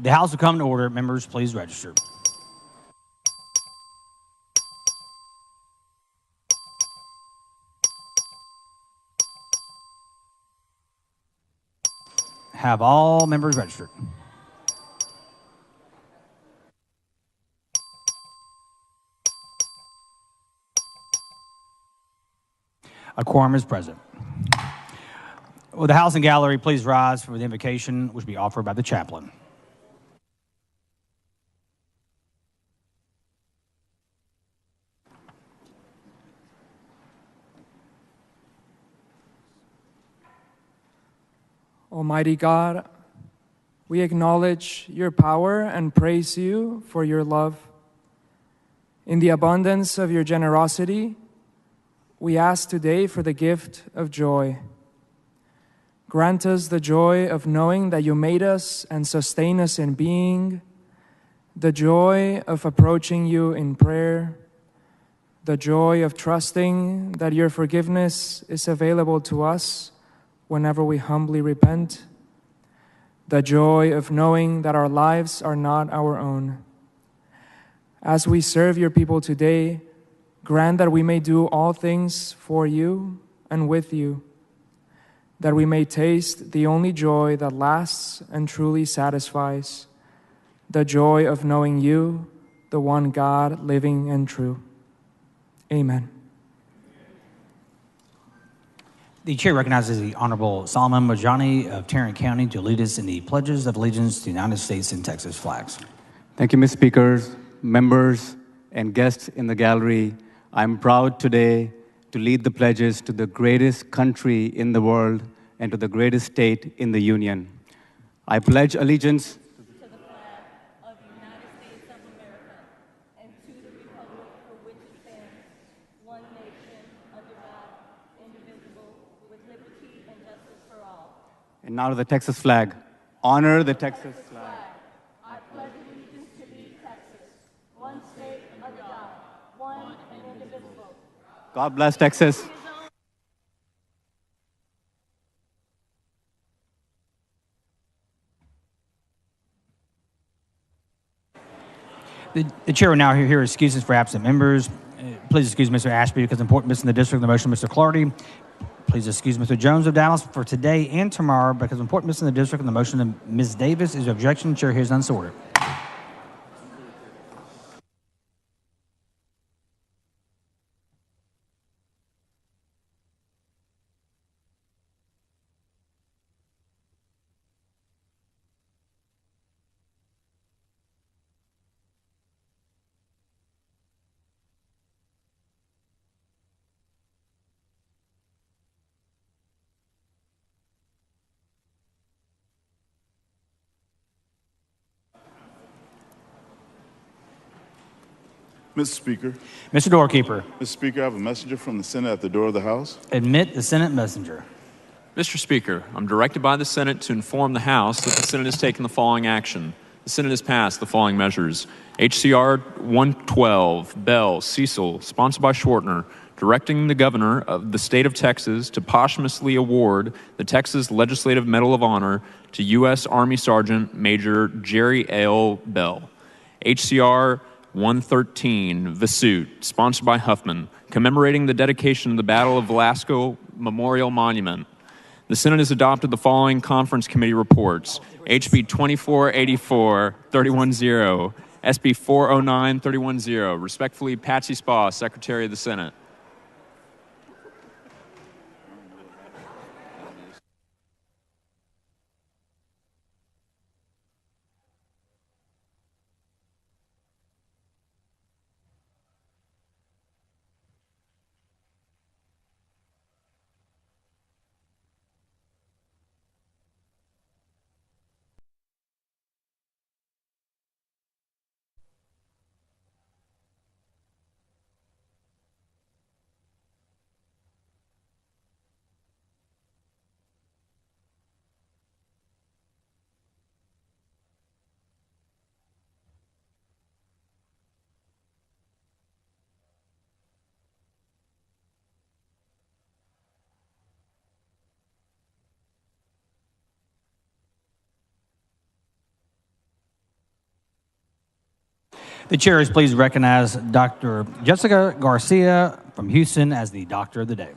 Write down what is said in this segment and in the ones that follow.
The House will come to order. Members, please register. Have all members registered? A quorum is present. Will the House and Gallery please rise for the invocation which will be offered by the chaplain? Almighty God, we acknowledge your power and praise you for your love. In the abundance of your generosity, we ask today for the gift of joy. Grant us the joy of knowing that you made us and sustain us in being, the joy of approaching you in prayer, the joy of trusting that your forgiveness is available to us whenever we humbly repent, the joy of knowing that our lives are not our own. As we serve your people today, grant that we may do all things for you and with you, that we may taste the only joy that lasts and truly satisfies, the joy of knowing you, the one God, living and true. Amen. The chair recognizes the Honorable Solomon Majani of Tarrant County to lead us in the pledges of allegiance to the United States and Texas flags. Thank you, Ms. Speakers, members, and guests in the gallery. I'm proud today to lead the pledges to the greatest country in the world and to the greatest state in the Union. I pledge allegiance to the flag of the United States of America and to the republic for which it stands, one nation, under God, indivisible, with liberty and justice for all. And now to the Texas flag. Honor the Texas flag. I pledge allegiance to thee, Texas, one state under God, one and indivisible. God bless Texas. The chair will now hear excuses for absent members. Please excuse Mr. Ashby because of important business in the district. The motion, Mr. Clardy. Please excuse Mr. Jones of Dallas for today and tomorrow because of important business in the district. And the motion of Ms. Davis is objection. Chair hears none, so ordered. Mr. Speaker. Mr. Doorkeeper. Mr. Speaker, I have a messenger from the Senate at the door of the House. Admit the Senate messenger. Mr. Speaker, I'm directed by the Senate to inform the House that the Senate has taken the following action. The Senate has passed the following measures. HCR 112, Bell, Cecil, sponsored by Schwartner, directing the governor of the state of Texas to posthumously award the Texas Legislative Medal of Honor to U.S. Army Sergeant Major Jerry L. Bell. HCR 113, Vasuit, sponsored by Huffman, commemorating the dedication of the Battle of Velasco Memorial Monument. The Senate has adopted the following conference committee reports: HB 2484, 310, SB 409, 310. Respectfully, Patsy Spa, Secretary of the Senate. The chair is pleased to recognize Dr. Jessica Garcia from Houston as the Doctor of the Day.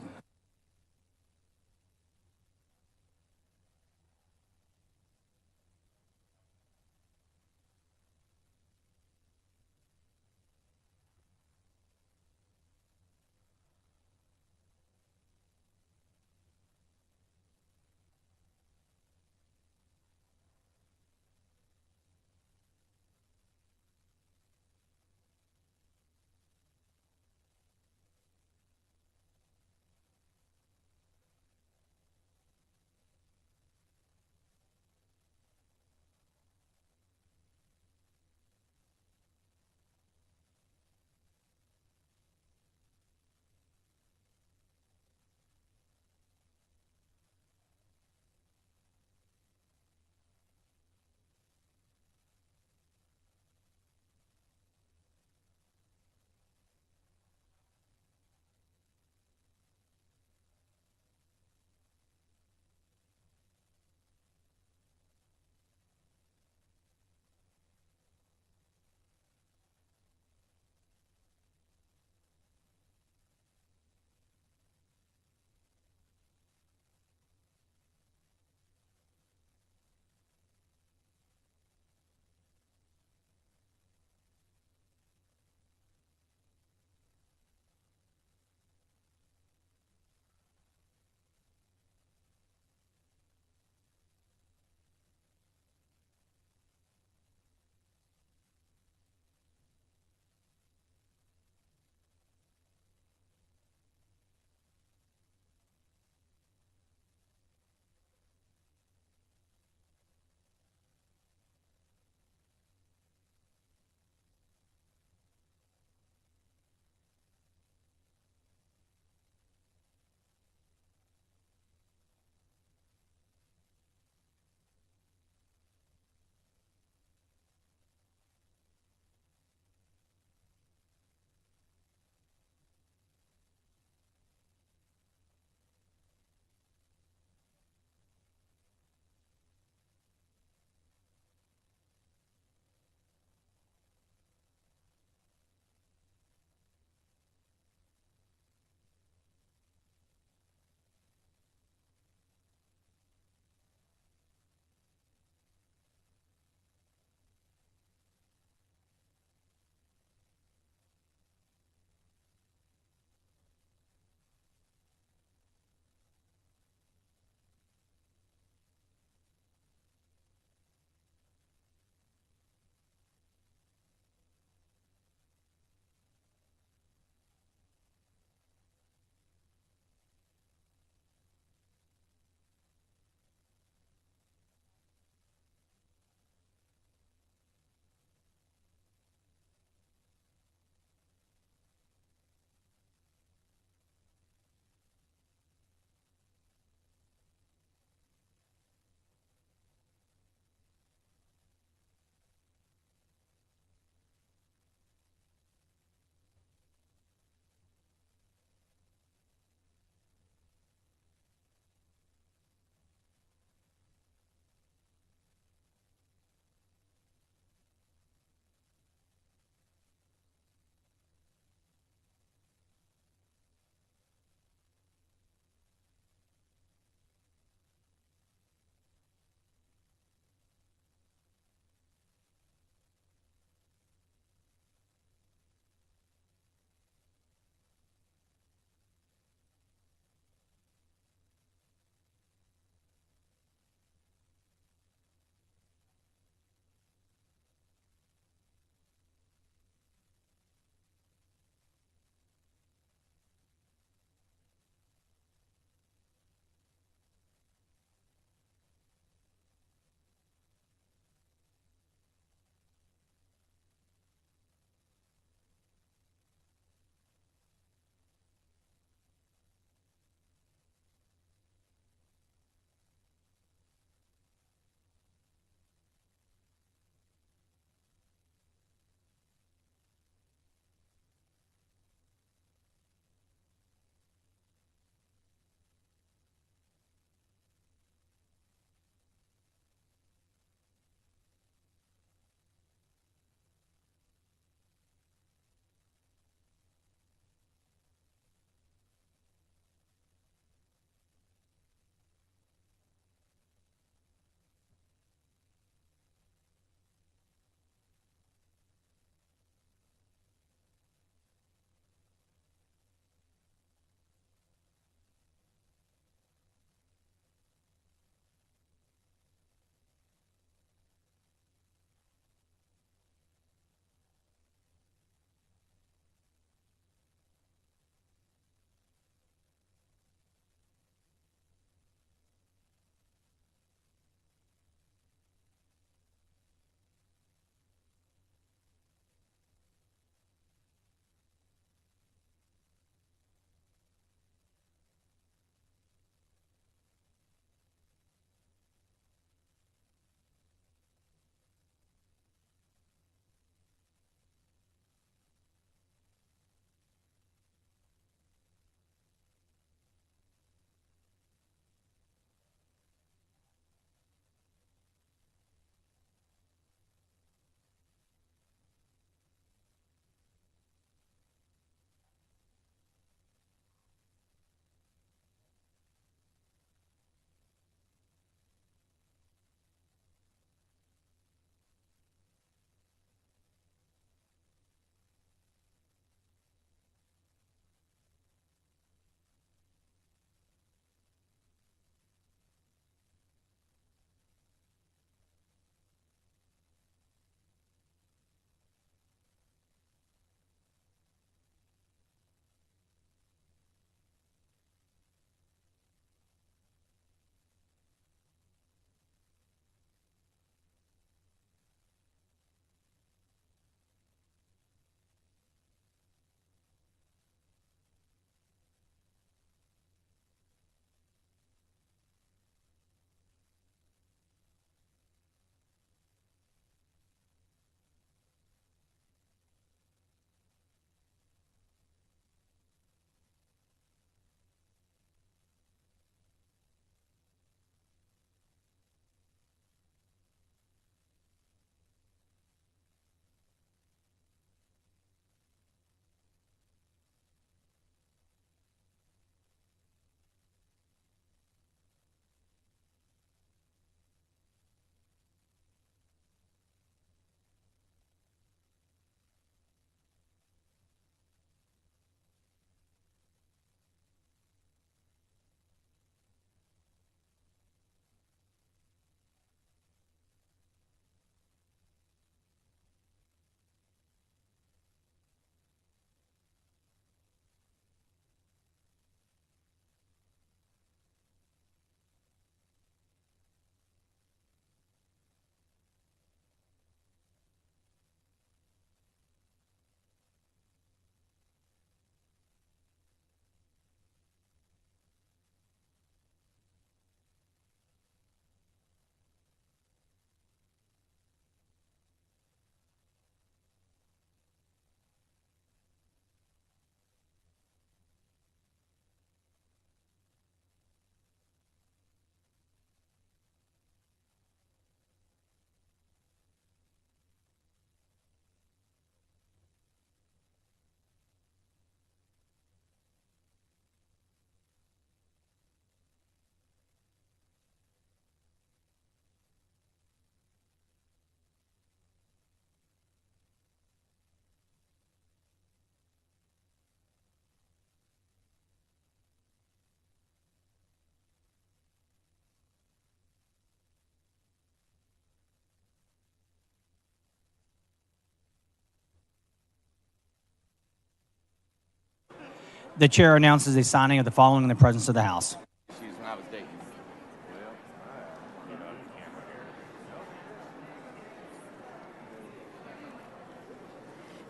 The chair announces a signing of the following in the presence of the House.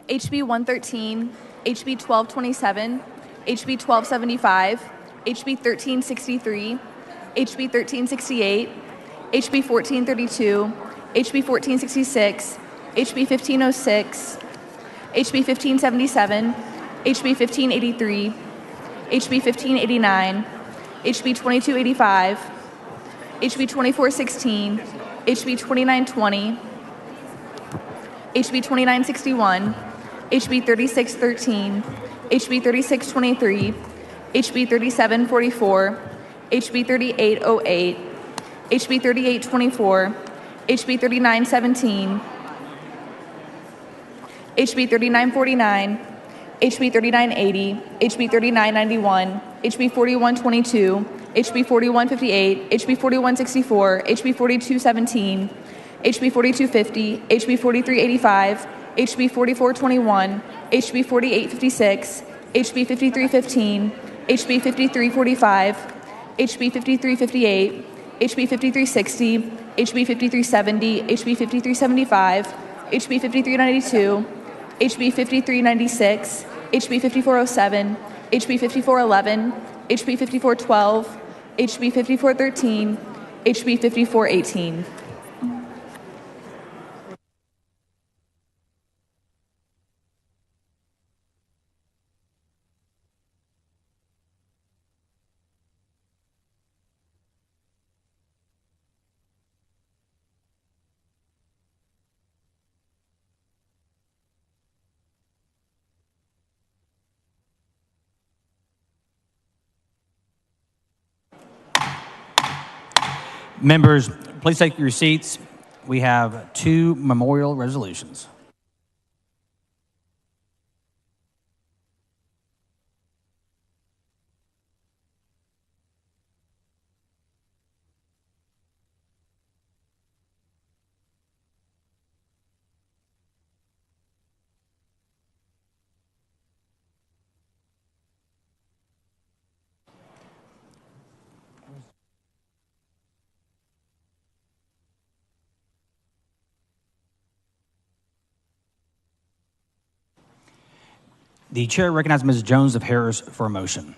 HB 113, HB 1227, HB 1275, HB 1363, HB 1368, HB 1432, HB 1466, HB 1506, HB 1577, HB 1583, HB 1589, HB 2285, HB 2416, HB 2920, HB 2961, HB 3613, HB 3623, HB 3744, HB 3808, HB 3824, HB 3917, HB 3949, HB 3980, HB 3991, HB 4122, HB 4158, HB 4164, HB 4217, HB 4250, HB 4385, HB 4421, HB 4856, HB 5315, HB 5345, HB 5358, HB 5360, HB 5370, HB 5375, HB 5392, HB 5396, HB 5407, HB 5411, HB 5412, HB 5413, HB 5418. Members, please take your seats. We have two memorial resolutions. The chair recognizes Ms. Jones of Harris for a motion.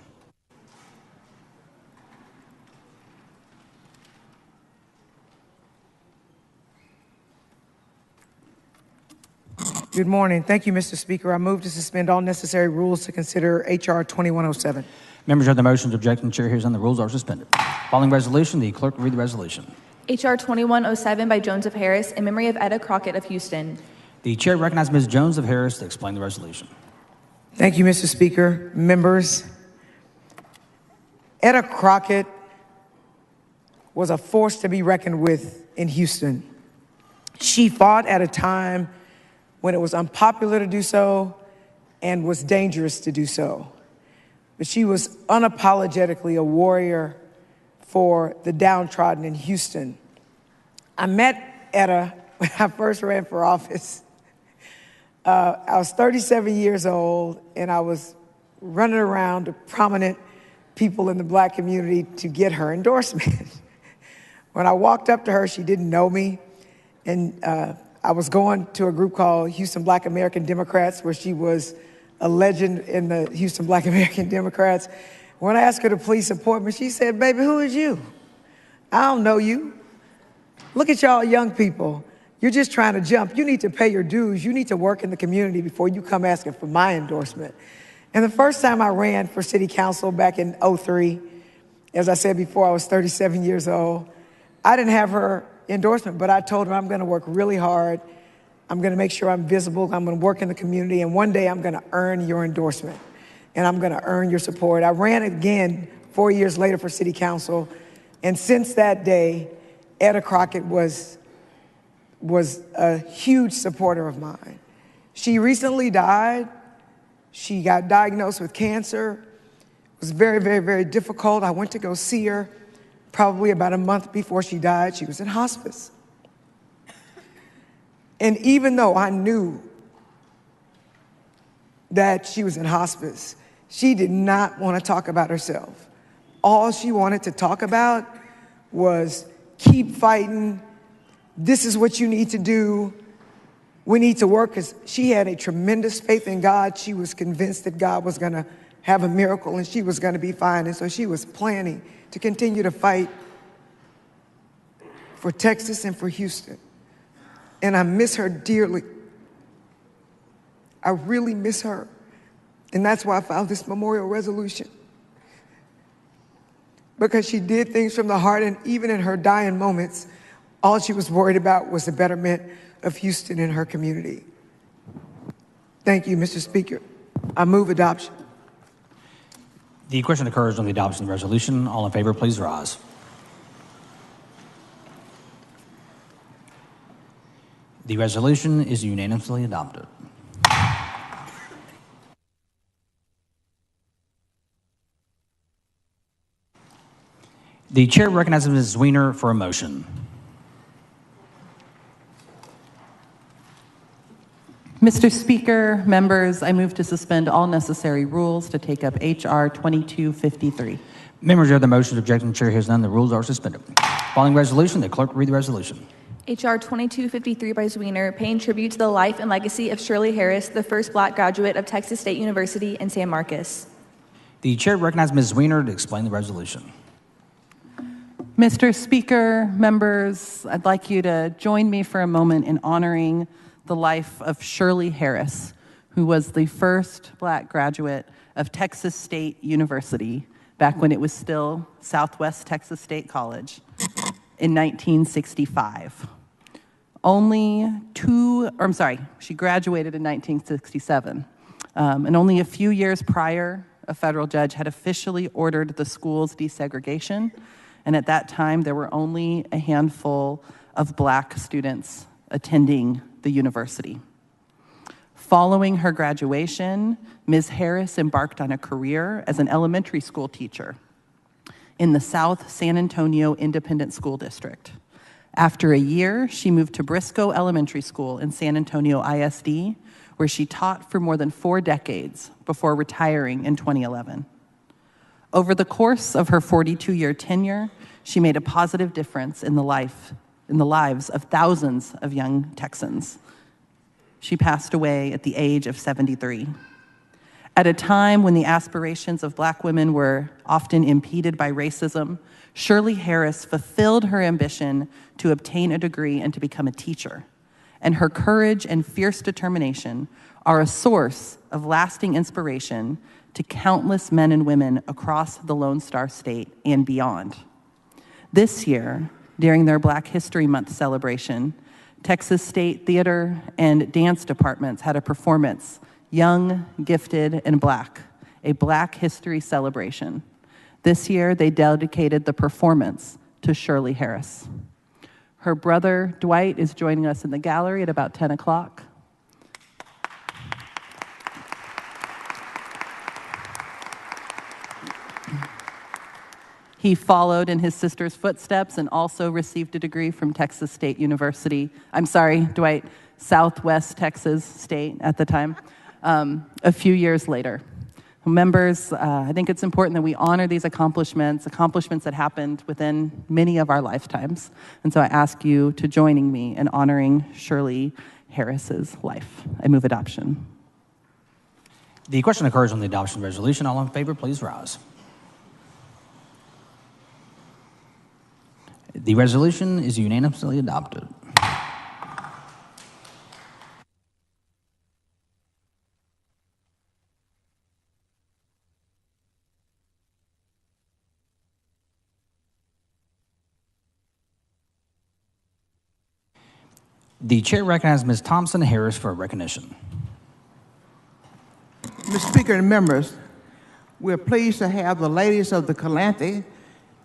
Good morning. Thank you, Mr. Speaker. I move to suspend all necessary rules to consider H.R. 2107. Members of the motions objecting, the chair hears none. The rules are suspended. Following resolution, the clerk will read the resolution. H.R. 2107 by Jones of Harris in memory of Etta Crockett of Houston. The chair recognizes Ms. Jones of Harris to explain the resolution. Thank you, Mr. Speaker. Members, Etta Crockett was a force to be reckoned with in Houston. She fought at a time when it was unpopular to do so and was dangerous to do so. But she was unapologetically a warrior for the downtrodden in Houston. I met Etta when I first ran for office. I was 37 years old, and I was running around to prominent people in the black community to get her endorsement. When I walked up to her, she didn't know me, and I was going to a group called Houston Black American Democrats, where she was a legend in the Houston Black American Democrats. When I asked her to please support me, she said, "Baby, who is you? I don't know you. Look at y'all young people. You're just trying to jump. You need to pay your dues. You need to work in the community before you come asking for my endorsement." And the first time I ran for city council back in 2003, as I said before, I was 37 years old. I didn't have her endorsement, but I told her I'm going to work really hard. I'm going to make sure I'm visible. I'm going to work in the community, and one day I'm going to earn your endorsement, and I'm going to earn your support. I ran again 4 years later for city council, and since that day, Etta Crockett was a huge supporter of mine. She recently died. She got diagnosed with cancer. It was very, very, very difficult. I went to go see her probably about a month before she died. She was in hospice. And even though I knew that she was in hospice, She did not want to talk about herself. All she wanted to talk about was keep fighting. This is what you need to do. We need to work, because she had a tremendous faith in God. She was convinced that God was going to have a miracle and she was going to be fine. And so she was planning to continue to fight for Texas and for Houston. And I miss her dearly. I really miss her. And that's why I filed this memorial resolution. Because she did things from the heart, and even in her dying moments, all she was worried about was the betterment of Houston and her community. Thank you, Mr. Speaker. I move adoption. The question occurs on the adoption of the resolution. All in favor, please rise. The resolution is unanimously adopted. The chair recognizes Ms. Weiner for a motion. Mr. Speaker, members, I move to suspend all necessary rules to take up H.R. 2253. Members of the motion objecting, the chair hears none. The rules are suspended. Following resolution, the clerk will read the resolution. H.R. 2253 by Zwiener, paying tribute to the life and legacy of Shirley Harris, the first black graduate of Texas State University in San Marcos. The chair recognizes Ms. Weiner to explain the resolution. Mr. Speaker, members, I'd like you to join me for a moment in honoring the life of Shirley Harris, who was the first black graduate of Texas State University back when it was still Southwest Texas State College in 1965. She graduated in 1967. And only a few years prior, a federal judge had officially ordered the school's desegregation. And at that time, there were only a handful of black students attending the university. Following her graduation, Ms. Harris embarked on a career as an elementary school teacher in the South San Antonio Independent School District. After a year, she moved to Briscoe Elementary School in San Antonio ISD, where she taught for more than 4 decades before retiring in 2011. Over the course of her 42-year tenure, she made a positive difference in the lives of thousands of young Texans. She passed away at the age of 73. At a time when the aspirations of black women were often impeded by racism, Shirley Harris fulfilled her ambition to obtain a degree and to become a teacher. And her courage and fierce determination are a source of lasting inspiration to countless men and women across the Lone Star State and beyond. This year, during their Black History Month celebration, Texas State Theater and Dance Departments had a performance, Young, Gifted, and Black, a Black History celebration. This year, they dedicated the performance to Shirley Harris. Her brother, Dwight, is joining us in the gallery at about 10 o'clock. He followed in his sister's footsteps and also received a degree from Texas State University. I'm sorry, Dwight, Southwest Texas State at the time, a few years later. Members, I think it's important that we honor these accomplishments that happened within many of our lifetimes. And so I ask you to join me in honoring Shirley Harris's life. I move adoption. The question occurs on the adoption resolution. All in favor, please rise. The resolution is unanimously adopted. The chair recognizes Ms. Thompson Harris for recognition. Mr. Speaker and members, we're pleased to have the ladies of the Calanthe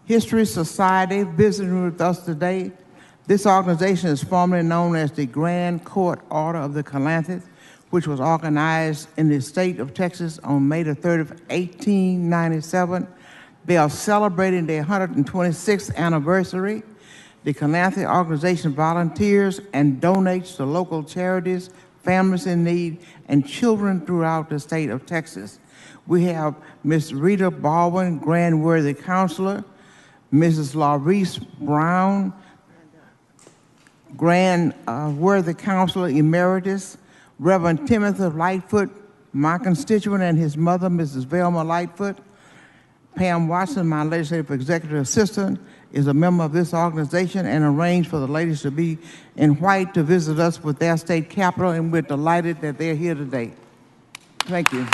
History Society visiting with us today. This organization is formerly known as the Grand Court Order of the Calanthe, which was organized in the state of Texas on May the 3rd of 1897. They are celebrating their 126th anniversary. The Calanthe organization volunteers and donates to local charities, families in need, and children throughout the state of Texas. We have Ms. Rita Baldwin, Grand Worthy Counselor, Mrs. Laurice Brown, Grand Worthy Counselor Emeritus, Reverend Timothy Lightfoot, my constituent, and his mother, Mrs. Velma Lightfoot. Pam Watson, my legislative executive assistant, is a member of this organization and arranged for the ladies to be in white to visit us with their state capital, and we're delighted that they're here today. Thank you.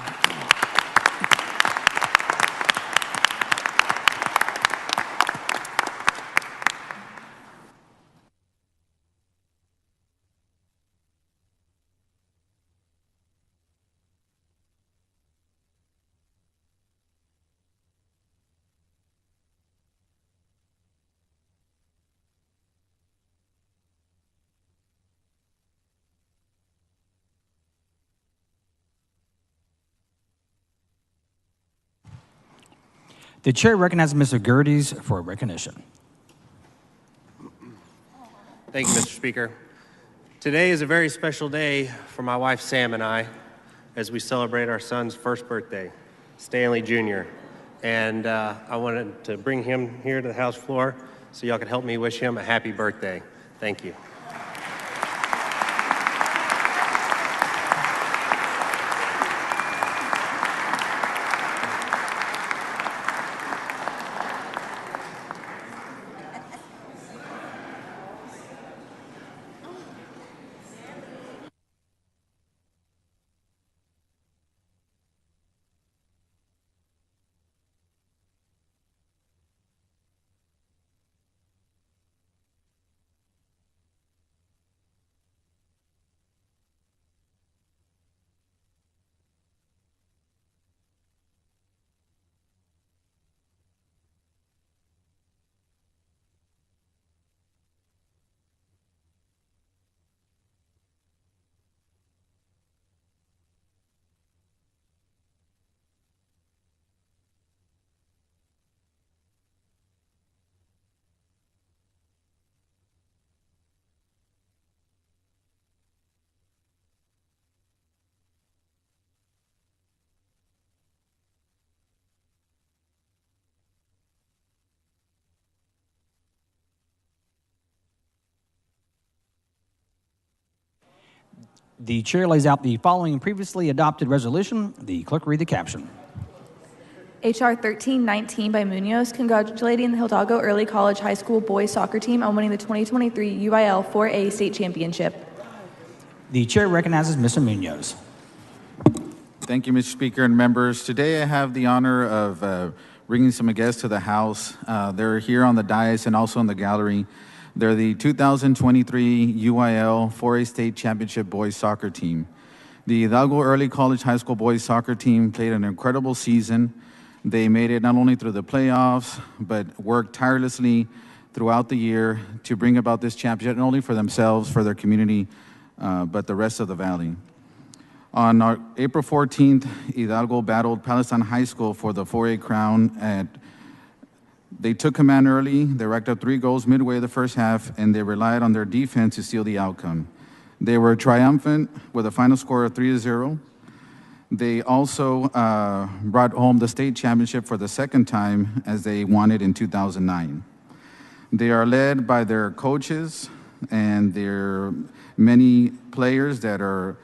The chair recognizes Mr. Gerdes for recognition. Thank you, Mr. Speaker. Today is a very special day for my wife Sam and I as we celebrate our son's first birthday, Stanley Jr. And I wanted to bring him here to the House floor so y'all can help me wish him a happy birthday. Thank you. The chair lays out the following previously adopted resolution. The clerk read the caption. H.R. 1319 by Munoz, congratulating the Hidalgo Early College High School boys soccer team on winning the 2023 UIL 4A state championship. The chair recognizes Mr. Munoz. Thank you, Mr. Speaker and members. Today I have the honor of bringing some guests to the House. They're here on the dais and also in the gallery. They're the 2023 UIL 4A State Championship Boys Soccer Team. The Hidalgo Early College High School Boys Soccer Team played an incredible season. They made it not only through the playoffs, but worked tirelessly throughout the year to bring about this championship, not only for themselves, for their community, but the rest of the Valley. On April 14th, Hidalgo battled Palestine High School for the 4A crown. They took command early, they racked up 3 goals midway the first half, and they relied on their defense to seal the outcome. They were triumphant with a final score of 3-0. They also brought home the state championship for the second time, as they won it in 2009. They are led by their coaches and their many players that are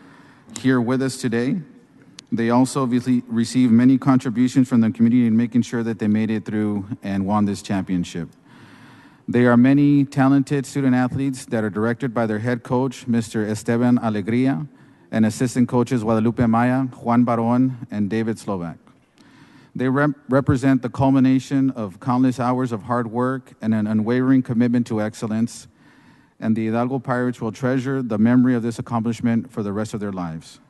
here with us today. They also received many contributions from the community in making sure that they made it through and won this championship. There are many talented student athletes that are directed by their head coach, Mr. Esteban Alegria, and assistant coaches Guadalupe Maya, Juan Baron, and David Slovak. They represent the culmination of countless hours of hard work and an unwavering commitment to excellence, and the Hidalgo Pirates will treasure the memory of this accomplishment for the rest of their lives.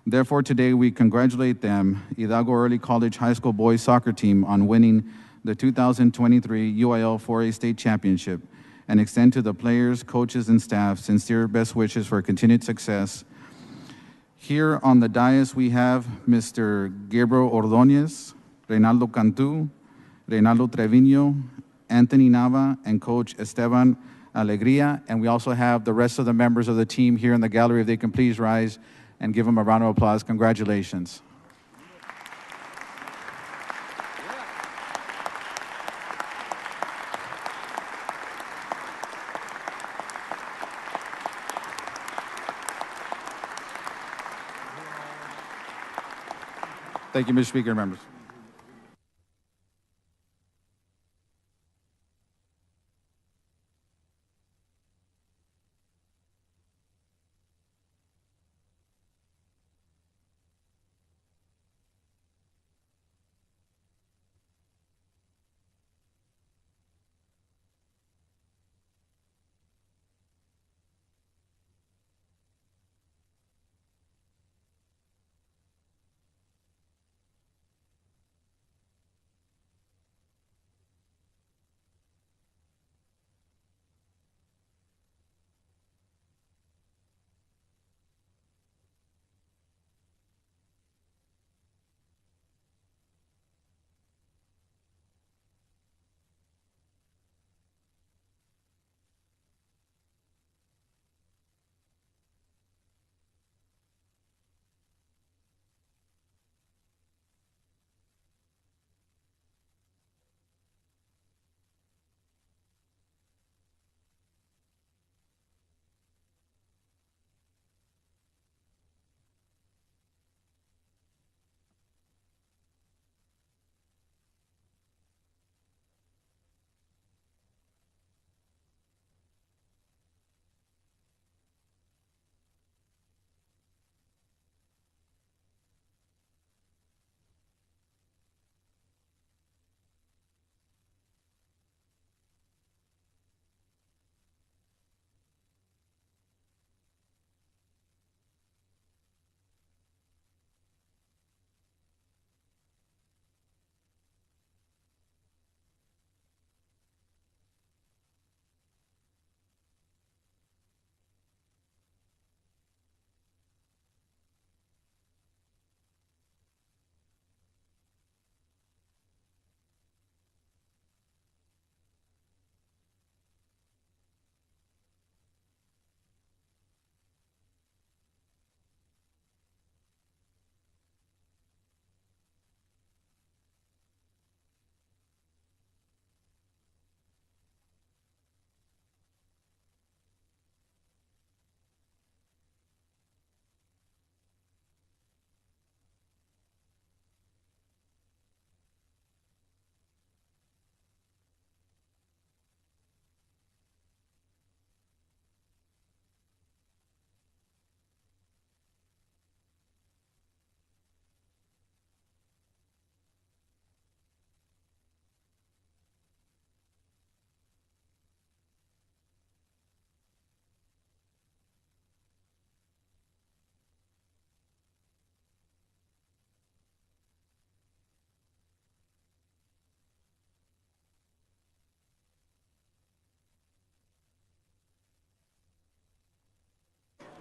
Therefore, today we congratulate them, Hidalgo Early College High School Boys Soccer Team, on winning the 2023 UIL 4A State Championship, and extend to the players, coaches, and staff sincere best wishes for continued success. Here on the dais we have Mr. Gabriel Ordóñez, Reynaldo Cantú, Reynaldo Trevino, Anthony Nava, and Coach Esteban Alegria, and we also have the rest of the members of the team here in the gallery. If they can please rise and give them a round of applause. Congratulations. Thank you, Mr. Speaker and members.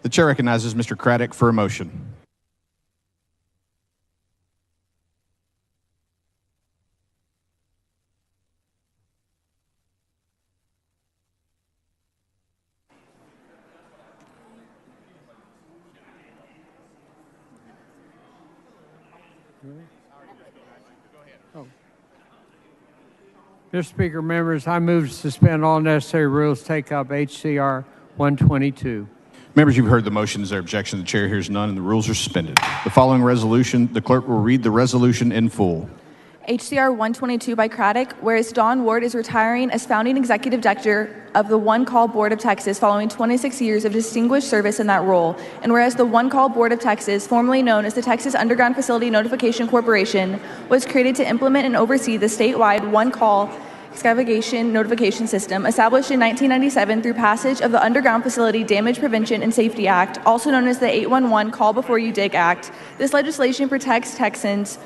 The chair recognizes Mr. Craddock for a motion. Mr. Speaker, members, I move to suspend all necessary rules, take up HCR 122. Members, you've heard the motion. Is there objection? The chair hears none, and the rules are suspended. The following resolution, the clerk will read the resolution in full. HCR 122 by Craddock, whereas Don Ward is retiring as founding executive director of the One Call Board of Texas following 26 years of distinguished service in that role, and whereas the One Call Board of Texas, formerly known as the Texas Underground Facility Notification Corporation, was created to implement and oversee the statewide One Call excavation notification system established in 1997 through passage of the Underground Facility Damage Prevention and Safety Act, also known as the 811 Call Before You Dig Act. This legislation protects Texans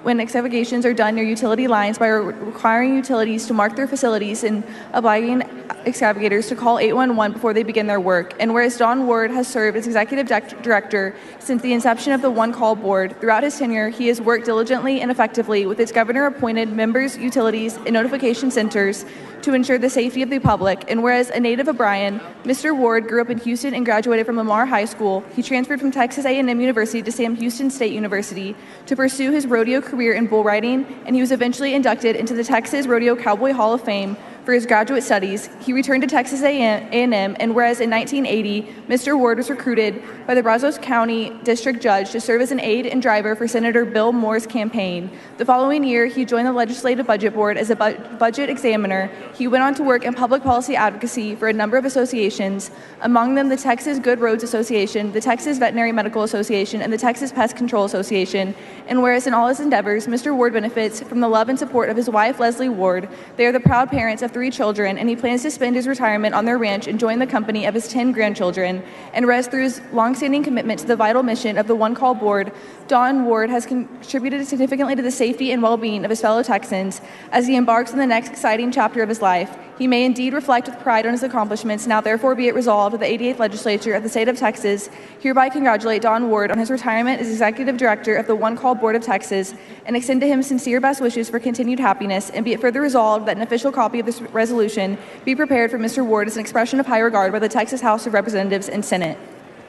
when excavations are done near utility lines by requiring utilities to mark their facilities and obliging excavators to call 811 before they begin their work. And whereas Don Ward has served as executive director since the inception of the One Call Board, throughout his tenure, he has worked diligently and effectively with its governor-appointed members, utilities, and notification centers to ensure the safety of the public. And whereas a native of Bryan, Mr. Ward grew up in Houston and graduated from Lamar High School, he transferred from Texas A&M University to Sam Houston State University to pursue his rodeo career in bull riding, and he was eventually inducted into the Texas Rodeo Cowboy Hall of Fame for his graduate studies. He returned to Texas A&M, and whereas in 1980, Mr. Ward was recruited by the Brazos County District Judge to serve as an aide and driver for Senator Bill Moore's campaign. The following year, he joined the Legislative Budget Board as a budget examiner. He went on to work in public policy advocacy for a number of associations, among them the Texas Good Roads Association, the Texas Veterinary Medical Association, and the Texas Pest Control Association. And whereas in all his endeavors, Mr. Ward benefits from the love and support of his wife, Leslie Ward. They are the proud parents of 3 children, and he plans to spend his retirement on their ranch and join the company of his 10 grandchildren. And whereas through his longstanding commitment to the vital mission of the One Call Board, Don Ward has contributed significantly to the safety and well-being of his fellow Texans as he embarks on the next exciting chapter of his life. He may indeed reflect with pride on his accomplishments. Now therefore be it resolved that the 88th Legislature of the State of Texas hereby congratulate Don Ward on his retirement as Executive Director of the One Call Board of Texas and extend to him sincere best wishes for continued happiness, and be it further resolved that an official copy of this resolution be prepared for Mr. Ward as an expression of high regard by the Texas House of Representatives and Senate.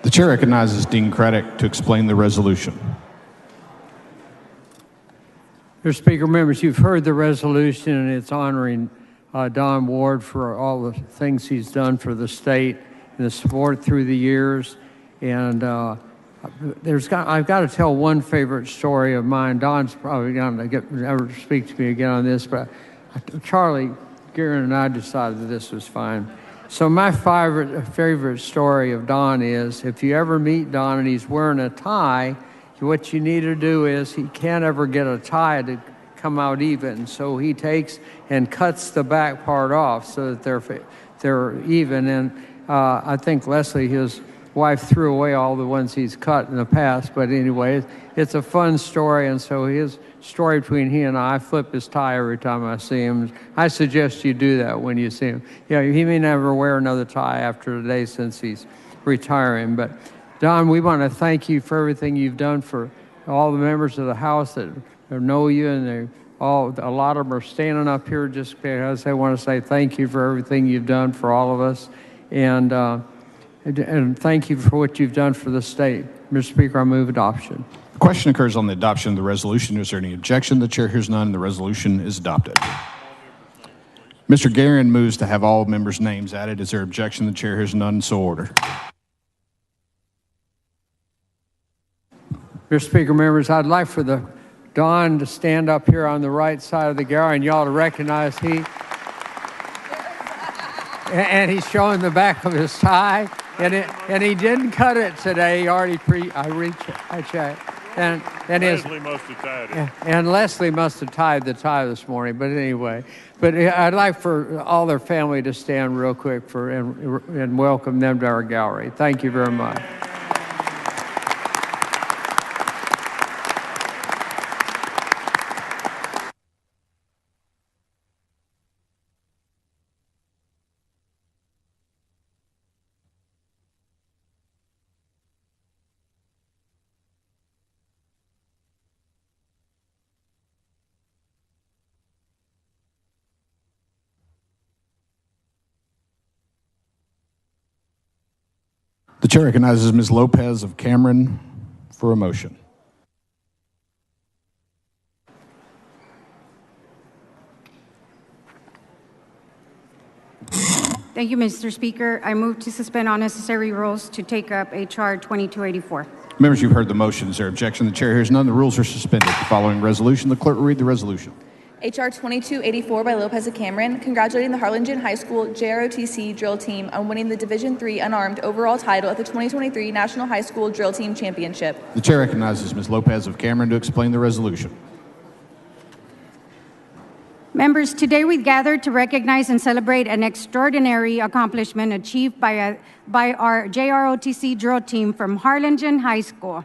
The chair recognizes Dean Craddock to explain the resolution. Mr. Speaker, members, you've heard the resolution, and it's honoring Don Ward for all the things he's done for the state and the support through the years. And I've got to tell one favorite story of mine. Don's probably going to never speak to me again on this, but Charlie Guerin and I decided that this was fine. So my favorite story of Don is, if you ever meet Don and he's wearing a tie, what you need to do is, he can't ever get a tie to come out even, so he takes and cuts the back part off so that they're even. And I think Leslie, his wife, threw away all the ones he's cut in the past, but anyway, it's a fun story. And so his story between he and I flip his tie every time I see him. I suggest you do that when you see him. Yeah, he may never wear another tie after today since he's retiring, but Don, we want to thank you for everything you've done for all the members of the House that know you, and a lot of them are standing up here just because they want to say thank you for everything you've done for all of us, and thank you for what you've done for the state. Mr. Speaker, I move adoption. The question occurs on the adoption of the resolution. Is there any objection? The chair hears none. The resolution is adopted. Mr. Guerin moves to have all members' names added. Is there objection? The chair hears none. So ordered. Mr. Speaker, members, I'd like for Don to stand up here on the right side of the gallery and y'all to recognize and he's showing the back of his tie, and he didn't cut it today. He already I checked. And Leslie must have tied it. And Leslie must have tied the tie this morning, but anyway. But I'd like for all their family to stand real quick and welcome them to our gallery. Thank you very much. The chair recognizes Ms. Lopez of Cameron for a motion. Thank you, Mr. Speaker. I move to suspend all necessary rules to take up H.R. 2284. Members, you've heard the motion. Is there objection? The chair hears none. The rules are suspended. The following resolution, the clerk will read the resolution. H.R. 2284 by Lopez of Cameron, congratulating the Harlingen High School JROTC drill team on winning the Division III unarmed overall title at the 2023 National High School Drill Team Championship. The chair recognizes Ms. Lopez of Cameron to explain the resolution. Members, today we gather to recognize and celebrate an extraordinary accomplishment achieved by our JROTC drill team from Harlingen High School.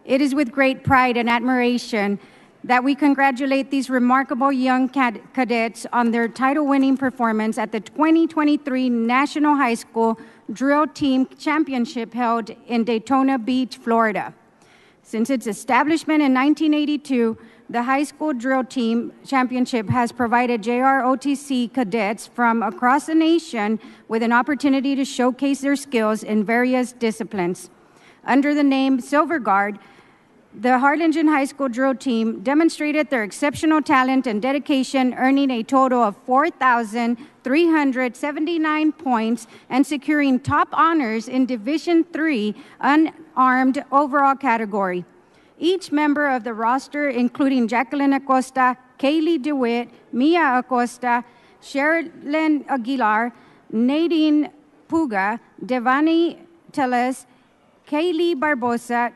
It is with great pride and admiration that we congratulate these remarkable young cadets on their title-winning performance at the 2023 National High School Drill Team Championship held in Daytona Beach, Florida. Since its establishment in 1982, the High School Drill Team Championship has provided JROTC cadets from across the nation with an opportunity to showcase their skills in various disciplines. Under the name Silver Guard, The Harlingen High School drill team demonstrated their exceptional talent and dedication, earning a total of 4,379 points and securing top honors in Division III unarmed overall category. Each member of the roster, including Jacqueline Acosta, Kaylee DeWitt, Mia Acosta, Sherilyn Aguilar, Nadine Puga, Devani Teles, Kaylee Barbosa,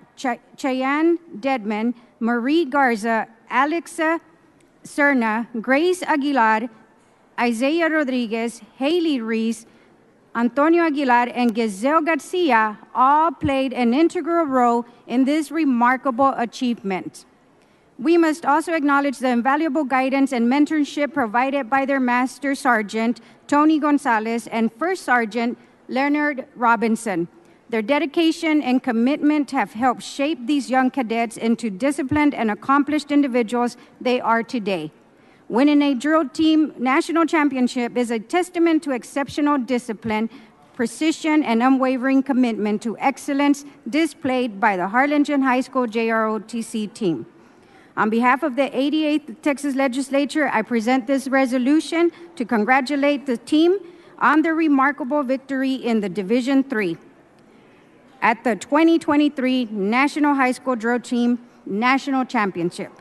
Cheyenne Dedman, Marie Garza, Alexa Serna, Grace Aguilar, Isaiah Rodriguez, Haley Reese, Antonio Aguilar, and Giselle Garcia all played an integral role in this remarkable achievement. We must also acknowledge the invaluable guidance and mentorship provided by their Master Sergeant, Tony Gonzalez, and First Sergeant, Leonard Robinson. Their dedication and commitment have helped shape these young cadets into disciplined and accomplished individuals they are today. Winning a drill team national championship is a testament to exceptional discipline, precision, and unwavering commitment to excellence displayed by the Harlingen High School JROTC team. On behalf of the 88th Texas Legislature, I present this resolution to congratulate the team on their remarkable victory in the Division III at the 2023 National High School Drill Team National Championship.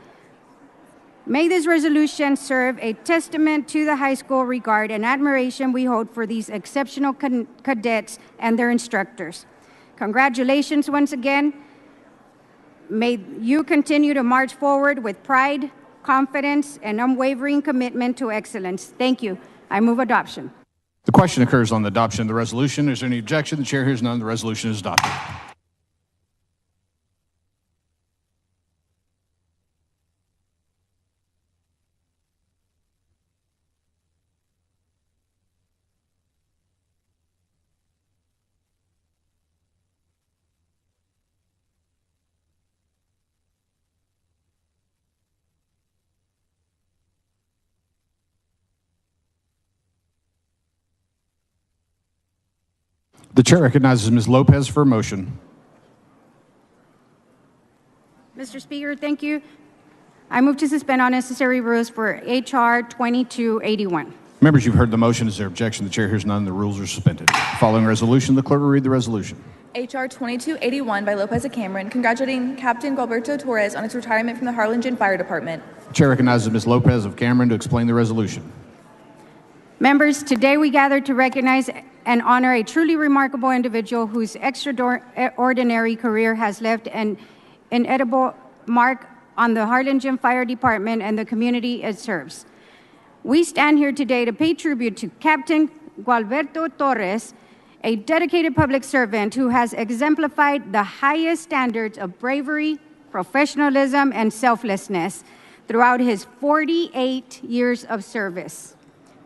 May this resolution serve a testament to the high school regard and admiration we hold for these exceptional cadets and their instructors. Congratulations once again. May you continue to march forward with pride, confidence, and unwavering commitment to excellence. Thank you. I move adoption. The question occurs on the adoption of the resolution. Is there any objection? The chair hears none. The resolution is adopted. The chair recognizes Ms. Lopez for a motion. Mr. Speaker, thank you. I move to suspend all necessary rules for H.R. 2281. Members, you've heard the motion. Is there objection? The chair hears none. The rules are suspended. Following resolution, the clerk will read the resolution. H.R. 2281 by Lopez and Cameron, congratulating Captain Gualberto Torres on his retirement from the Harlingen Fire Department. The chair recognizes Ms. Lopez of Cameron to explain the resolution. Members, today we gather to recognize and honor a truly remarkable individual whose extraordinary career has left an indelible mark on the Harlingen Fire Department and the community it serves. We stand here today to pay tribute to Captain Gualberto Torres, a dedicated public servant who has exemplified the highest standards of bravery, professionalism, and selflessness throughout his 48 years of service.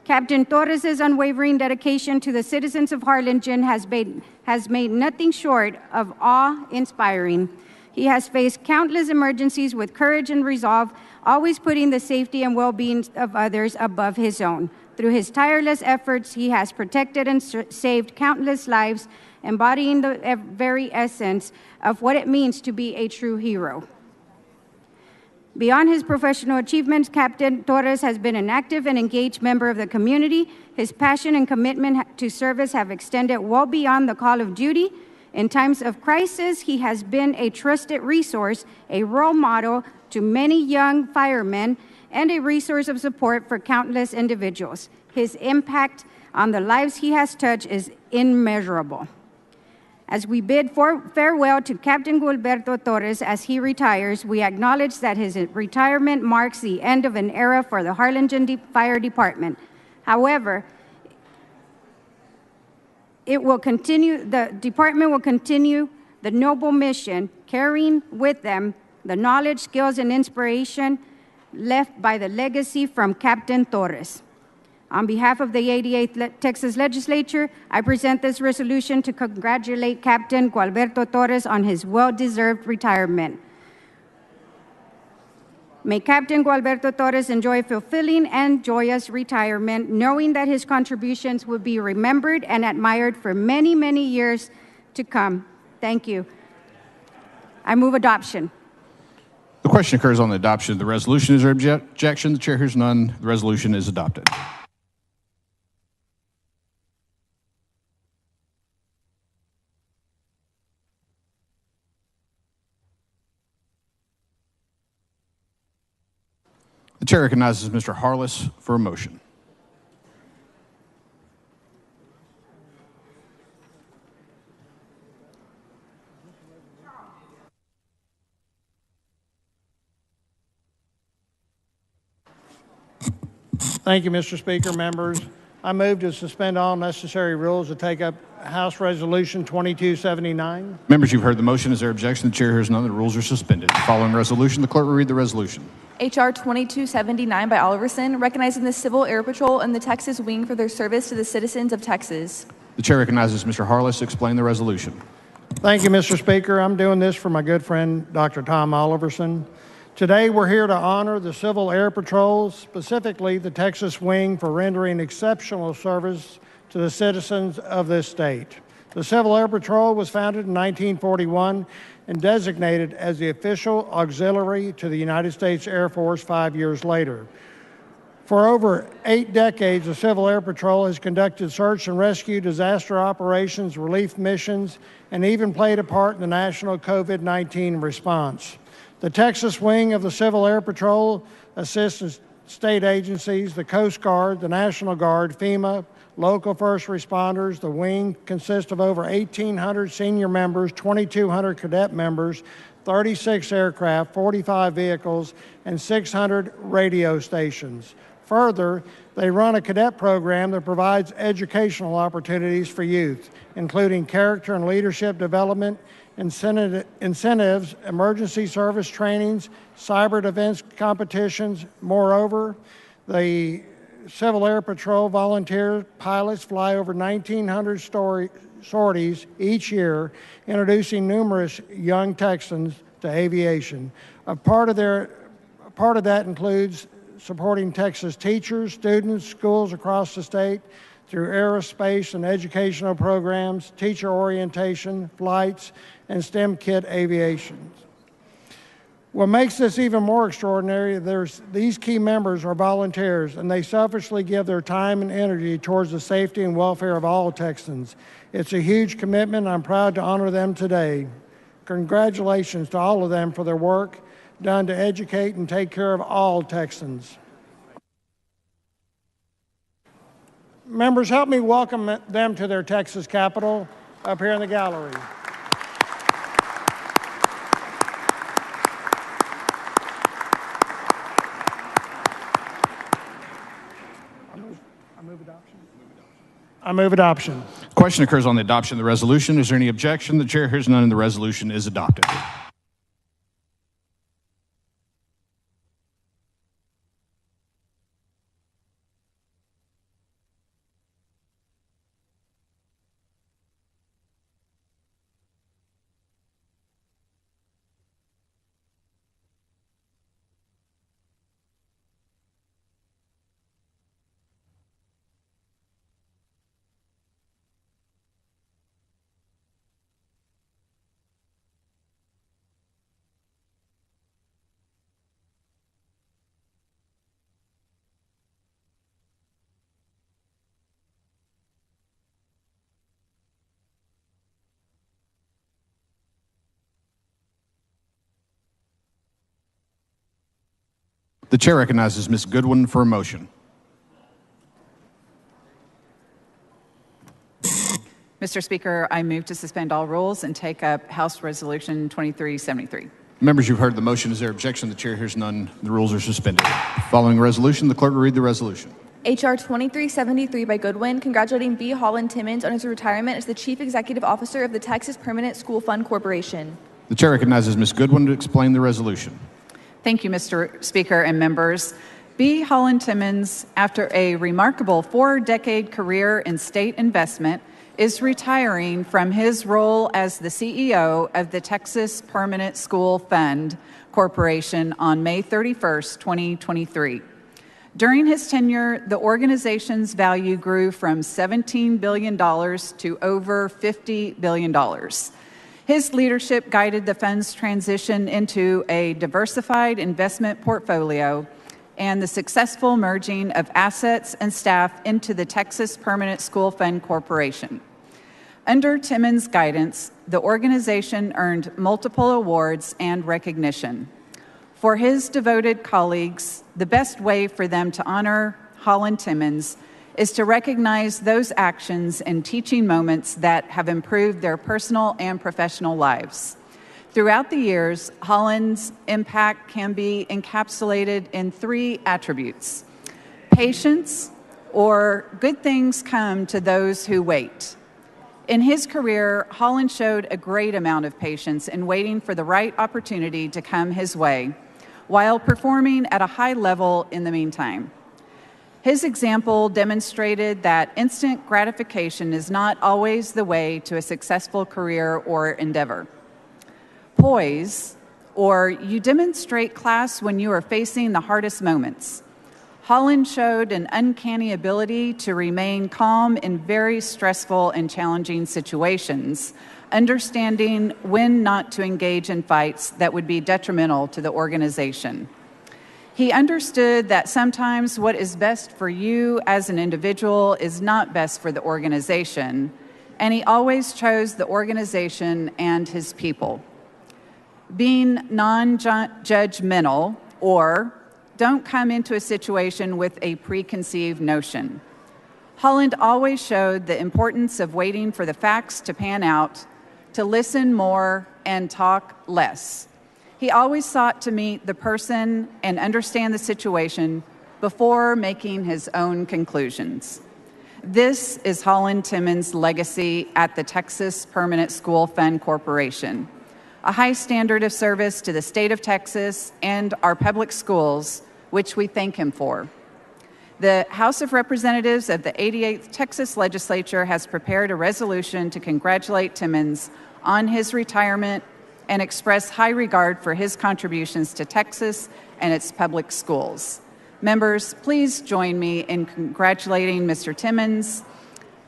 Captain Torres' unwavering dedication to the citizens of Harlingen has made nothing short of awe-inspiring. He has faced countless emergencies with courage and resolve, always putting the safety and well-being of others above his own. Through his tireless efforts, he has protected and saved countless lives, embodying the very essence of what it means to be a true hero. Beyond his professional achievements, Captain Torres has been an active and engaged member of the community. His passion and commitment to service have extended well beyond the call of duty. In times of crisis, he has been a trusted resource, a role model to many young firemen, and a resource of support for countless individuals. His impact on the lives he has touched is immeasurable. As we bid farewell to Captain Gualberto Torres as he retires, we acknowledge that his retirement marks the end of an era for the Harlingen Fire Department. However, the department will continue the noble mission, carrying with them the knowledge, skills, and inspiration left by the legacy from Captain Torres. On behalf of the 88th Texas Legislature, I present this resolution to congratulate Captain Gualberto Torres on his well-deserved retirement. May Captain Gualberto Torres enjoy a fulfilling and joyous retirement, knowing that his contributions will be remembered and admired for many, many years to come. Thank you. I move adoption. The question occurs on the adoption of the resolution. Is there objection? The chair hears none. The resolution is adopted. The chair recognizes Mr. Harless for a motion. Thank you, Mr. Speaker. Members, I move to suspend all necessary rules to take up House Resolution 2279. Members, you've heard the motion. Is there objection? The chair hears none. The rules are suspended. Following resolution, the clerk will read the resolution. H.R. 2279 by Oliverson, recognizing the Civil Air Patrol and the Texas Wing for their service to the citizens of Texas. The chair recognizes Mr. Harless to explain the resolution. Thank you, Mr. Speaker. I'm doing this for my good friend, Dr. Tom Oliverson. Today, we're here to honor the Civil Air Patrol, specifically the Texas Wing, for rendering exceptional service to the citizens of this state. The Civil Air Patrol was founded in 1941 and designated as the official auxiliary to the United States Air Force 5 years later. For over 8 decades, the Civil Air Patrol has conducted search and rescue, disaster operations, relief missions, and even played a part in the national COVID-19 response. The Texas Wing of the Civil Air Patrol assists state agencies, the Coast Guard, the National Guard, FEMA, local first responders. The wing consists of over 1,800 senior members, 2,200 cadet members, 36 aircraft, 45 vehicles, and 600 radio stations. Further, they run a cadet program that provides educational opportunities for youth, including character and leadership development, incentives, emergency service trainings, cyber defense competitions. Moreover, the Civil Air Patrol volunteer pilots fly over 1,900 sorties each year, introducing numerous young Texans to aviation. A part of that includes supporting Texas teachers, students, schools across the state through aerospace and educational programs, teacher orientation, flights, and STEM kit aviation. What makes this even more extraordinary, these key members are volunteers, and they selfishly give their time and energy towards the safety and welfare of all Texans. It's a huge commitment, and I'm proud to honor them today. Congratulations to all of them for their work done to educate and take care of all Texans. Members, help me welcome them to their Texas Capitol up here in the gallery. I move adoption. Question occurs on the adoption of the resolution. Is there any objection? The chair hears none, and the resolution is adopted. The chair recognizes Ms. Goodwin for a motion. Mr. Speaker, I move to suspend all rules and take up House Resolution 2373. Members, you've heard the motion. Is there objection? The chair hears none. The rules are suspended. Following resolution, the clerk will read the resolution. H.R. 2373 by Goodwin, congratulating B. Holland Timmons on his retirement as the Chief Executive Officer of the Texas Permanent School Fund Corporation. The chair recognizes Ms. Goodwin to explain the resolution. Thank you, Mr. Speaker and members. B. Holland Timmons, after a remarkable 4-decade career in state investment, is retiring from his role as the CEO of the Texas Permanent School Fund Corporation on May 31st, 2023. During his tenure, the organization's value grew from $17 billion to over $50 billion. His leadership guided the fund's transition into a diversified investment portfolio and the successful merging of assets and staff into the Texas Permanent School Fund Corporation. Under Timmons' guidance, the organization earned multiple awards and recognition. For his devoted colleagues, the best way for them to honor Holland Timmons is to recognize those actions and teaching moments that have improved their personal and professional lives. Throughout the years, Holland's impact can be encapsulated in 3 attributes: patience, or good things come to those who wait. In his career, Holland showed a great amount of patience in waiting for the right opportunity to come his way, while performing at a high level in the meantime. His example demonstrated that instant gratification is not always the way to a successful career or endeavor. Poise, or you demonstrate class when you are facing the hardest moments. Holland showed an uncanny ability to remain calm in very stressful and challenging situations, understanding when not to engage in fights that would be detrimental to the organization. He understood that sometimes what is best for you as an individual is not best for the organization, and he always chose the organization and his people. Being non-judgmental, or don't come into a situation with a preconceived notion. Holland always showed the importance of waiting for the facts to pan out, to listen more and talk less. He always sought to meet the person and understand the situation before making his own conclusions. This is Holland Timmons' legacy at the Texas Permanent School Fund Corporation, a high standard of service to the state of Texas and our public schools, which we thank him for. The House of Representatives of the 88th Texas Legislature has prepared a resolution to congratulate Timmons on his retirement and express high regard for his contributions to Texas and its public schools. Members, please join me in congratulating Mr. Timmons.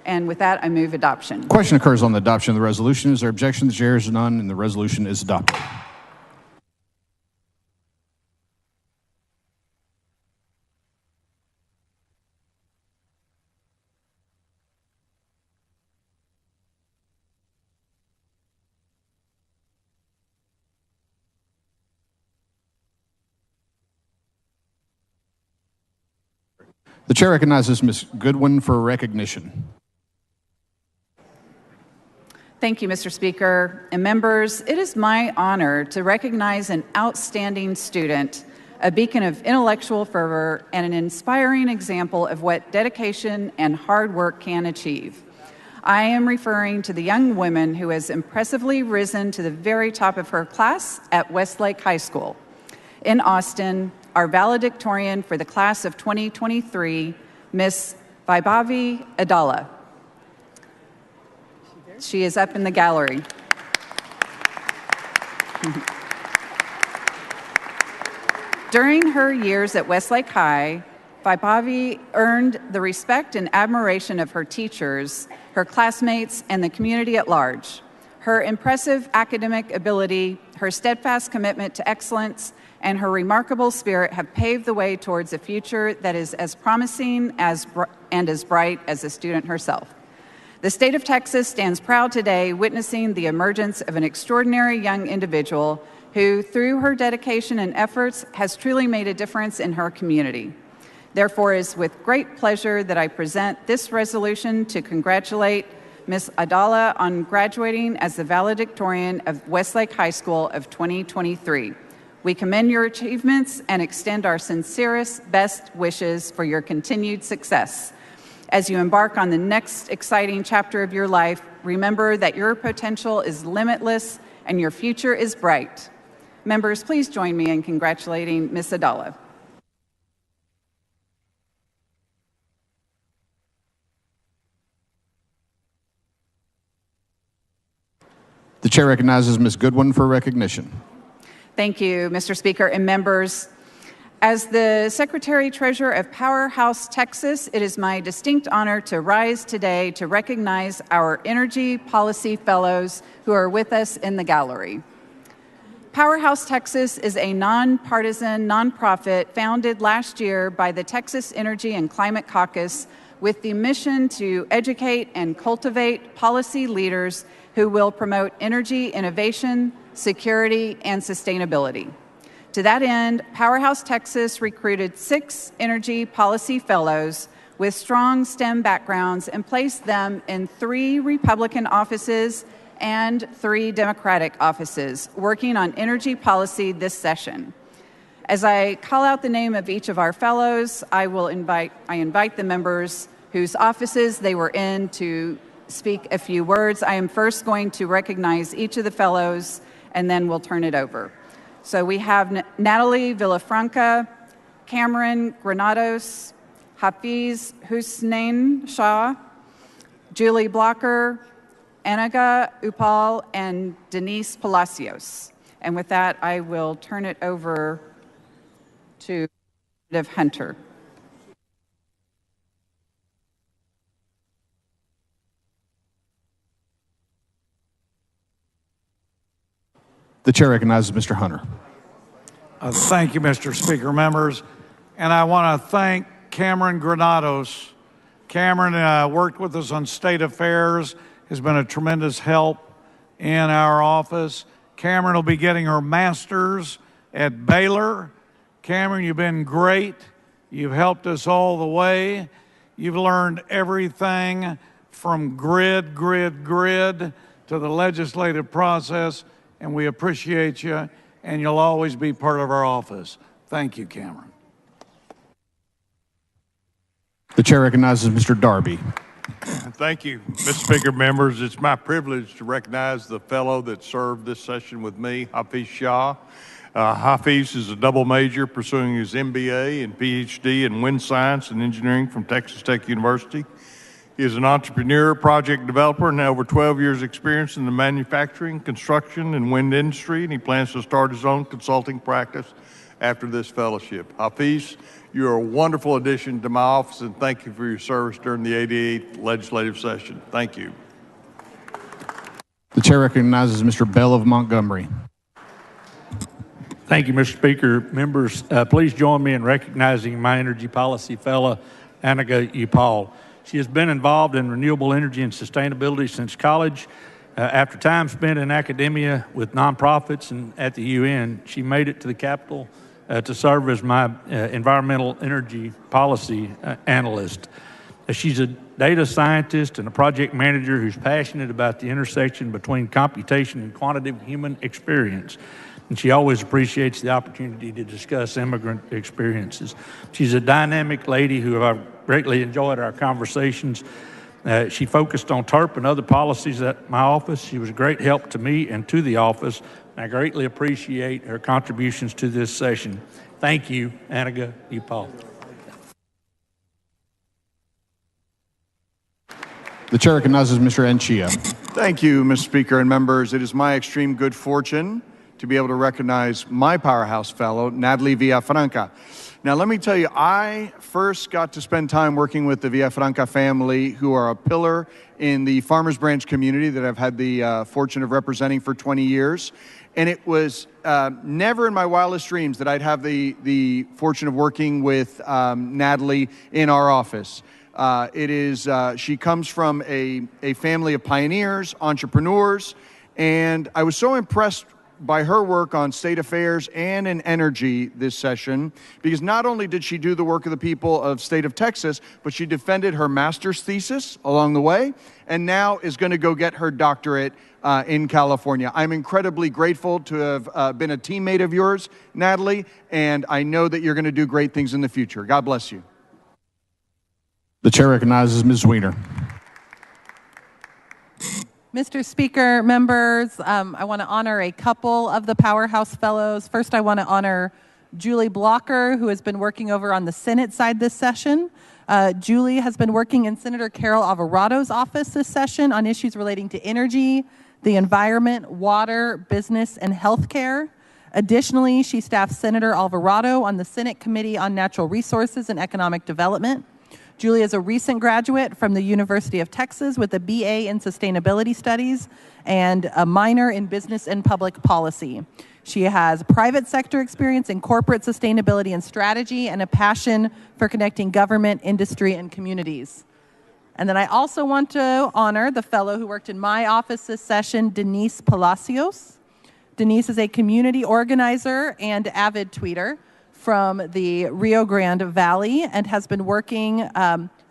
And with that, I move adoption. Question occurs on the adoption of the resolution. Is there objection? The chair is none, and the resolution is adopted. The chair recognizes Ms. Goodwin for recognition. Thank you, Mr. Speaker. And members, it is my honor to recognize an outstanding student, a beacon of intellectual fervor, and an inspiring example of what dedication and hard work can achieve. I am referring to the young woman who has impressively risen to the very top of her class at Westlake High School. In Austin, our valedictorian for the class of 2023, Miss Vaibhavi Adala. She is up in the gallery. During her years at Westlake High, Vaibhavi earned the respect and admiration of her teachers, her classmates, and the community at large. Her impressive academic ability, her steadfast commitment to excellence, and her remarkable spirit have paved the way towards a future that is as promising and as bright as the student herself. The state of Texas stands proud today, witnessing the emergence of an extraordinary young individual who, through her dedication and efforts, has truly made a difference in her community. Therefore, it is with great pleasure that I present this resolution to congratulate Ms. Adala on graduating as the valedictorian of Westlake High School of 2023. We commend your achievements and extend our sincerest best wishes for your continued success. As you embark on the next exciting chapter of your life, remember that your potential is limitless and your future is bright. Members, please join me in congratulating Ms. Adala. The chair recognizes Ms. Goodwin for recognition. Thank you, Mr. Speaker and members. As the Secretary-Treasurer of Powerhouse, Texas, it is my distinct honor to rise today to recognize our Energy Policy Fellows who are with us in the gallery. Powerhouse, Texas is a nonpartisan nonprofit founded last year by the Texas Energy and Climate Caucus with the mission to educate and cultivate policy leaders who will promote energy innovation, security, and sustainability. To that end, Powerhouse, Texas recruited 6 energy policy fellows with strong STEM backgrounds and placed them in 3 Republican offices and 3 Democratic offices, working on energy policy this session. As I call out the name of each of our fellows, I invite the members whose offices they were in to speak a few words. I am first going to recognize each of the fellows, and then we'll turn it over. So we have Natalie Villafranca, Cameron Granados, Hafiz Hussein Shah, Julie Blocker, Anaga Upal, and Denise Palacios. And with that, I will turn it over to Representative Hunter. The chair recognizes Mr. Hunter. Thank you, Mr. Speaker, members. And I want to thank Cameron Granados. Cameron worked with us on state affairs, has been a tremendous help in our office. Cameron will be getting her master's at Baylor. Cameron, you've been great. You've helped us all the way. You've learned everything from grid to the legislative process, and we appreciate you, and you'll always be part of our office. Thank you, Cameron. The chair recognizes Mr. Darby. Thank you, Mr. Speaker, members. It's my privilege to recognize the fellow that served this session with me, Hafiz Shah. Hafiz is a double major pursuing his MBA and PhD in wind science and engineering from Texas Tech University. He is an entrepreneur, project developer, and over 12 years experience in the manufacturing, construction, and wind industry, and he plans to start his own consulting practice after this fellowship. Hafiz, you're a wonderful addition to my office, and thank you for your service during the 88th legislative session. Thank you. The chair recognizes Mr. Bell of Montgomery. Thank you, Mr. Speaker. Members, please join me in recognizing my energy policy fellow, Anaga Upal. She has been involved in renewable energy and sustainability since college. After time spent in academia with nonprofits and at the UN, she made it to the Capitol to serve as my environmental energy policy analyst. She's a data scientist and a project manager who's passionate about the intersection between computation and quantitative human experience. And she always appreciates the opportunity to discuss immigrant experiences. She's a dynamic lady who I've greatly enjoyed our conversations. She focused on TERP and other policies at my office. She was a great help to me and to the office. I greatly appreciate her contributions to this session. Thank you, Anaga Upal. The chair recognizes Mr. Enchia. Thank you, Mr. Speaker and members. It is my extreme good fortune to be able to recognize my Powerhouse fellow, Natalie Villafranca. Now, let me tell you, I first got to spend time working with the Villafranca family, who are a pillar in the Farmers Branch community that I've had the fortune of representing for 20 years. And it was never in my wildest dreams that I'd have the fortune of working with Natalie in our office. She comes from a family of pioneers, entrepreneurs, and I was so impressed by her work on state affairs and in energy this session, because not only did she do the work of the people of state of Texas, but she defended her master's thesis along the way, and now is going to go get her doctorate in California. I'm incredibly grateful to have been a teammate of yours, Natalie, and I know that you're going to do great things in the future. God bless you. The chair recognizes Ms. Weiner. Mr. Speaker, members, I want to honor a couple of the Powerhouse Fellows. First, I want to honor Julie Blocker, who has been working over on the Senate side this session. Julie has been working in Senator Carol Alvarado's office this session on issues relating to energy, the environment, water, business, and healthcare. Additionally, she staffed Senator Alvarado on the Senate Committee on Natural Resources and Economic Development. Julie is a recent graduate from the University of Texas with a BA in Sustainability Studies and a minor in Business and Public Policy. She has private sector experience in corporate sustainability and strategy and a passion for connecting government, industry, and communities. And then I also want to honor the fellow who worked in my office this session, Denise Palacios. Denise is a community organizer and avid tweeter from the Rio Grande Valley and has been working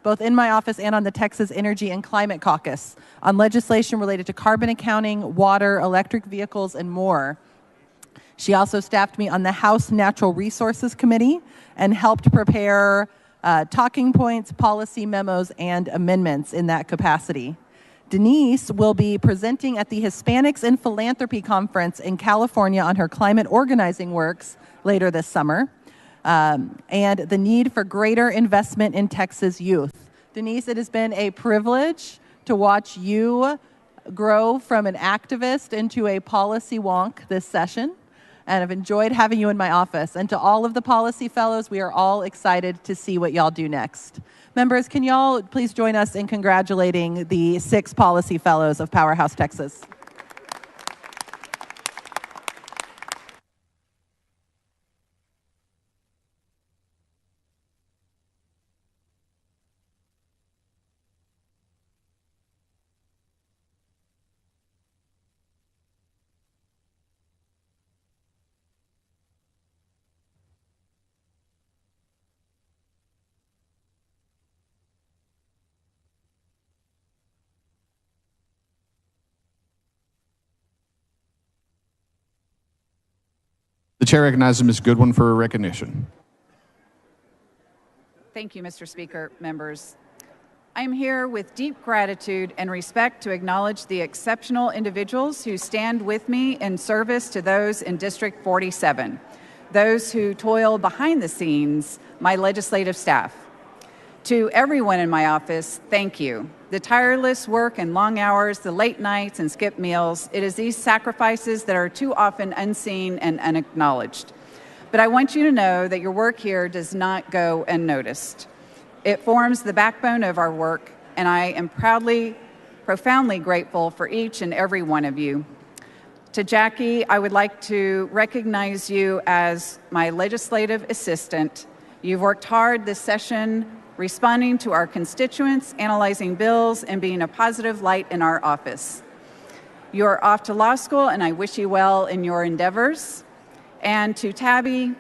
both in my office and on the Texas Energy and Climate Caucus on legislation related to carbon accounting, water, electric vehicles, and more. She also staffed me on the House Natural Resources Committee and helped prepare talking points, policy memos, and amendments in that capacity. Denise will be presenting at the Hispanics in Philanthropy Conference in California on her climate organizing works later this summer. And the need for greater investment in Texas youth. Denise, it has been a privilege to watch you grow from an activist into a policy wonk this session, and I've enjoyed having you in my office. And to all of the policy fellows, we are all excited to see what y'all do next. Members, can y'all please join us in congratulating the 6 policy fellows of Powerhouse, Texas? The chair recognizes Ms. Goodwin for recognition. Thank you, Mr. Speaker, members. I am here with deep gratitude and respect to acknowledge the exceptional individuals who stand with me in service to those in District 47, those who toil behind the scenes, my legislative staff. To everyone in my office, thank you. The tireless work and long hours, the late nights and skipped meals, it is these sacrifices that are too often unseen and unacknowledged. But I want you to know that your work here does not go unnoticed. It forms the backbone of our work, and I am profoundly grateful for each and every one of you. To Jackie, I would like to recognize you as my legislative assistant. You've worked hard this session responding to our constituents, analyzing bills, and being a positive light in our office. You are off to law school, and I wish you well in your endeavors. And to Tabby,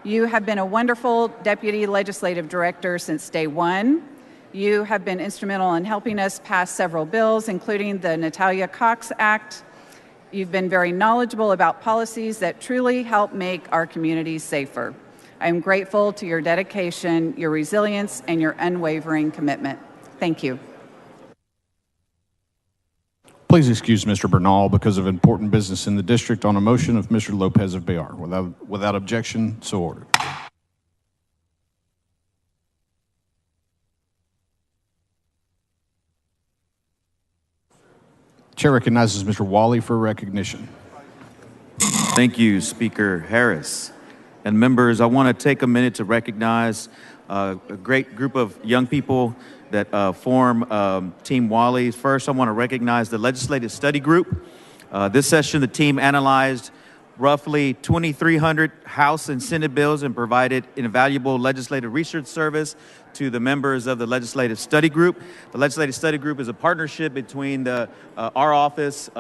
you have been a wonderful Deputy Legislative Director since day one. You have been instrumental in helping us pass several bills, including the Natalia Cox Act. You've been very knowledgeable about policies that truly help make our communities safer. I am grateful to your dedication, your resilience, and your unwavering commitment. Thank you. Please excuse Mr. Bernal because of important business in the district on a motion of Mr. Lopez of Bayard. Without objection, so ordered. Chair recognizes Mr. Wally for recognition. Thank you, Speaker Harris. And members, I want to take a minute to recognize a great group of young people that form Team Wally. First, I want to recognize the Legislative Study Group. This session, the team analyzed roughly 2,300 House and Senate bills and provided invaluable legislative research service to the members of the Legislative Study Group. The Legislative Study Group is a partnership between our office,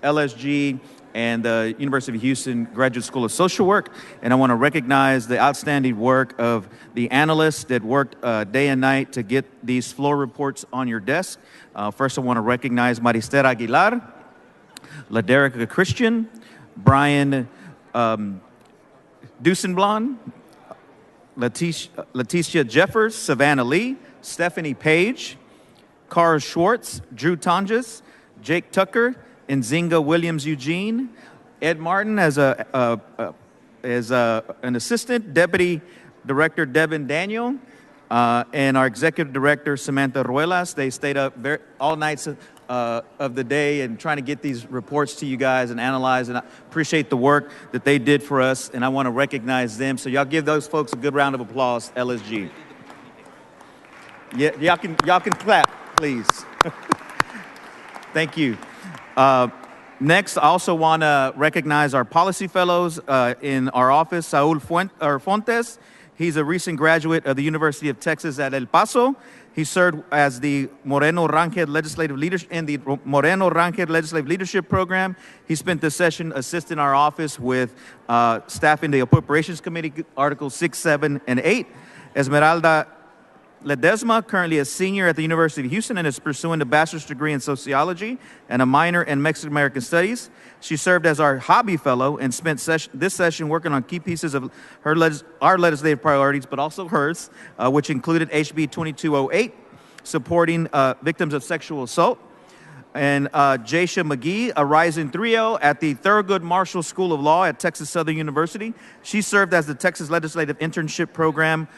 LSG, and the University of Houston Graduate School of Social Work. And I want to recognize the outstanding work of the analysts that worked day and night to get these floor reports on your desk. First, I want to recognize Marister Aguilar, Laderica Christian, Brian Dusenblon, Leticia Jeffers, Savannah Lee, Stephanie Page, Cara Schwartz, Drew Tonjes, Jake Tucker, Nzinga Williams Eugene, Ed Martin as an assistant, Deputy Director Devin Daniel, and our executive director, Samantha Ruelas. They stayed up all nights of the day and trying to get these reports to you guys and analyze, and I appreciate the work that they did for us, and I want to recognize them. So y'all give those folks a good round of applause, LSG. Yeah, y'all can clap, please. Thank you. Next, I also want to recognize our policy fellows in our office, Saul Fontes. He's a recent graduate of the University of Texas at El Paso. He served as the Moreno Rangel Legislative Leadership in the Moreno Rangel Legislative Leadership Program. He spent this session assisting our office with staff in the Appropriations Committee, Articles 6, 7, and 8. Esmeralda Ledesma, currently a senior at the University of Houston, and is pursuing a bachelor's degree in sociology and a minor in Mexican American studies. She served as our hobby fellow and spent this session working on key pieces of our legislative priorities, but also hers, which included HB 2208, supporting victims of sexual assault. And Jaisha McGee, a rising 3L at the Thurgood Marshall School of Law at Texas Southern University. She served as the Texas Legislative Internship Program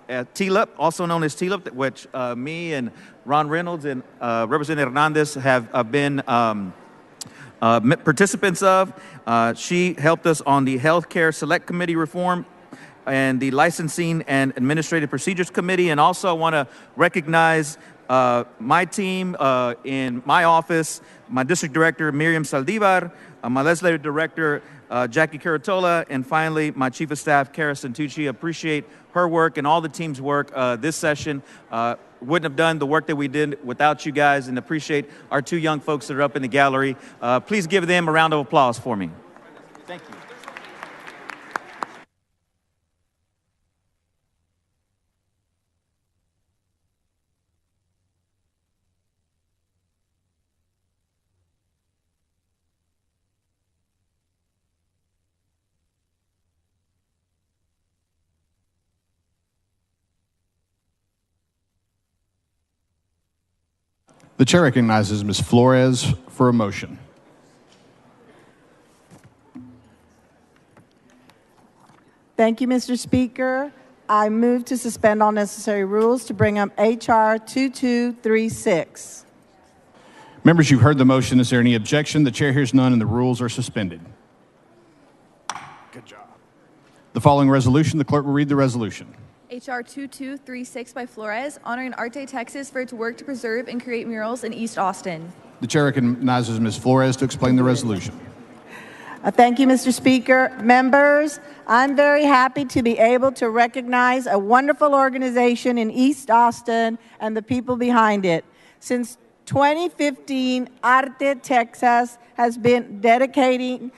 at TLIP, also known as TLIP, which me and Ron Reynolds and Representative Hernandez have been participants of. She helped us on the Healthcare Select Committee reform and the Licensing and Administrative Procedures Committee. And also I want to recognize my team in my office, my district director, Miriam Saldivar, my legislative director, Jackie Caratola, and finally, my chief of staff, Kara Santucci. Appreciate her work and all the team's work this session. Wouldn't have done the work that we did without you guys, and appreciate our two young folks that are up in the gallery. Please give them a round of applause for me. Thank you. The chair recognizes Ms. Flores for a motion. Thank you, Mr. Speaker. I move to suspend all necessary rules to bring up H.R. 2236. Members, you've heard the motion. Is there any objection? The chair hears none, and the rules are suspended. Good job. The following resolution, the clerk will read the resolution. H.R. 2236 by Flores, honoring Arte, Texas for its work to preserve and create murals in East Austin. The chair recognizes Ms. Flores to explain the resolution. Thank you, Mr. Speaker. Members, I'm very happy to be able to recognize a wonderful organization in East Austin and the people behind it. Since 2015, Arte, Texas has been dedicated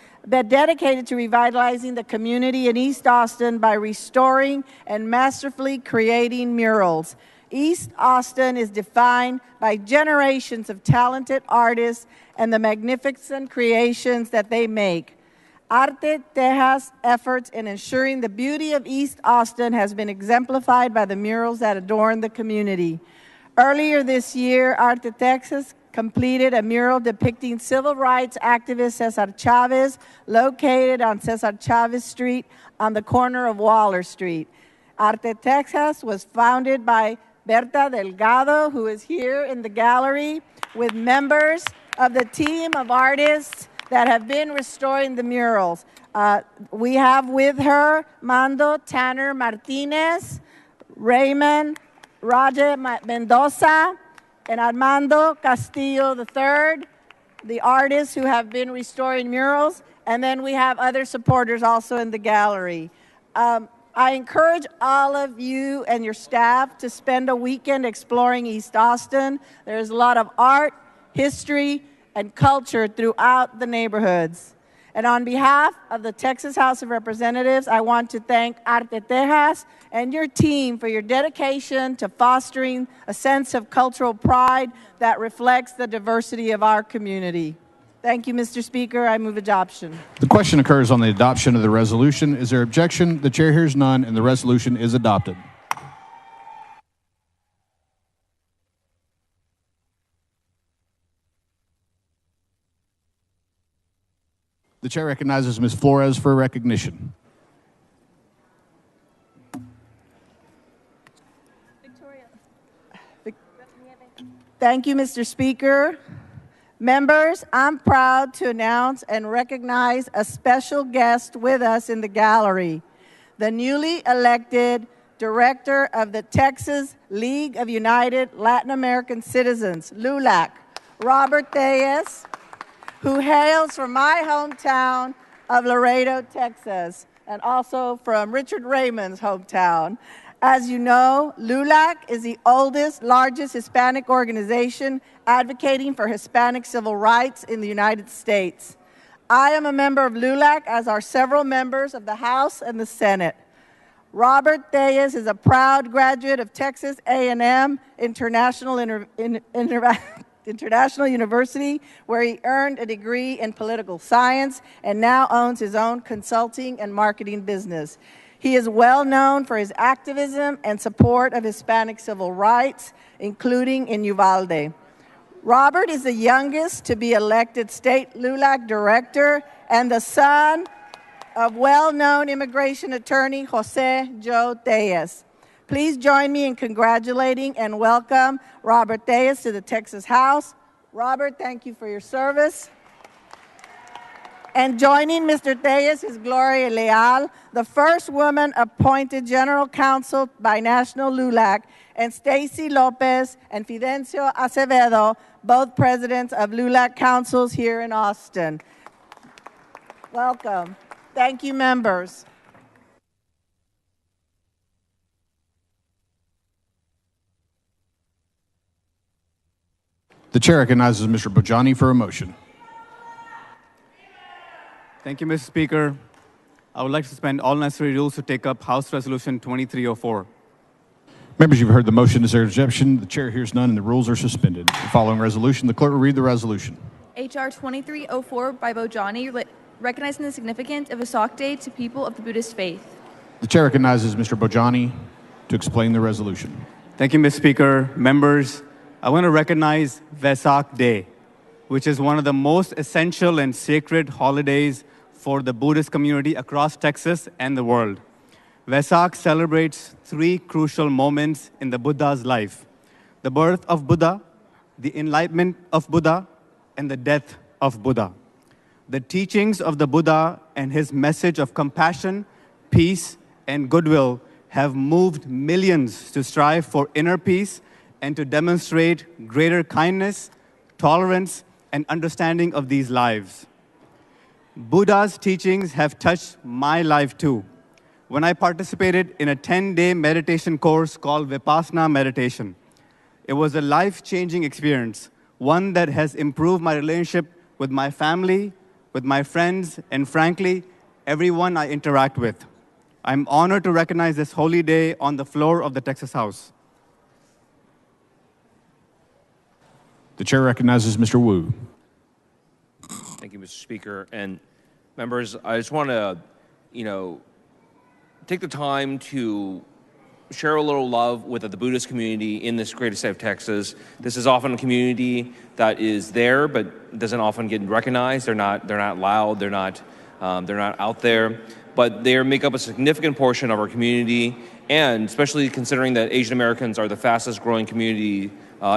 to revitalizing the community in East Austin by restoring and masterfully creating murals. East Austin is defined by generations of talented artists and the magnificent creations that they make. Arte Texas' efforts in ensuring the beauty of East Austin has been exemplified by the murals that adorn the community. Earlier this year, Arte Texas completed a mural depicting civil rights activist Cesar Chavez, located on Cesar Chavez Street on the corner of Waller Street. Arte Texas was founded by Berta Delgado, who is here in the gallery, with members of the team of artists that have been restoring the murals. We have with her Mando Tanner Martinez, Raymond Roger Mendoza, and Armando Castillo III, the artists who have been restoring murals, and then we have other supporters also in the gallery. I encourage all of you and your staff to spend a weekend exploring East Austin. There's a lot of art, history, and culture throughout the neighborhoods. And on behalf of the Texas House of Representatives, I want to thank Arte Texas and your team for your dedication to fostering a sense of cultural pride that reflects the diversity of our community. Thank you, Mr. Speaker. I move adoption. The question occurs on the adoption of the resolution. Is there objection? The chair hears none, and the resolution is adopted. The chair recognizes Ms. Flores for recognition. Thank you, Mr. Speaker. Members, I'm proud to announce and recognize a special guest with us in the gallery, the newly elected Director of the Texas League of United Latin American Citizens, LULAC, Robert Reyes, who hails from my hometown of Laredo, Texas, and also from Richard Raymond's hometown. As you know, LULAC is the oldest, largest Hispanic organization advocating for Hispanic civil rights in the United States. I am a member of LULAC, as are several members of the House and the Senate. Robert Reyes is a proud graduate of Texas A&M International University, where he earned a degree in political science and now owns his own consulting and marketing business. He is well known for his activism and support of Hispanic civil rights, including in Uvalde. Robert is the youngest to be elected state LULAC director and the son of well-known immigration attorney Jose Joe Reyes. Please join me in congratulating and welcome Robert Reyes to the Texas House. Robert, thank you for your service. And joining Mr. Reyes is Gloria Leal, the first woman appointed General Counsel by National LULAC, and Stacy Lopez and Fidencio Acevedo, both presidents of LULAC councils here in Austin. Welcome. Thank you, members. The chair recognizes Mr. Bojani for a motion. Thank you, Mr. Speaker. I would like to suspend all necessary rules to take up House Resolution 2304. Members, you've heard the motion. Is there objection? The chair hears none, and the rules are suspended. The following resolution, the clerk will read the resolution. H.R. 2304 by Bojani, recognizing the significance of Vesak Day to people of the Buddhist faith. The chair recognizes Mr. Bojani to explain the resolution. Thank you, Mr. Speaker. Members, I want to recognize Vesak Day, which is one of the most essential and sacred holidays for the Buddhist community across Texas and the world. Vesak celebrates three crucial moments in the Buddha's life: the birth of Buddha, the enlightenment of Buddha, and the death of Buddha. The teachings of the Buddha and his message of compassion, peace, and goodwill have moved millions to strive for inner peace and to demonstrate greater kindness, tolerance, and understanding of these lives. Buddha's teachings have touched my life too, when I participated in a 10-day meditation course called Vipassana Meditation. It was a life-changing experience, one that has improved my relationship with my family, with my friends, and frankly, everyone I interact with. I'm honored to recognize this holy day on the floor of the Texas House. The chair recognizes Mr. Wu. Thank you, Mr. Speaker. And members, I just want to, take the time to share a little love with the Buddhist community in this great state of Texas. This is often a community that is there, but doesn't often get recognized. They're not loud. They're not out there, but they make up a significant portion of our community. And especially considering that Asian Americans are the fastest growing community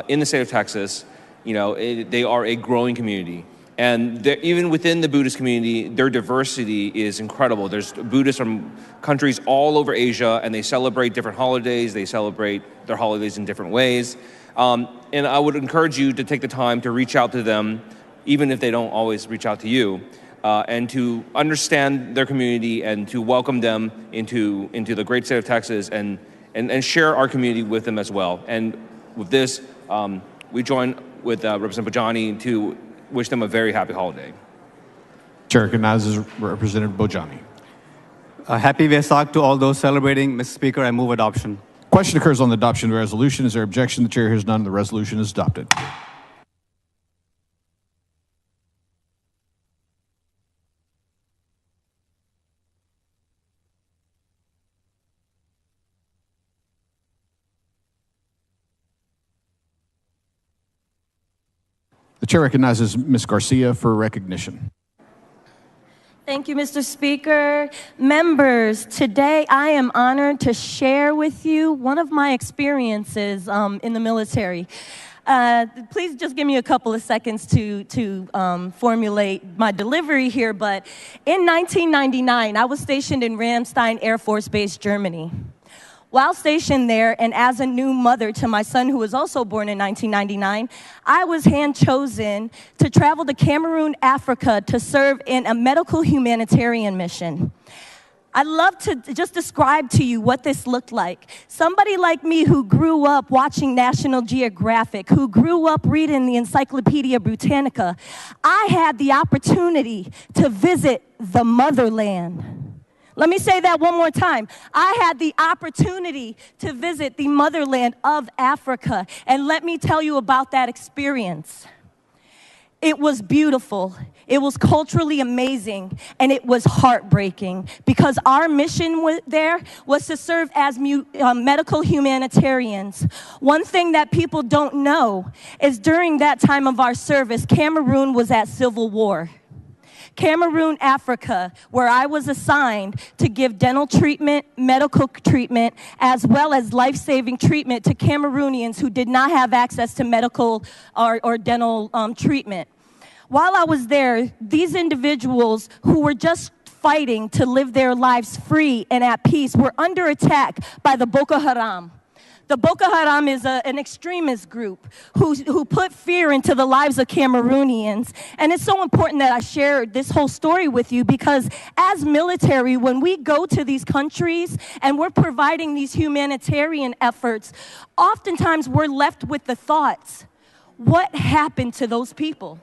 in the state of Texas, they are a growing community. And even within the Buddhist community, their diversity is incredible. There's Buddhists from countries all over Asia, and they celebrate different holidays. They celebrate their holidays in different ways. And I would encourage you to take the time to reach out to them, even if they don't always reach out to you, and to understand their community and to welcome them into the great state of Texas and share our community with them as well. And with this, we join with Representative Bojani to wish them a very happy holiday. Chair recognizes Representative Bojani. Happy Vesak to all those celebrating. Mr. Speaker, I move adoption. Question occurs on the adoption of the resolution. Is there objection? The chair hears none. The resolution is adopted. The chair recognizes Ms. Garcia for recognition. Thank you, Mr. Speaker. Members, today I am honored to share with you one of my experiences in the military. Please just give me a couple of seconds to formulate my delivery here. But in 1999, I was stationed in Ramstein Air Force Base, Germany. While stationed there, and as a new mother to my son, who was also born in 1999, I was hand-chosen to travel to Cameroon, Africa, to serve in a medical humanitarian mission. I'd love to just describe to you what this looked like. Somebody like me who grew up watching National Geographic, who grew up reading the Encyclopedia Britannica, I had the opportunity to visit the motherland. Let me say that one more time. I had the opportunity to visit the motherland of Africa, and let me tell you about that experience. It was beautiful, it was culturally amazing, and it was heartbreaking because our mission there was to serve as medical humanitarians. One thing that people don't know is during that time of our service, Cameroon was at civil war. Cameroon, Africa, where I was assigned to give dental treatment, medical treatment, as well as life-saving treatment to Cameroonians who did not have access to medical or dental treatment. While I was there, these individuals who were just fighting to live their lives free and at peace were under attack by the Boko Haram. The Boko Haram is an extremist group who put fear into the lives of Cameroonians. And it's so important that I share this whole story with you because as military, when we go to these countries and we're providing these humanitarian efforts, oftentimes we're left with the thoughts, what happened to those people?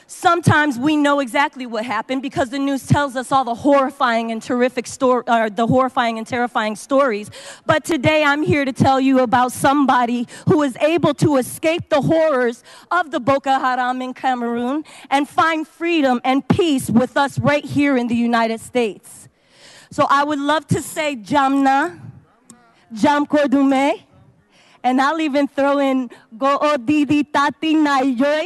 Sometimes we know exactly what happened because the news tells us all the horrifying and terrific horrifying and terrifying stories. But today I'm here to tell you about somebody who was able to escape the horrors of the Boko Haram in Cameroon and find freedom and peace with us right here in the United States. So I would love to say Jamna, Jam Kodume, and I'll even throw in Go Odidi Tati Naijoy.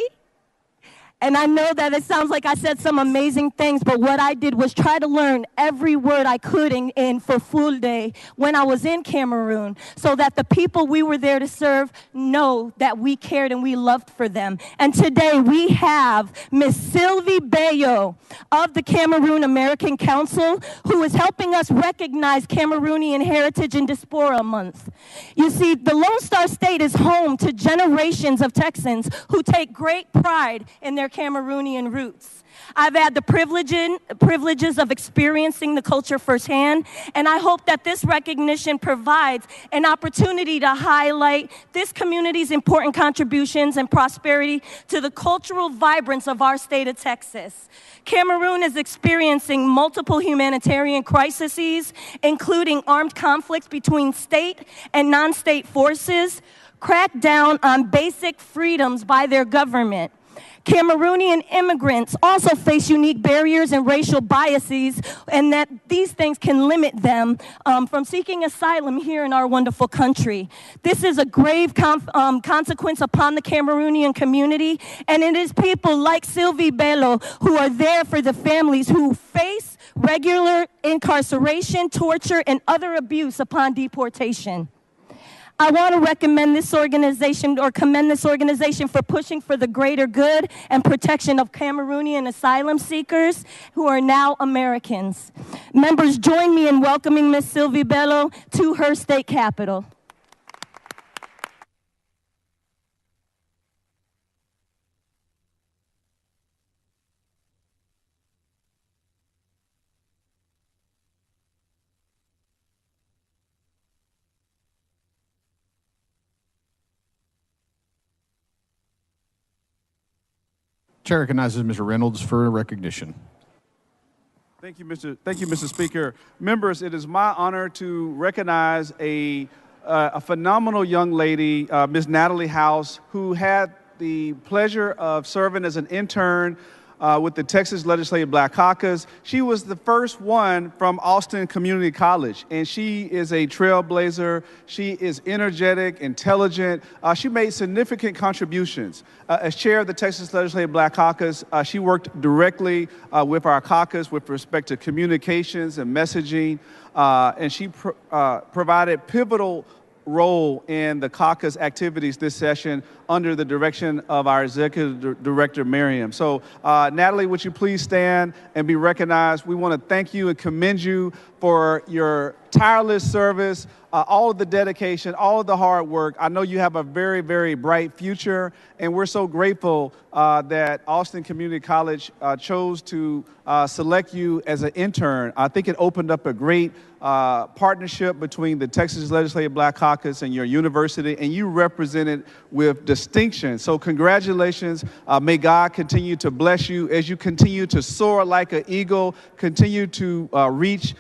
And I know that it sounds like I said some amazing things, but what I did was try to learn every word I could in for full day when I was in Cameroon so that the people we were there to serve know that we cared and we loved for them. And today we have Miss Sylvie Bayo of the Cameroon American Council who is helping us recognize Cameroonian Heritage and Diaspora Month. You see, the Lone Star State is home to generations of Texans who take great pride in their Cameroonian roots. I've had the privileges of experiencing the culture firsthand, and I hope that this recognition provides an opportunity to highlight this community's important contributions and prosperity to the cultural vibrance of our state of Texas. Cameroon is experiencing multiple humanitarian crises, including armed conflicts between state and non-state forces, crackdown on basic freedoms by their government. Cameroonian immigrants also face unique barriers and racial biases, and that these things can limit them from seeking asylum here in our wonderful country. This is a grave consequence upon the Cameroonian community, and it is people like Sylvie Bello who are there for the families who face regular incarceration, torture, and other abuse upon deportation. I want to recommend this organization or commend this organization for pushing for the greater good and protection of Cameroonian asylum seekers who are now Americans. Members, join me in welcoming Ms. Sylvie Bello to her state capitol. Chair recognizes Mr. Reynolds for recognition. Thank you, Mr. Speaker. Members, it is my honor to recognize a phenomenal young lady, Ms. Natalie House, who had the pleasure of serving as an intern with the Texas Legislative Black Caucus. She was the first one from Austin Community College, and she is a trailblazer. She is energetic, intelligent. She made significant contributions. As chair of the Texas Legislative Black Caucus, she worked directly with our caucus with respect to communications and messaging, and she provided pivotal role in the caucus activities this session under the direction of our Executive Director, Miriam. So, Natalie, would you please stand and be recognized? We want to thank you and commend you for your tireless service, all of the dedication, all of the hard work. I know you have a very, very bright future, and we're so grateful that Austin Community College chose to select you as an intern. I think it opened up a great partnership between the Texas Legislative Black Caucus and your university, and you represented with distinction. So congratulations. May God continue to bless you as you continue to soar like an eagle, continue to reach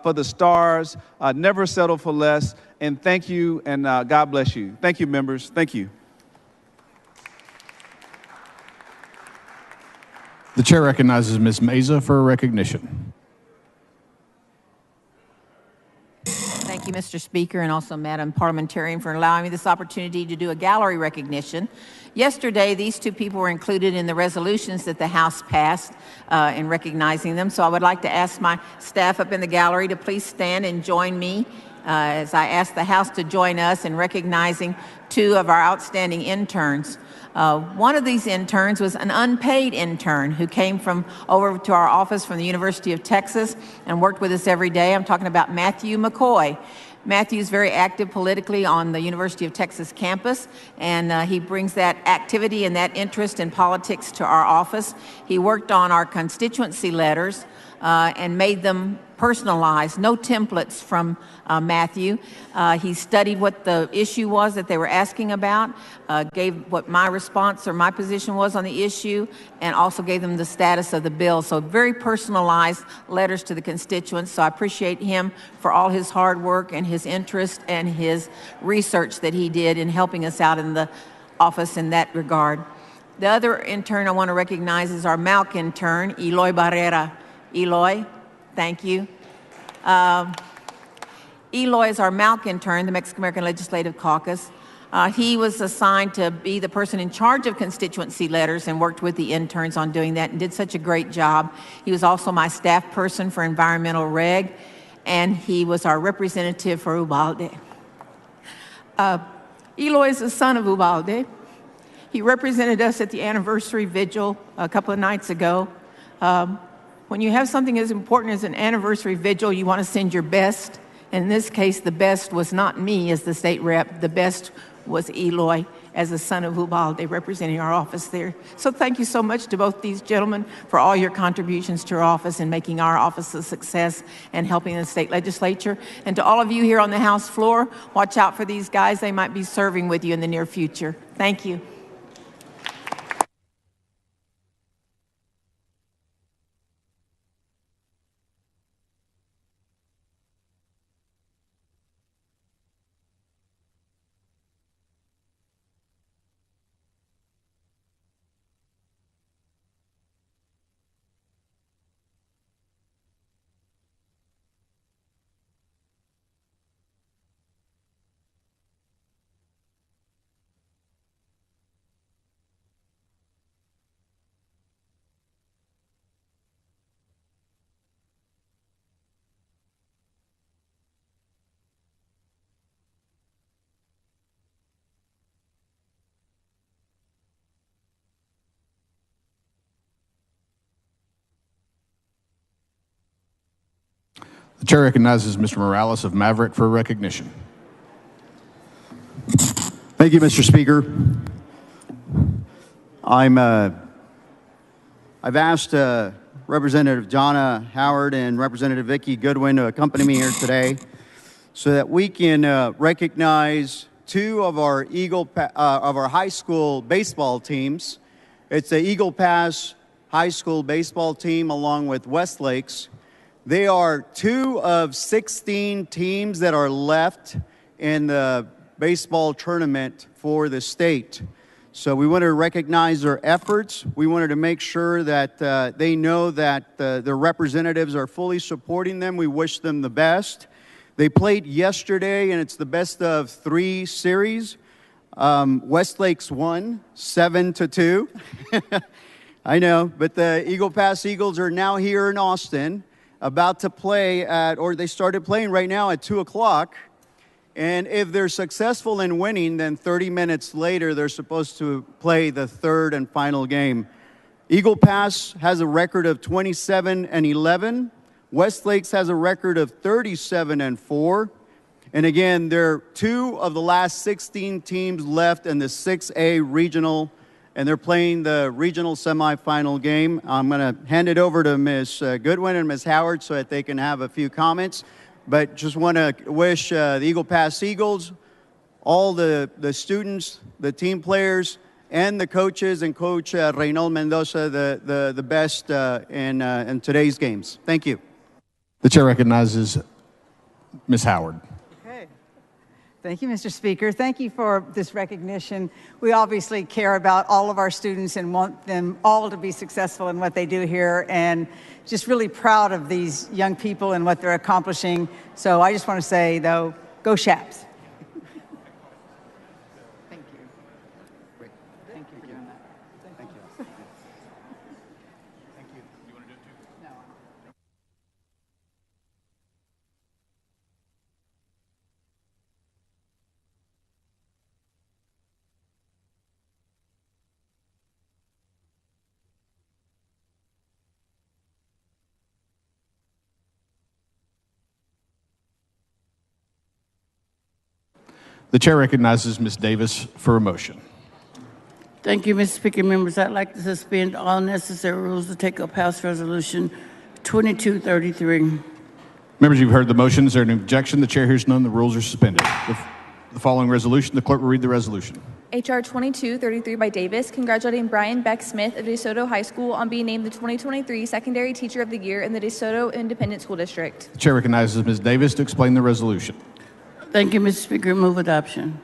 for the stars, never settle for less, and thank you, and God bless you. Thank you, members. Thank you. The chair recognizes Ms. Meza for a recognition. Thank you, Mr. Speaker, and also Madam Parliamentarian for allowing me this opportunity to do a gallery recognition. Yesterday, these two people were included in the resolutions that the House passed in recognizing them. So I would like to ask my staff up in the gallery to please stand and join me as I ask the House to join us in recognizing two of our outstanding interns. One of these interns was an unpaid intern who came over to our office from the University of Texas and worked with us every day. I'm talking about Matthew McCoy. Matthew's very active politically on the University of Texas campus, and he brings that activity and that interest in politics to our office. He worked on our constituency letters and made them personalized, no templates from Matthew. He studied what the issue was that they were asking about, gave what my response or my position was on the issue, and also gave them the status of the bill. So very personalized letters to the constituents. So I appreciate him for all his hard work and his interest and his research that he did in helping us out in the office in that regard. The other intern I want to recognize is our Malc intern, Eloy Barrera. Eloy, thank you. Eloy is our Malc intern, the Mexican-American Legislative Caucus. He was assigned to be the person in charge of constituency letters and worked with the interns on doing that and did such a great job. He was also my staff person for environmental reg, and he was our representative for Uvalde. Eloy is the son of Uvalde. He represented us at the anniversary vigil a couple of nights ago. When you have something as important as an anniversary vigil, you want to send your best. In this case, the best was not me as the state rep. The best was Eloy as the son of Ubalde representing our office there. So thank you so much to both these gentlemen for all your contributions to our office and making our office a success and helping the state legislature. And to all of you here on the House floor, watch out for these guys. They might be serving with you in the near future. Thank you. The chair recognizes Mr. Morales of Maverick for recognition. Thank you, Mr. Speaker. I've asked Representative Jonna Howard and Representative Vicki Goodwin to accompany me here today so that we can recognize two of our high school baseball teams. It's the Eagle Pass High School baseball team along with Westlake's. They are 2 of 16 teams that are left in the baseball tournament for the state. So we wanted to recognize their efforts. We wanted to make sure that they know that their representatives are fully supporting them. We wish them the best. They played yesterday, and it's the best of 3 series. Westlake's won 7-2. I know, but the Eagle Pass Eagles are now here in Austin, about to play they started playing right now at 2 o'clock. And if they're successful in winning, then 30 minutes later, they're supposed to play the third and final game. Eagle Pass has a record of 27-11. Westlakes has a record of 37-4. And again, there are 2 of the last 16 teams left in the 6A regional, and they're playing the regional semifinal game. I'm going to hand it over to Ms. Goodwin and Ms. Howard so that they can have a few comments. But just want to wish the Eagle Pass Eagles, all the students, the team players, and the coaches and Coach Reynald Mendoza the best in today's games. Thank you. The chair recognizes Ms. Howard. Okay. Thank you, Mr. Speaker. Thank you for this recognition. We obviously care about all of our students and want them all to be successful in what they do here, and just really proud of these young people and what they're accomplishing. So I just want to say, though, go Shaps. Thank you. Great. Thank you for doing that. Thank you. Thank you. You want to do it too? No. The chair recognizes Ms. Davis for a motion. Thank you, Mr. Speaker. Members, I'd like to suspend all necessary rules to take up House Resolution 2233. Members, you've heard the motion. Is there an objection? The chair hears none. The rules are suspended. The following resolution, the clerk will read the resolution. H.R. 2233 by Davis, congratulating Brian Beck Smith of DeSoto High School on being named the 2023 Secondary Teacher of the Year in the DeSoto Independent School District. The chair recognizes Ms. Davis to explain the resolution. Thank you, Mr. Speaker. Move adoption.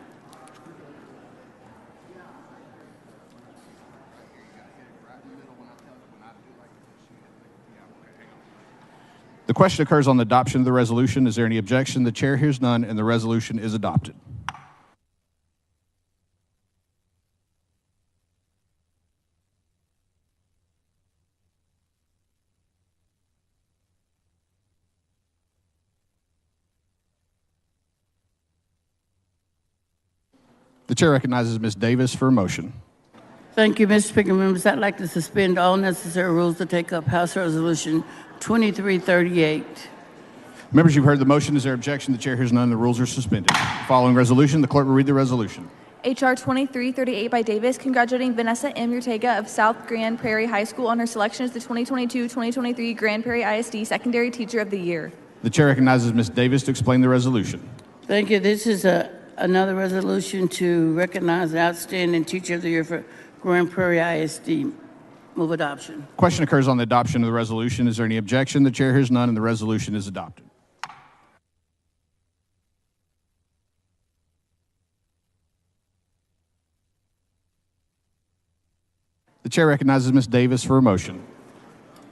The question occurs on the adoption of the resolution. Is there any objection? The chair hears none, and the resolution is adopted. The chair recognizes Ms. Davis for a motion. Thank you, Mr. Speaker. Members, I'd like to suspend all necessary rules to take up House Resolution 2338. Members, you've heard the motion. Is there objection? The chair hears none. The rules are suspended. Following resolution, the clerk will read the resolution. H.R. 2338 by Davis, congratulating Vanessa M. Urtega of South Grand Prairie High School on her selection as the 2022-2023 Grand Prairie ISD Secondary Teacher of the Year. The chair recognizes Ms. Davis to explain the resolution. Thank you. This is another resolution to recognize the outstanding Teacher of the Year for Grand Prairie ISD. Move adoption. Question occurs on the adoption of the resolution. Is there any objection? The chair hears none, and the resolution is adopted. The chair recognizes Ms. Davis for a motion.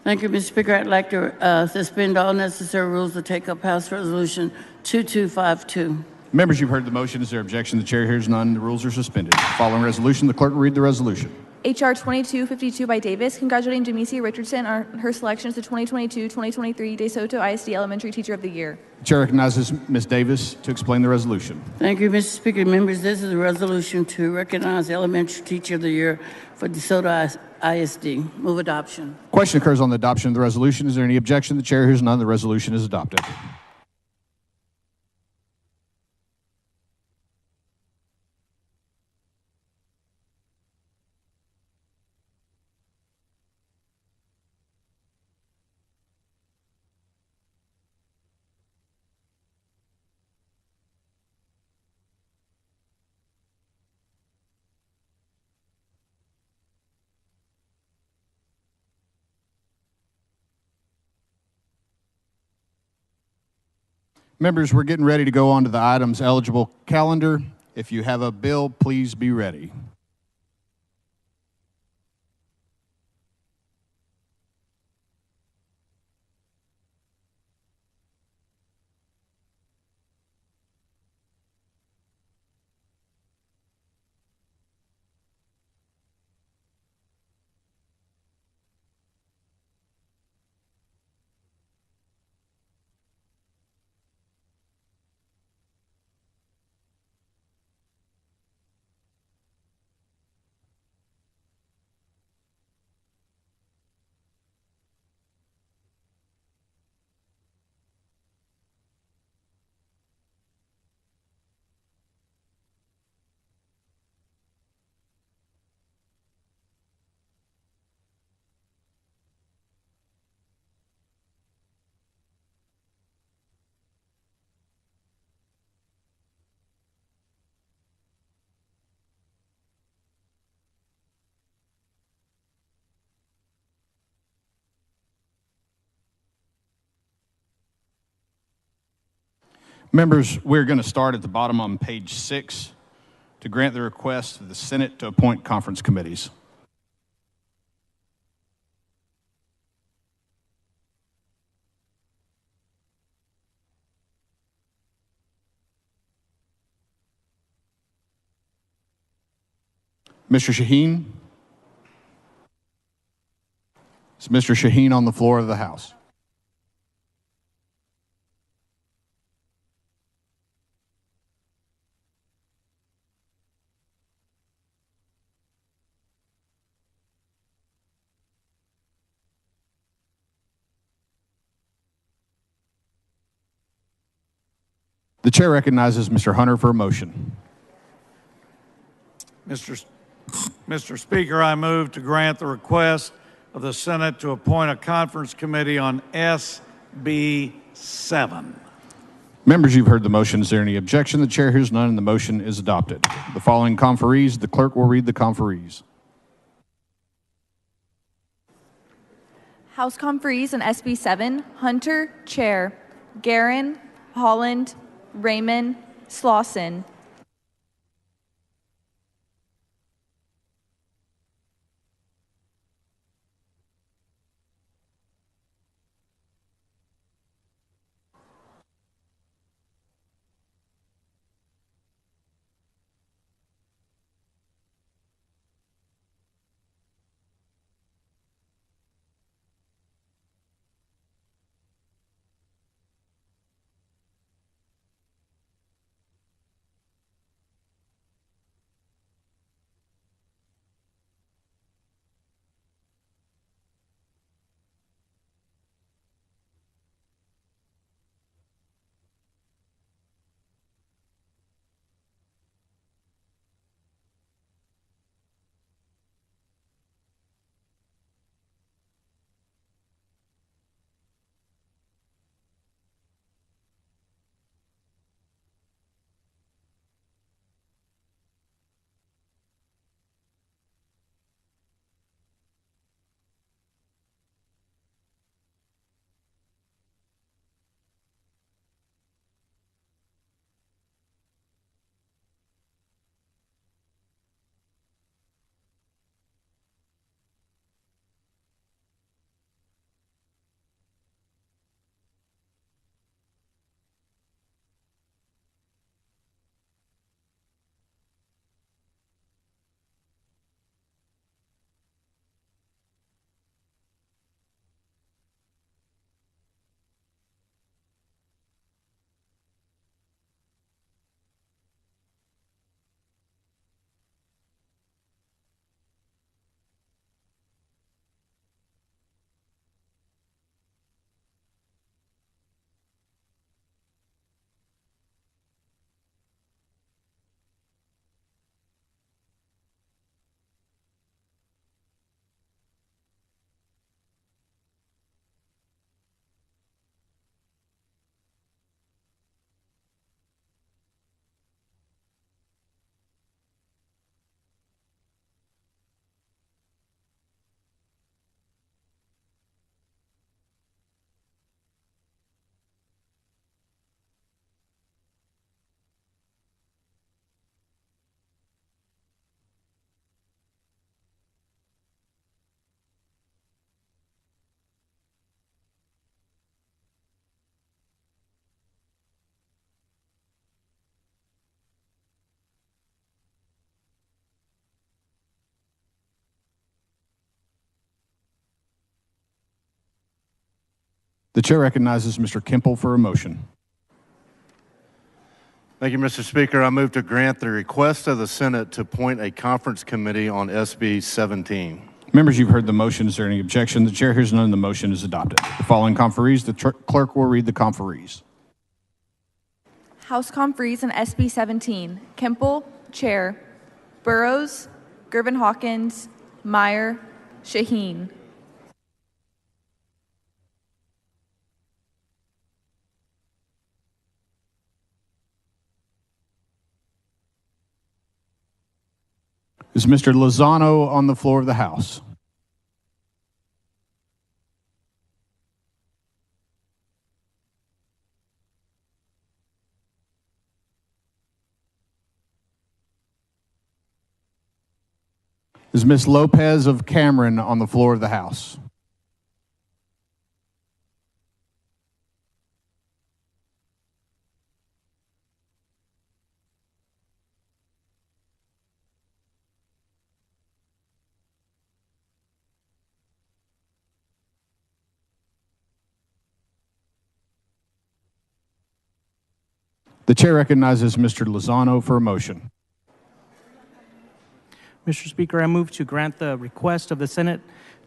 Thank you, Mr. Speaker. I'd like to suspend all necessary rules to take up House Resolution 2252. Members, you've heard the motion. Is there objection? The chair hears none. The rules are suspended. Following resolution, the clerk will read the resolution. H.R. 2252 by Davis, congratulating Jamesia Richardson on her selection as the 2022-2023 DeSoto ISD Elementary Teacher of the Year. The chair recognizes Ms. Davis to explain the resolution. Thank you, Mr. Speaker. Members, this is a resolution to recognize the Elementary Teacher of the Year for DeSoto ISD. Move adoption. Question occurs on the adoption of the resolution. Is there any objection? The chair hears none. The resolution is adopted. Members, we're getting ready to go on to the items eligible calendar. If you have a bill, please be ready. Members, we're going to start at the bottom on page 6 to grant the request of the Senate to appoint conference committees. Mr. Shaheen? Is Mr. Shaheen on the floor of the House? The chair recognizes Mr. Hunter for a motion. Mr. Speaker, I move to grant the request of the Senate to appoint a conference committee on SB 7. Members, you've heard the motion. Is there any objection? The chair hears none, and the motion is adopted. The following conferees, the clerk will read the conferees. House conferees on SB 7, Hunter, Chair, Garin, Holland, Raymond, Slauson. The chair recognizes Mr. Kemple for a motion. Thank you, Mr. Speaker. I move to grant the request of the Senate to appoint a conference committee on SB 17. Members, you've heard the motion. Is there any objection? The chair hears none, and the motion is adopted. The following conferees, the clerk will read the conferees. House conferees on SB 17, Kemple, Chair, Burrows, Gervin Hawkins, Meyer, Shaheen. Is Mr. Lozano on the floor of the House? Is Ms. Lopez of Cameron on the floor of the House? The chair recognizes Mr. Lozano for a motion. Mr. Speaker, I move to grant the request of the Senate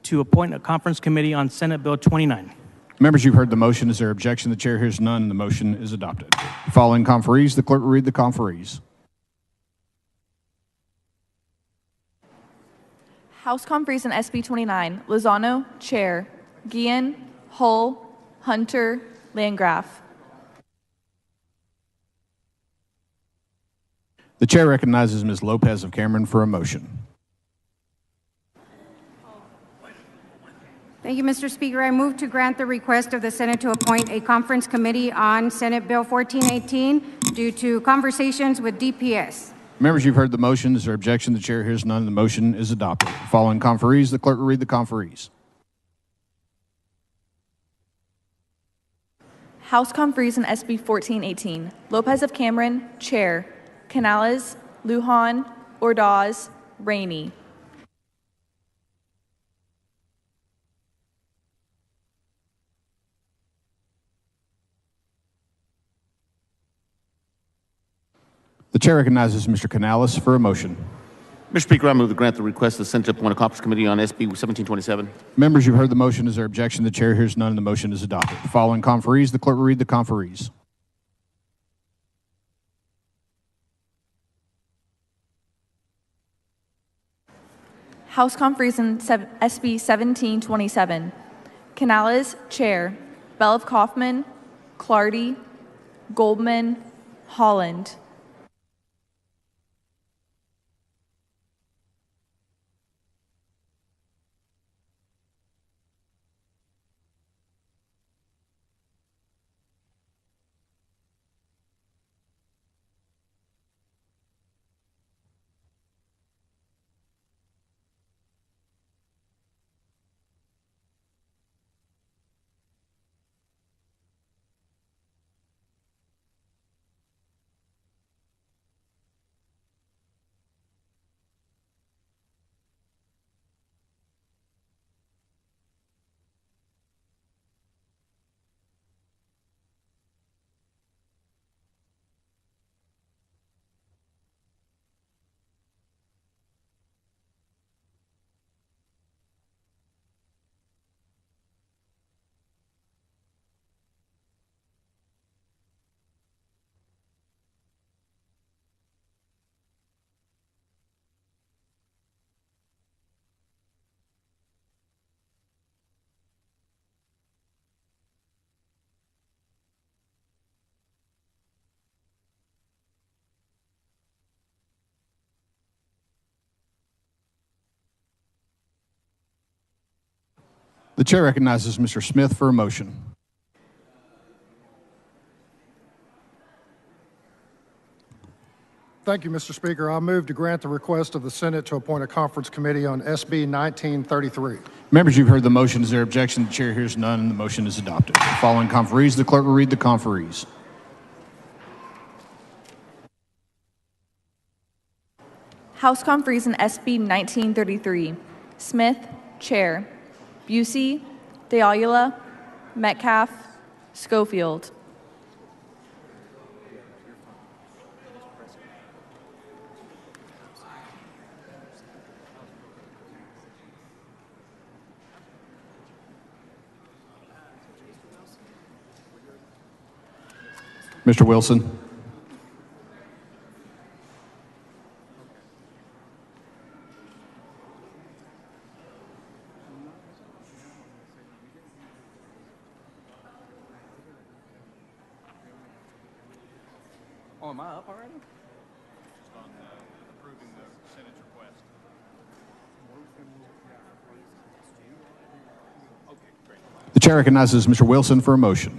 to appoint a conference committee on Senate Bill 29. Members, you've heard the motion. Is there objection? The chair hears none. The motion is adopted. Following conferees, the clerk will read the conferees. House Conferees on SB 29, Lozano, Chair. Guillen, Hull, Hunter, Landgraf. The chair recognizes Ms. Lopez of Cameron for a motion. Thank you, Mr. Speaker. I move to grant the request of the Senate to appoint a conference committee on Senate Bill 1418 due to conversations with DPS. Members, you've heard the motion. Is there objection? The chair hears none. The motion is adopted. Following conferees, the clerk will read the conferees. House Conferees on SB 1418, Lopez of Cameron, Chair. Canales, Lujan, Ordaz, Rainey. The chair recognizes Mr. Canales for a motion. Mr. Speaker, I move to grant the request of the Senate to appoint a conference committee on SB 1727. Members, you've heard the motion. Is there objection? The chair hears none. The motion is adopted. Following conferees, the clerk will read the conferees. House Conferees on SB 1727, Canales, Chair. Bell of Kaufman, Clardy, Goldman, Holland. The chair recognizes Mr. Smith for a motion. Thank you, Mr. Speaker. I move to grant the request of the Senate to appoint a conference committee on SB 1933. Members, you've heard the motion. Is there objection? The chair hears none, and the motion is adopted. Following conferees, the clerk will read the conferees. House Conferees on SB 1933, Smith, Chair. Busey, Dealula, Metcalf, Schofield. Mr. Wilson. Oh, am I up already? Just on approving the Senate's request. The chair recognizes Mr. Wilson for a motion.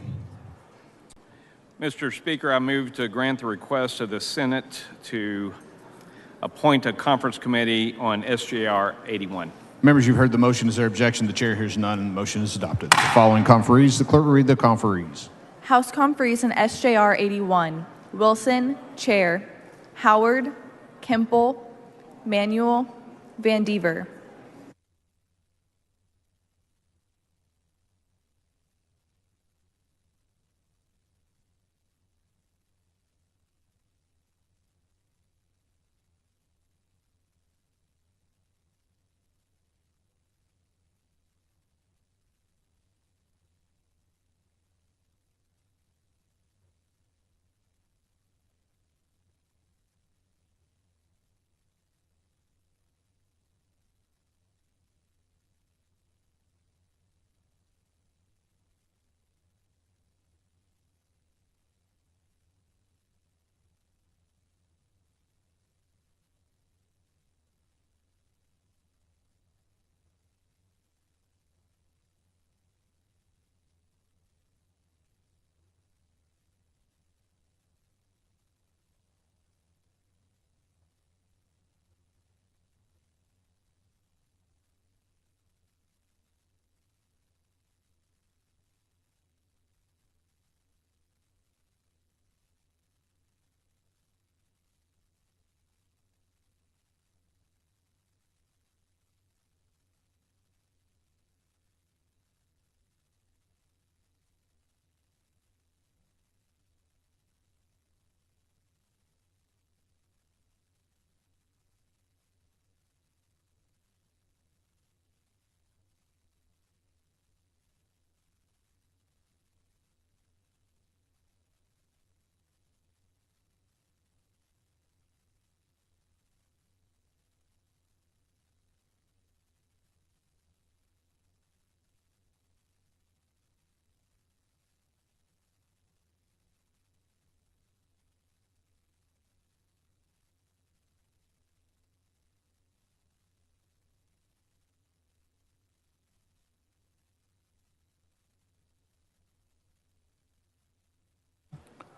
Mr. Speaker, I move to grant the request of the Senate to appoint a conference committee on SJR 81. Members, you've heard the motion. Is there objection? The chair hears none, and the motion is adopted. The following conferees, the clerk will read the conferees. House conferees in SJR 81. Wilson, Chair. Howard, Kemple, Manuel, Van Dever.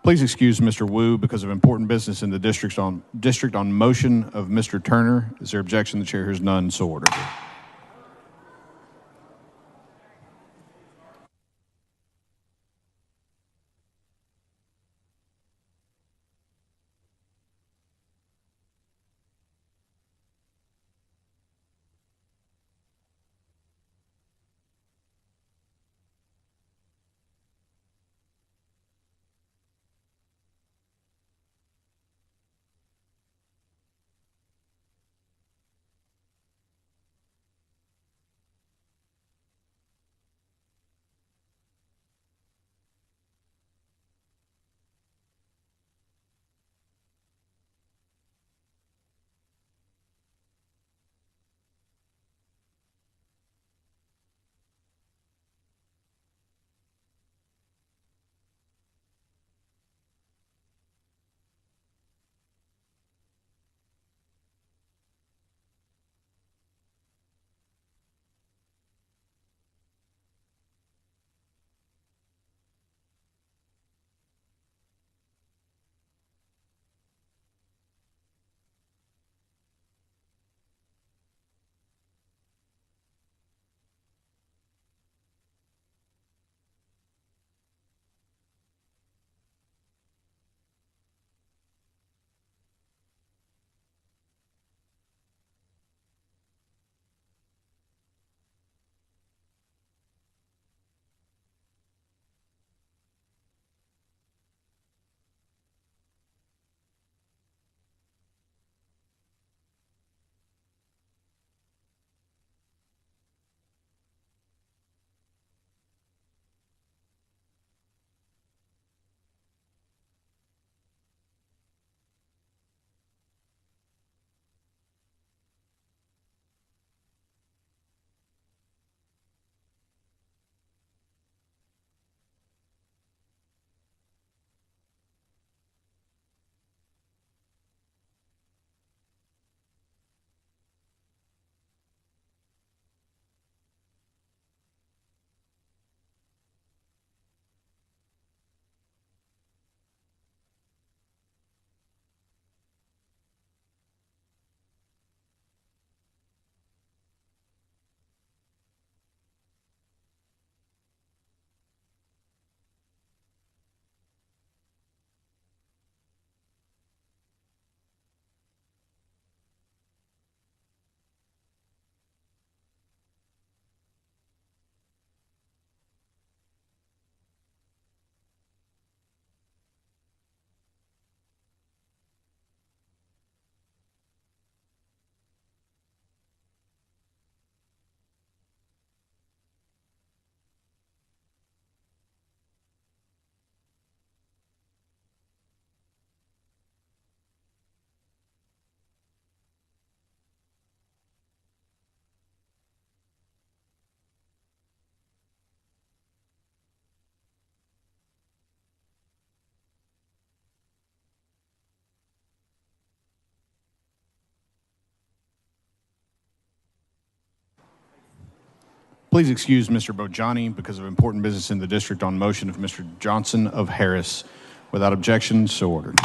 Please excuse Mr. Wu because of important business in the district on motion of Mr. Turner. Is there objection? The chair hears none, so ordered. Please excuse Mr. Bojani because of important business in the district on motion of Mr. Johnson of Harris. Without objection, so ordered.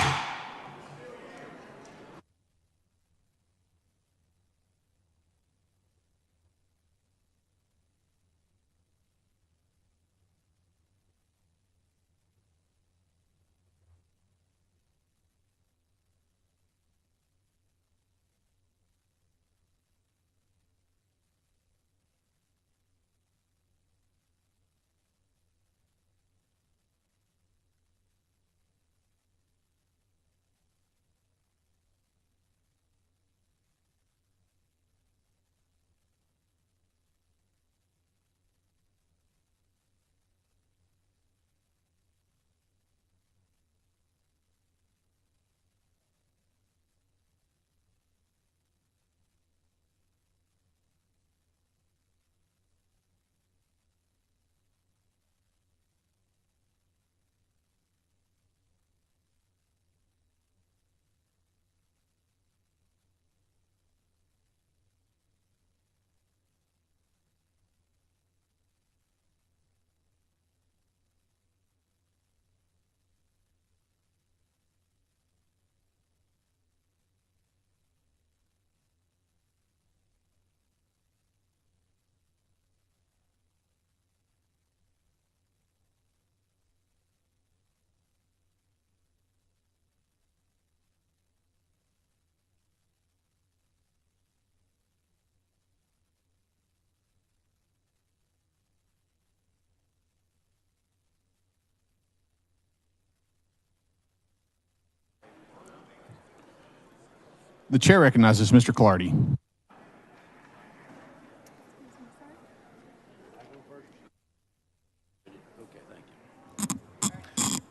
The chair recognizes Mr. Clardy.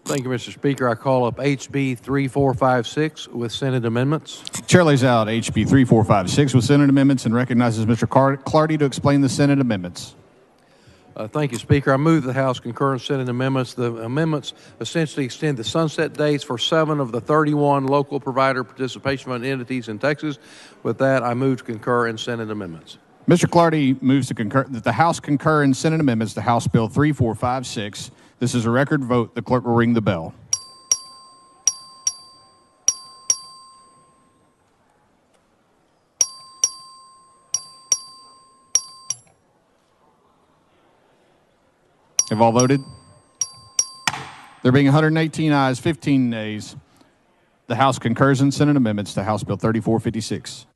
Thank you, Mr. Speaker. I call up HB 3456 with Senate amendments. Chair lays out HB 3456 with Senate amendments and recognizes Mr. Clardy to explain the Senate amendments. Thank you, Speaker. I move the House concur in Senate amendments. The amendments essentially extend the sunset dates for 7 of the 31 local provider participation fund entities in Texas. With that, I move to concur in Senate amendments. Mr. Clardy moves to concur that the House concur in Senate amendments to House Bill 3456. This is a record vote. The clerk will ring the bell. Have all voted? There being 118 ayes, 15 nays, the House concurs in Senate amendments to House Bill 3456.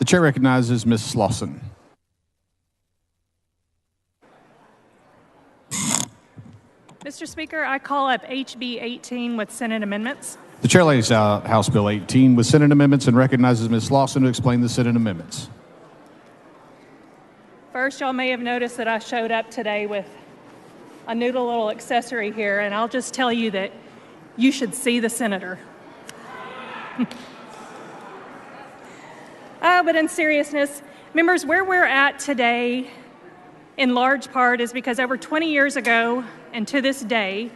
The chair recognizes Ms. Slauson. Mr. Speaker, I call up HB 18 with Senate amendments. The chair lays out House Bill 18 with Senate amendments and recognizes Ms. Slauson to explain the Senate amendments. First, y'all may have noticed that I showed up today with a noodle little accessory here, and I'll just tell you that you should see the senator. But in seriousness, members, where we're at today, in large part, is because over 20 years ago, and to this day,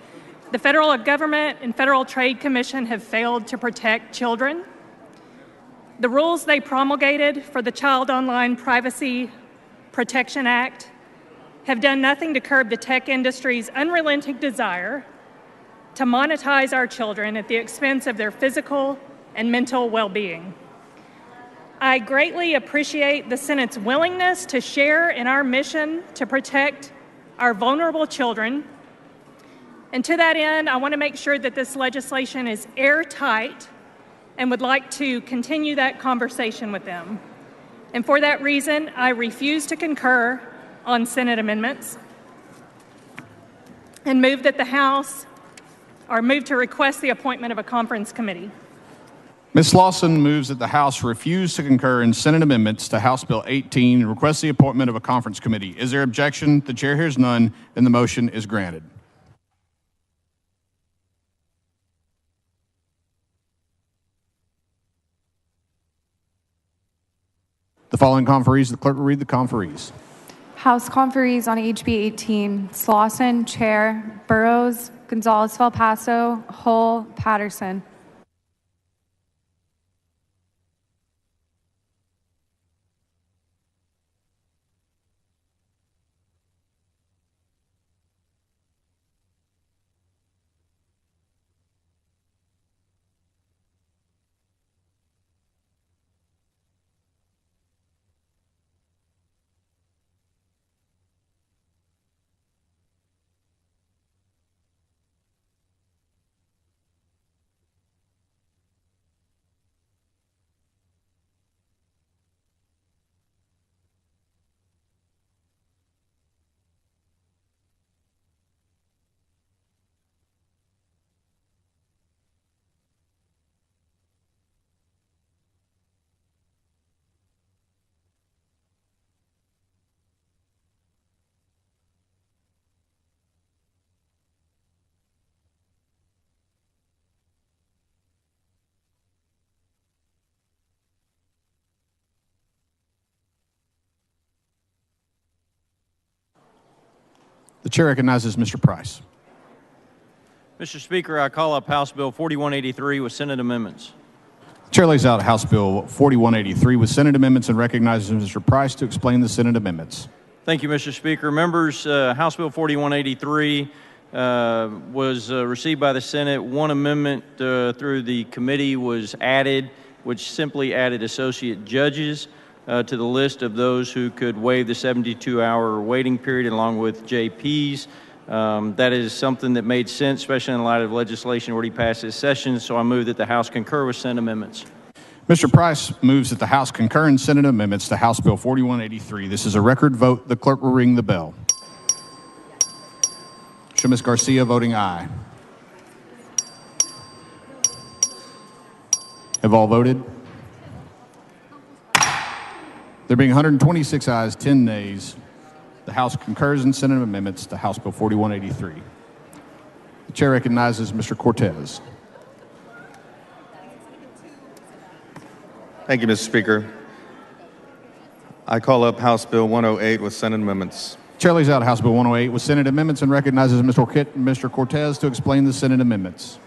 the federal government and Federal Trade Commission have failed to protect children. The rules they promulgated for the Child Online Privacy Protection Act have done nothing to curb the tech industry's unrelenting desire to monetize our children at the expense of their physical and mental well-being. I greatly appreciate the Senate's willingness to share in our mission to protect our vulnerable children. And to that end, I want to make sure that this legislation is airtight and would like to continue that conversation with them. And for that reason, I refuse to concur on Senate amendments and move that the House, or move to request the appointment of a conference committee. Ms. Slauson moves that the House refuse to concur in Senate amendments to House Bill 18 and requests the appointment of a conference committee. Is there objection? The chair hears none, and the motion is granted. The following conferees, the clerk will read the conferees. House conferees on HB 18, Slauson, Chair, Burrows, Gonzalez-Valpaso, Hull, Patterson. The chair recognizes Mr. Price. Mr. Speaker, I call up House Bill 4183 with Senate amendments. The chair lays out House Bill 4183 with Senate amendments and recognizes Mr. Price to explain the Senate amendments. Thank you, Mr. Speaker. Members, House Bill 4183 was received by the Senate. One amendment through the committee was added, which simply added associate judges to the list of those who could waive the 72-hour waiting period along with JPs. That is something that made sense, especially in light of legislation already passed this session, so I move that the House concur with Senate amendments. Mr. Price moves that the House concur in Senate amendments to House Bill 4183. This is a record vote. The clerk will ring the bell. Show Ms. Garcia voting aye. Have all voted? There being 126 ayes, 10 nays, the House concurs in Senate amendments to House Bill 4183. The chair recognizes Mr. Cortez. Thank you, Mr. Speaker. I call up House Bill 108 with Senate amendments. Chair lays out House Bill 108 with Senate amendments and recognizes Mr. Cortez to explain the Senate amendments.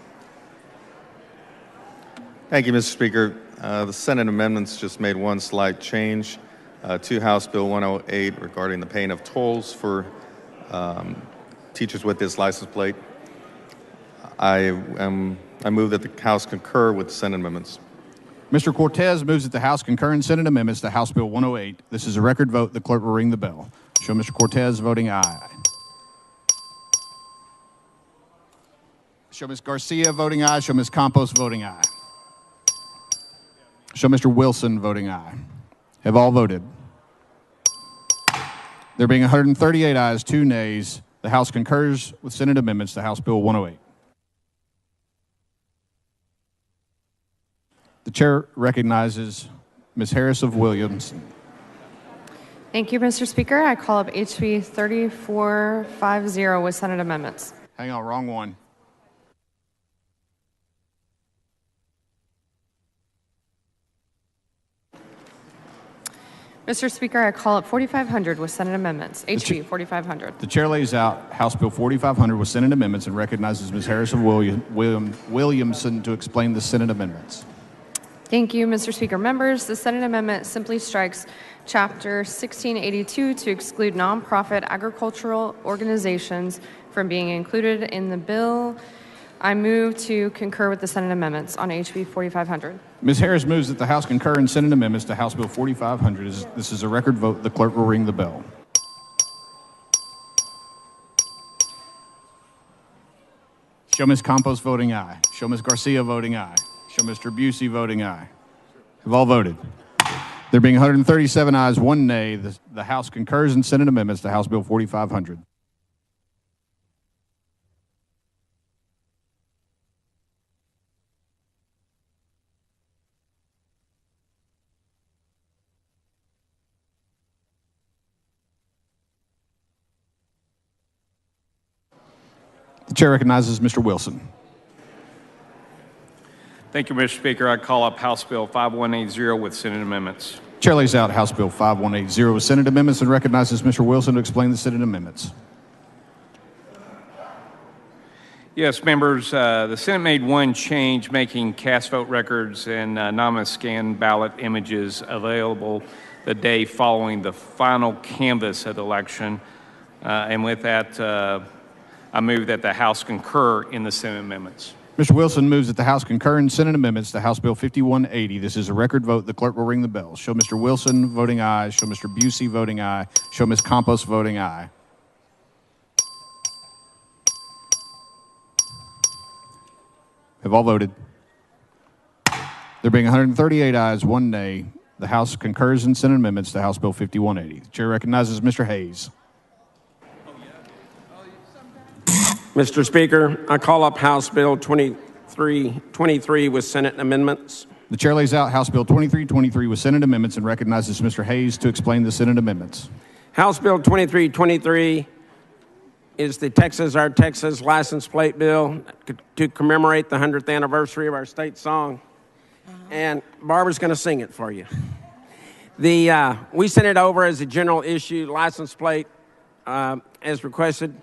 Thank you, Mr. Speaker. The Senate amendments just made one slight change to House Bill 108 regarding the paying of tolls for teachers with this license plate. I move that the House concur with the Senate amendments. Mr. Cortez moves that the House concur in Senate amendments to House Bill 108. This is a record vote. The clerk will ring the bell. Show Mr. Cortez voting aye. Show Ms. Garcia voting aye. Show Ms. Campos voting aye. Show Mr. Wilson voting aye. Have all voted? There being 138 ayes, 2 nays, the House concurs with Senate amendments to House Bill 108. The chair recognizes Ms. Harris of Williamson. Thank you, Mr. Speaker. I call up HB 3450 with Senate amendments. Hang on, wrong one. Mr. Speaker, I call up 4500 with Senate amendments. HB 4500. The chair lays out House Bill 4500 with Senate amendments and recognizes Ms. Harris of Williamson to explain the Senate amendments. Thank you, Mr. Speaker. Members, the Senate amendment simply strikes Chapter 1682 to exclude nonprofit agricultural organizations from being included in the bill. I move to concur with the Senate amendments on HB 4500. Ms. Harris moves that the House concur in Senate amendments to House Bill 4500. This is a record vote. The clerk will ring the bell. Show Ms. Campos voting aye. Show Ms. Garcia voting aye. Show Mr. Busey voting aye. Have all voted? There being 137 ayes, 1 nay, the House concurs in Senate amendments to House Bill 4500. The chair recognizes Mr. Wilson. Thank you, Mr. Speaker. I call up House Bill 5180 with Senate amendments. Chair lays out House Bill 5180 with Senate amendments and recognizes Mr. Wilson to explain the Senate amendments. Yes, members, the Senate made one change, making cast vote records and anonymous scan ballot images available the day following the final canvass of the election. And with that, I move that the House concur in the Senate amendments. Mr. Wilson moves that the House concur in Senate amendments to House Bill 5180. This is a record vote. The clerk will ring the bell. Show Mr. Wilson voting aye. Show Mr. Busey voting aye. Show Ms. Campos voting aye. Have all voted? There being 138 ayes, 1 nay, the House concurs in Senate amendments to House Bill 5180. The chair recognizes Mr. Hayes. Mr. Speaker, I call up House Bill 2323 with Senate amendments. The chair lays out House Bill 2323 with Senate amendments and recognizes Mr. Hayes to explain the Senate amendments. House Bill 2323 is the Our Texas license plate bill to commemorate the 100th anniversary of our state song. And Barbara's going to sing it for you. We sent it over as a general issue license plate as requested.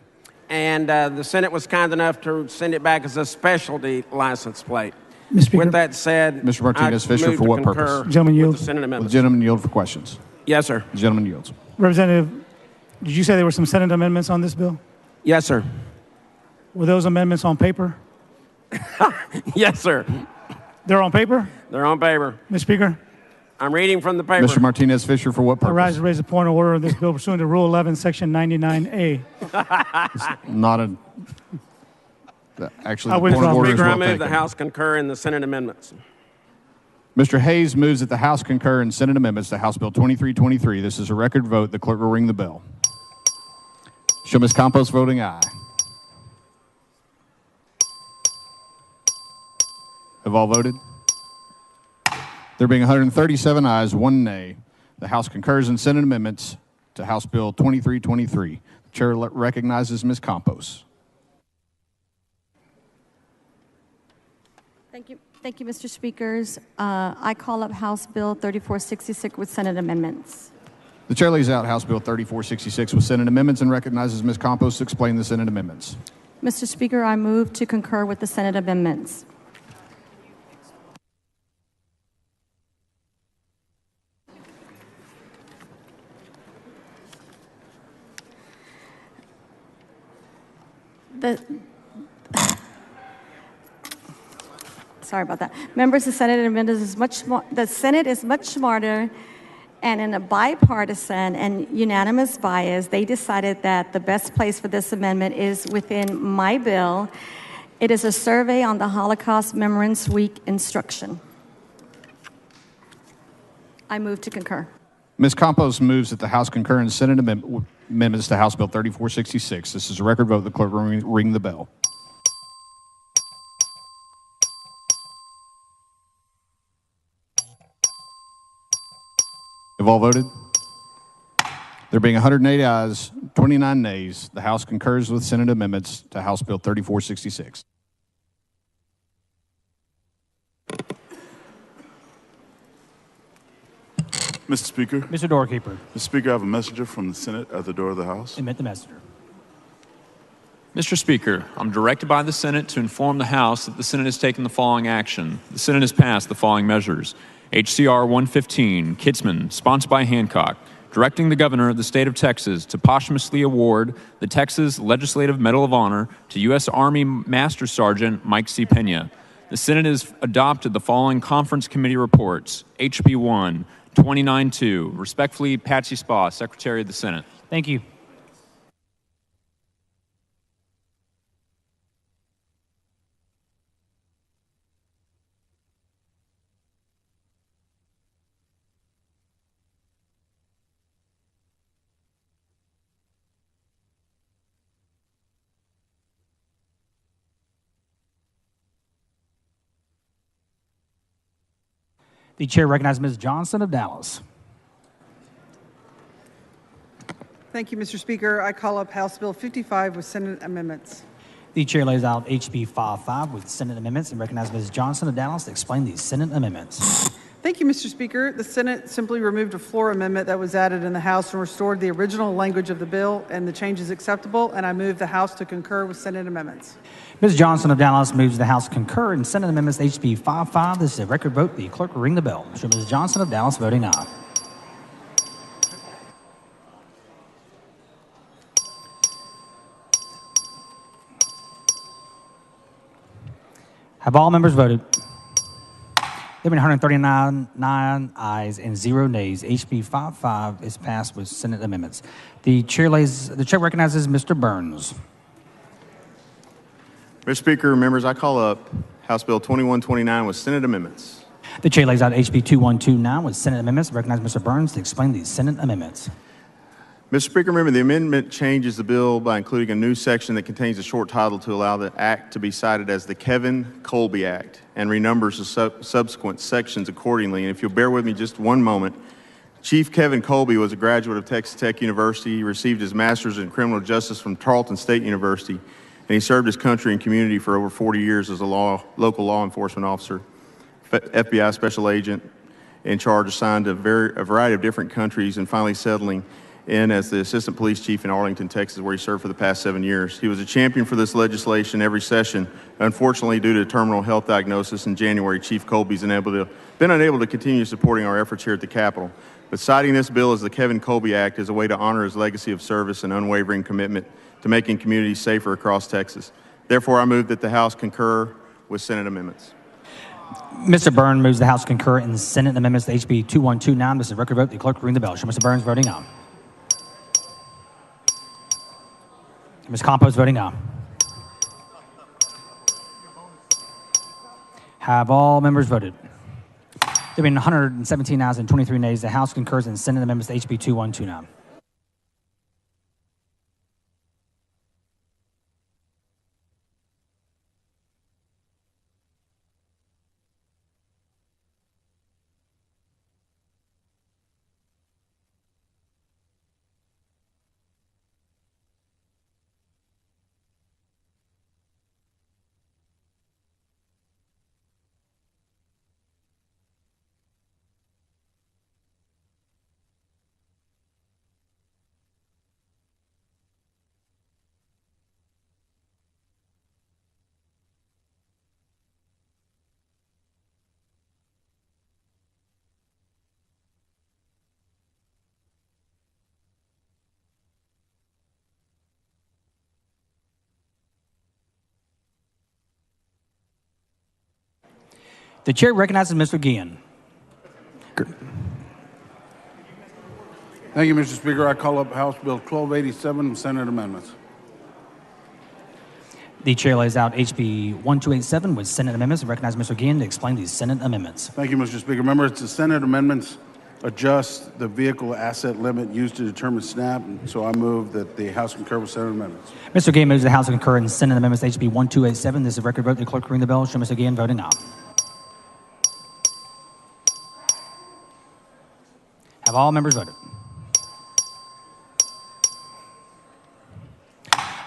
And the Senate was kind enough to send it back as a specialty license plate. With that said, Mr. Martinez-Fisher, for what purpose? Gentleman yield. The gentleman yield for questions. Yes, sir. The gentleman yields. Representative, did you say there were some Senate amendments on this bill? Yes, sir. Were those amendments on paper? Yes, sir. They're on paper? They're on paper. Mr. Speaker? I'm reading from the paper. Mr. Martinez-Fisher, for what purpose? I rise to raise a point of order on this bill pursuant to Rule 11, Section 99A. It's not a... Actually, I the point of order is Speaker, I well move taken. the House concur in the Senate amendments. Mr. Hayes moves that the House concur in Senate amendments to House Bill 2323. This is a record vote. The clerk will ring the bell. Show Ms. Campos voting aye. Have all voted? There being 137 ayes, 1 nay, the House concurs in Senate amendments to House Bill 2323. The chair recognizes Ms. Campos. Thank you, Mr. Speakers. I call up House Bill 3466 with Senate amendments. The chair lays out House Bill 3466 with Senate amendments and recognizes Ms. Campos to explain the Senate amendments. Mr. Speaker, I move to concur with the Senate amendments. Sorry about that. Members, the Senate amendments is the Senate is much smarter, and in a bipartisan and unanimous bias, they decided that the best place for this amendment is within my bill. It is a survey on the Holocaust Remembrance Week instruction. I move to concur. Ms. Campos moves that the House concur in Senate amendments to House Bill 3466. This is a record vote. The clerk will ring the bell. Have all voted? There being 180 ayes, 29 nays, the House concurs with Senate amendments to House Bill 3466. Mr. Speaker. Mr. Doorkeeper. Mr. Speaker, I have a messenger from the Senate at the door of the House. Admit the messenger. Mr. Speaker, I'm directed by the Senate to inform the House that the Senate has taken the following action. The Senate has passed the following measures. HCR 115, Kitzman, sponsored by Hancock, directing the governor of the state of Texas to posthumously award the Texas Legislative Medal of Honor to U.S. Army Master Sergeant Mike C. Pena. The Senate has adopted the following conference committee reports. HB 1, 29-2. Respectfully, Patsy Spa, Secretary of the Senate. Thank you. The chair recognizes Ms. Johnson of Dallas. Thank you, Mr. Speaker. I call up House Bill 55 with Senate amendments. The chair lays out HB 55 with Senate amendments and recognizes Ms. Johnson of Dallas to explain these Senate amendments. Thank you, Mr. Speaker. The Senate simply removed a floor amendment that was added in the House and restored the original language of the bill, and the change is acceptable, and I move the House to concur with Senate amendments. Ms. Johnson of Dallas moves the House concur in Senate amendments HB 55. This is a record vote. The clerk will ring the bell. Show Ms. Johnson of Dallas voting aye. Have all members voted? There have been 139 ayes and 0 nays. HB 55 is passed with Senate amendments. The chair recognizes Mr. Burns. Mr. Speaker, members, I call up House Bill 2129 with Senate amendments. The chair lays out HB 2129 with Senate amendments. Recognize Mr. Burns to explain these Senate amendments. Mr. Speaker, remember the amendment changes the bill by including a new section that contains a short title to allow the act to be cited as the Kevin Colby Act and renumbers the subsequent sections accordingly. And if you'll bear with me just one moment, Chief Kevin Colby was a graduate of Texas Tech University. He received his master's in criminal justice from Tarleton State University, and he served his country and community for over 40 years as a local law enforcement officer, FBI special agent in charge assigned to a variety of different countries, and finally settling in as the assistant police chief in Arlington, Texas, where he served for the past 7 years. He was a champion for this legislation every session. Unfortunately, due to a terminal health diagnosis in January, Chief Colby's been unable to continue supporting our efforts here at the Capitol. But citing this bill as the Kevin Colby Act is a way to honor his legacy of service and unwavering commitment to making communities safer across Texas. Therefore, I move that the House concur with Senate amendments. Mr. Burns moves the House concur in Senate amendments to HB 2129. This is a record vote. The clerk will ring the bell. Show Mr. Burns voting aye. Ms. Campos voting aye. Have all members voted? There have been 117 ayes and 23 nays. The House concurs in Senate amendments to HB 2129. The chair recognizes Mr. Guillen. Thank you, Mr. Speaker. I call up House Bill 1287 with Senate amendments. The chair lays out HB 1287 with Senate amendments and recognizes Mr. Guillen to explain these Senate amendments. Thank you, Mr. Speaker. Members, the Senate amendments adjust the vehicle asset limit used to determine SNAP. And so I move that the House concur with Senate amendments. Mr. Gann moves the House to concur in Senate Amendments to HB 1287. This is a record vote. The clerk will ring the bell. Show Mr. Gann voting aye. Have all members voted?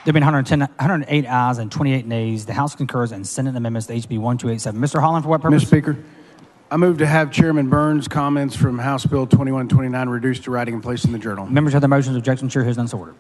There have been 108 ayes and 28 nays. The House concurs in Senate Amendments to HB 1287. Mr. Holland, for what purpose? Mr. Speaker, I move to have Chairman Burns' comments from House Bill 2129 reduced to writing and placed in the Journal. Members have their motions. Objection. Chair hears none. So ordered.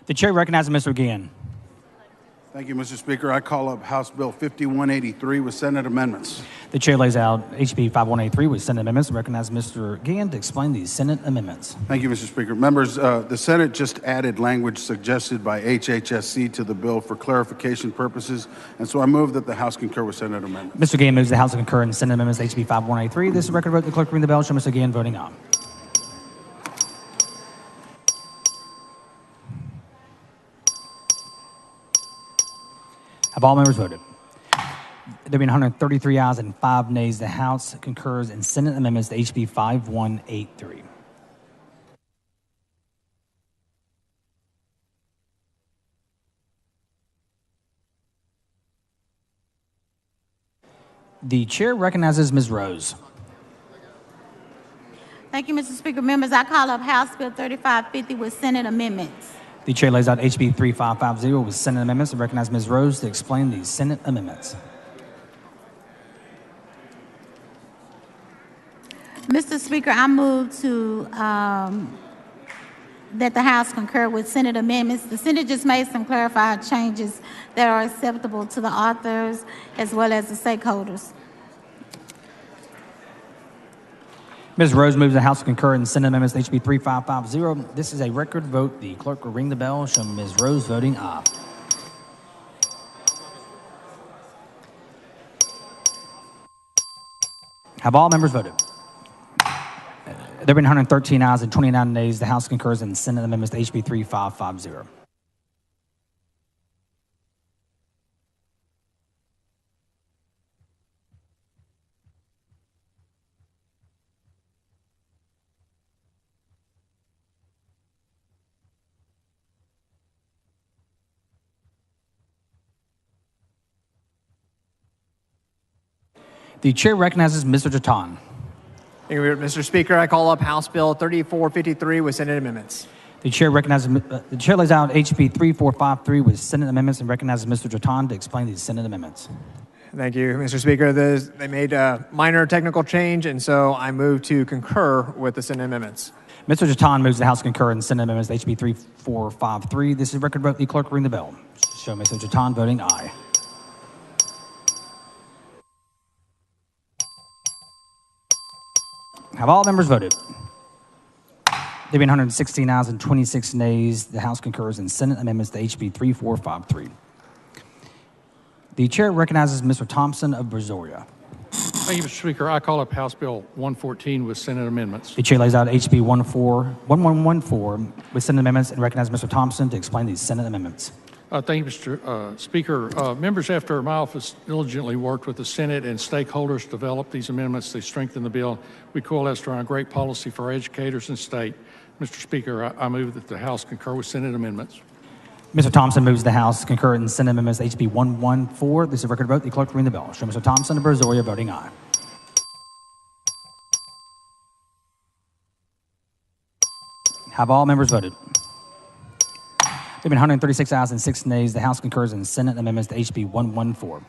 The chair recognizes Mr. Gann. Thank you, Mr. Speaker. I call up House Bill 5183 with Senate amendments. The chair lays out HB 5183 with Senate amendments and recognizes Mr. Gann to explain these Senate amendments. Thank you, Mr. Speaker. Members, the Senate just added language suggested by HHSC to the bill for clarification purposes, and so I move that the House concur with Senate amendments. Mr. Gann moves the House to concur in Senate amendments to HB 5183. This is a record vote. The clerk will ring the bell. Show Mr. Gann voting aye. Have all members voted? There have been 133 ayes and 5 nays. The House concurs in Senate amendments to HB 5183. The chair recognizes Ms. Rose. Thank you, Mr. Speaker. Members, I call up House Bill 3550 with Senate amendments. The chair lays out HB 3550 with Senate amendments and recognizes Ms. Rose to explain the Senate amendments. Mr. Speaker, I move to that the House concur with Senate amendments. The Senate just made some clarified changes that are acceptable to the authors as well as the stakeholders. Ms. Rose moves the House to concur in Senate amendments to HB 3550. This is a record vote. The clerk will ring the bell, showing Ms. Rose voting aye. Have all members voted? There have been 113 ayes and 29 nays. The House concurs in Senate amendments to HB 3550. The chair recognizes Mr. Jatan. Thank you, Mr. Speaker. I call up House Bill 3453 with Senate amendments. The chair recognizes the chair lays out HB 3453 with Senate amendments and recognizes Mr. Jatan to explain these Senate amendments. Thank you, Mr. Speaker. They made a minor technical change, and so I move to concur with the Senate amendments. Mr. Jatan moves the House concur in Senate amendments to HB 3453. This is a record vote. The clerk will ring the bell. Show Mr. Jatan voting aye. Have all members voted? There have been 116 ayes and 26 nays. The House concurs in Senate amendments to HB 3453. The chair recognizes Mr. Thompson of Brazoria. Thank you, Mr. Speaker. I call up House Bill 114 with Senate amendments. The chair lays out HB 1114 with Senate amendments and recognizes Mr. Thompson to explain these Senate amendments. Thank you, Mr. Speaker. Members, after my office diligently worked with the Senate and stakeholders to develop these amendments to strengthen the bill, we coalesced around a great policy for educators and state. Mr. Speaker, I move that the House concur with Senate amendments. Mr. Thompson moves the House concur in Senate amendments to HB 114. This is a record vote. The clerk will ring the bell. Show Mr. Thompson of Brazoria voting aye. Have all members voted? There have been 136 ayes and 6 nays. The House concurs in Senate amendments to HB 114.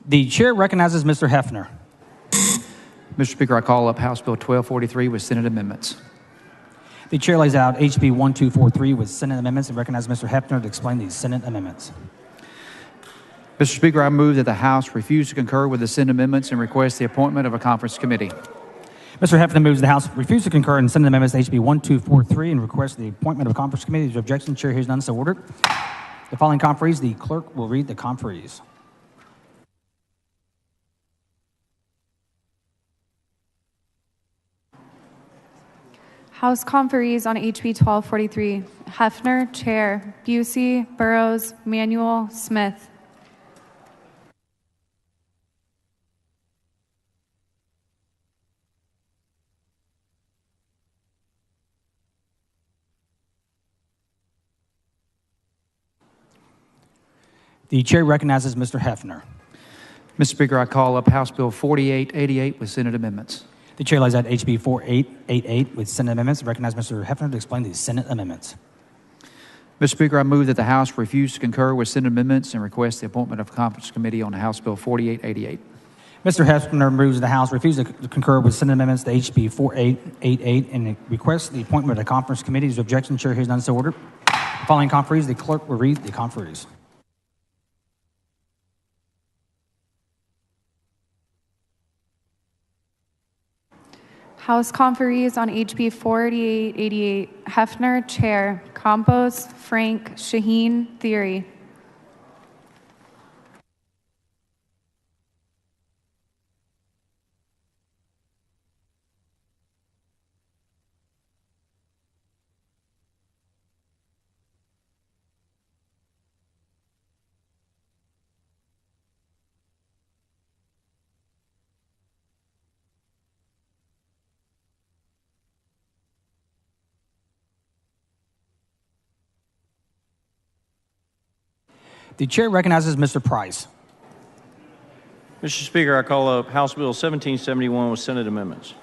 The chair recognizes Mr. Hefner. Mr. Speaker, I call up House Bill 1243 with Senate amendments. The chair lays out HB 1243 with Senate amendments and recognizes Mr. Hefner to explain these Senate amendments. Mr. Speaker, I move that the House refuse to concur with the Senate amendments and request the appointment of a conference committee. Mr. Hefner moves the House refuse to concur in Senate amendments to HB 1243 and request the appointment of a conference committee. Is objection? Chair hears none, so ordered. The following conferees, the clerk will read the conferees. House conferees on HB 1243. Hefner, Chair. Busey, Burrows, Manuel, Smith. The chair recognizes Mr. Hefner. Mr. Speaker, I call up House Bill 4888 with Senate amendments. The chair lays out HB 4888 with Senate amendments and recognizes Mr. Hefner to explain these Senate amendments. Mr. Speaker, I move that the House refuse to concur with Senate amendments and request the appointment of a conference committee on House Bill 4888. Mr. Hefner moves the House refuse to concur with Senate amendments to HB 4888 and requests the appointment of a conference committee. Is objection? Chair hears none, so ordered. Following conferees, the clerk will read the conferees. House conferees on HB 4888. Hefner, Chair. Campos, Frank, Shaheen, Theory. The chair recognizes Mr. Price. Mr. Speaker, I call up House Bill 1771 with Senate amendments.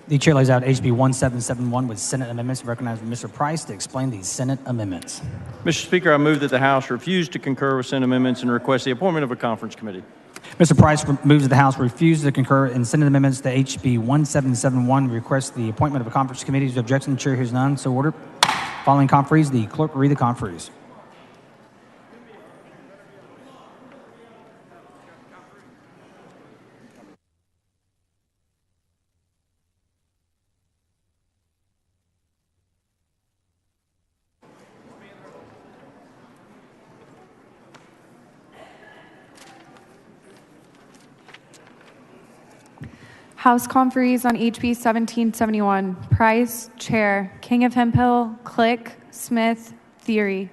The chair lays out HB 1771 with Senate amendments and recognizes Mr. Price to explain the Senate amendments. Mr. Speaker, I move that the House refuse to concur with Senate amendments and request the appointment of a conference committee. Mr. Price moves that the House refuse to concur in Senate amendments to HB 1771 and requests the appointment of a conference committee. Is objection? The chair hears none. So ordered. Following conferees, the clerk will read the conferees. House conferees on HB 1771. Price, Chair. King of Hemphill, Click, Smith, Theory.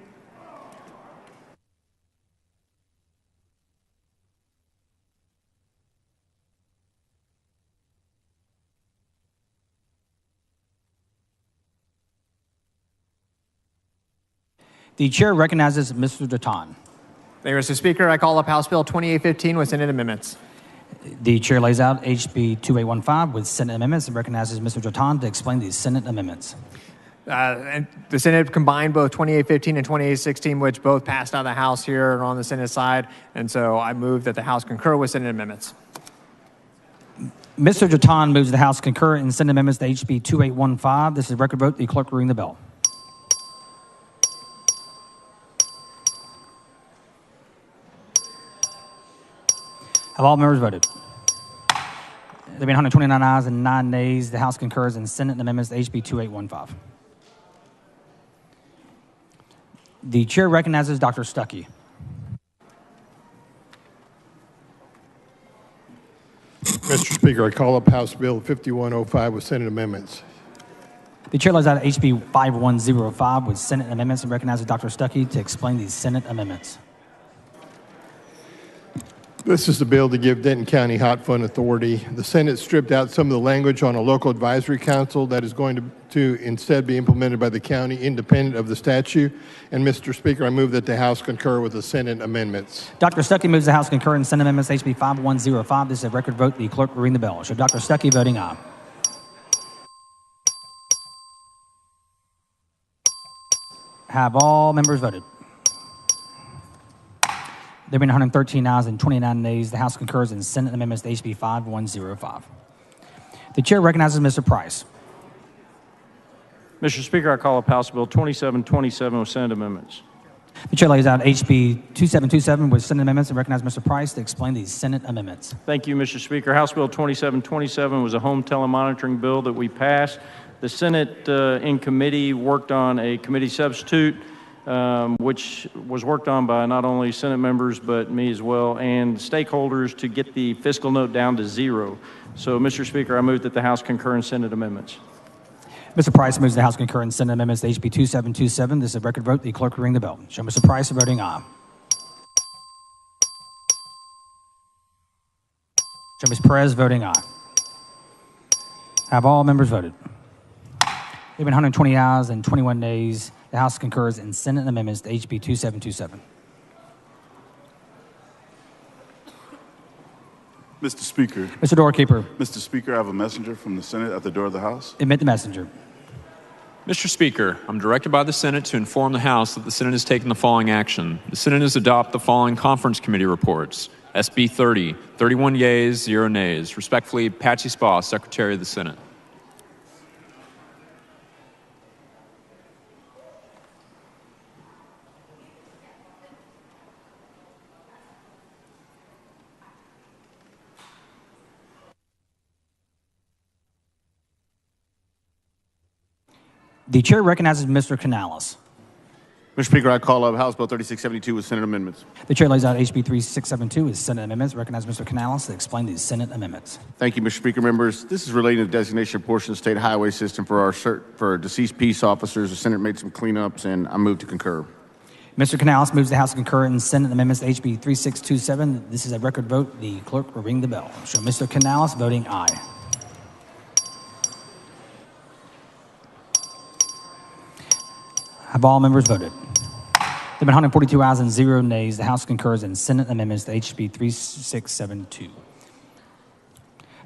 The chair recognizes Mr. Dutton. Thank you, Mr. Speaker. I call up House Bill 2815 with Senate amendments. The chair lays out HB 2815 with Senate amendments and recognizes Mr. Dutton to explain the Senate amendments. And the Senate combined both 2815 and 2816, which both passed out of the House here and on the Senate side. And so I move that the House concur with Senate amendments. Mr. Dutton moves the House concur in Senate amendments to HB 2815. This is a record vote. The clerk will ring the bell. Have all members voted? There have been 129 ayes and 9 nays. The House concurs in Senate amendments to HB 2815. The chair recognizes Dr. Stuckey. Mr. Speaker, I call up House Bill 5105 with Senate amendments. The chair lays out HB 5105 with Senate amendments and recognizes Dr. Stuckey to explain the Senate amendments. This is the bill to give Denton County Hot Fund Authority. The Senate stripped out some of the language on a local advisory council that is going to instead be implemented by the county independent of the statute. And Mr. Speaker, I move that the House concur with the Senate amendments. Dr. Stuckey moves the House concur in Senate amendments HB 5105. This is a record vote. The clerk will ring the bell. Show Dr. Stuckey voting aye. Have all members voted? There have been 113 ayes and 29 nays. The House concurs in Senate amendments to HB 5105. The chair recognizes Mr. Price. Mr. Speaker, I call up House Bill 2727 with Senate amendments. The chair lays out HB 2727 with Senate amendments and recognizes Mr. Price to explain the Senate amendments. Thank you, Mr. Speaker. House Bill 2727 was a home telemonitoring bill that we passed. The Senate in committee worked on a committee substitute, which was worked on by not only Senate members but me as well, and stakeholders to get the fiscal note down to zero. So, Mr. Speaker, I move that the House concur in Senate amendments. Mr. Price moves the House concur in Senate amendments to HB 2727. This is a record vote. The clerk will ring the bell. Show Mr. Price voting aye. Show Ms. Perez voting aye. Have all members voted? There have been 120 ayes and 21 nays. The House concurs in Senate amendments to HB 2727. Mr. Speaker. Mr. Doorkeeper. Mr. Speaker, I have a messenger from the Senate at the door of the House. Admit the messenger. Mr. Speaker, I'm directed by the Senate to inform the House that the Senate has taken the following action. The Senate has adopted the following conference committee reports. SB 30, 31 yeas, 0 nays. Respectfully, Patsy Spa, Secretary of the Senate. The chair recognizes Mr. Canales. Mr. Speaker, I call up House Bill 3672 with Senate amendments. The chair lays out HB 3672 with Senate amendments. Recognize Mr. Canales to explain the Senate amendments. Thank you, Mr. Speaker. Members, this is relating to the designation of portion of the state highway system for our deceased peace officers. The Senate made some cleanups, and I move to concur. Mr. Canales moves the House to concur in Senate amendments to HB 3627. This is a record vote. The clerk will ring the bell. Show Mr. Canales voting aye. Have all members voted? There have been 142 ayes and 0 nays. The House concurs in Senate amendments to HB 3672.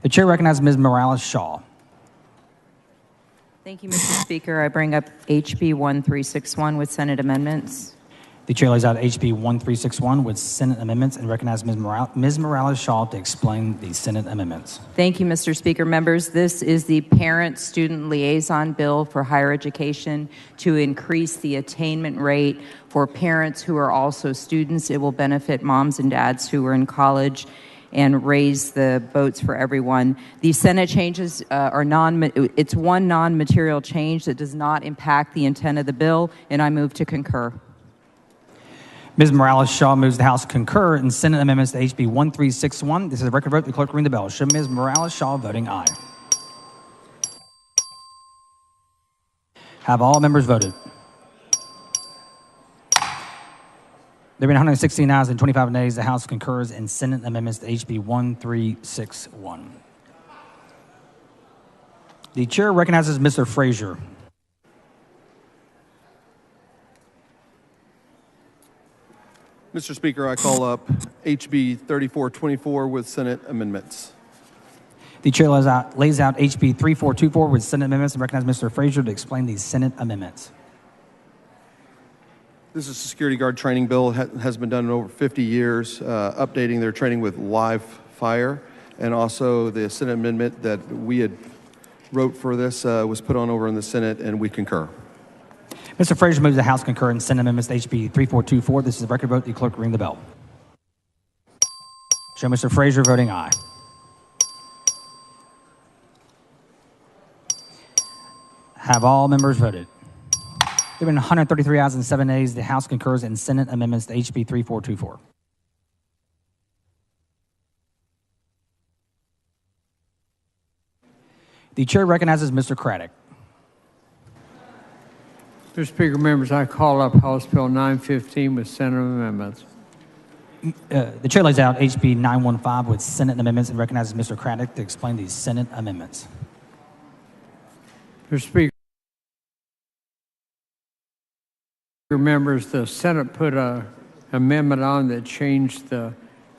The chair recognizes Ms. Morales-Shaw. Thank you, Mr. Speaker. I bring up HB 1361 with Senate amendments. The chair lays out HB 1361 with Senate amendments and recognizes Ms. Morales-Shaw to explain the Senate amendments. Thank you, Mr. Speaker. Members, this is the Parent-Student Liaison Bill for higher education to increase the attainment rate for parents who are also students. It will benefit moms and dads who are in college and raise the votes for everyone. The Senate changes are it's one non-material change that does not impact the intent of the bill, and I move to concur. Ms. Morales-Shaw moves the House concur in Senate amendments to HB 1361. This is a record vote. The clerk will ring the bell. Show Ms. Morales-Shaw voting aye. Have all members voted? There have been 116 ayes and 25 nays. The House concurs in Senate amendments to HB 1361. The chair recognizes Mr. Frazier. Mr. Speaker, I call up HB 3424 with Senate amendments. The chair lays out HB 3424 with Senate amendments and recognizes Mr. Frazier to explain the Senate amendments. This is a security guard training bill. Has been done in over 50 years, updating their training with live fire. And also the Senate amendment that we had wrote for this was put on over in the Senate, and we concur. Mr. Frazier moves the House concur in Senate amendments to HB 3424. This is a record vote. The clerk will ring the bell. Show Mr. Frazier voting aye. Have all members voted? There have been 133 ayes and 7 nays. The House concurs in Senate amendments to HB 3424. The chair recognizes Mr. Craddock. Mr. Speaker, members, I call up House Bill 915 with Senate amendments. The chair lays out HB 915 with Senate amendments and recognizes Mr. Craddock to explain the Senate amendments. Mr. Speaker, members, the Senate put an amendment on that changed the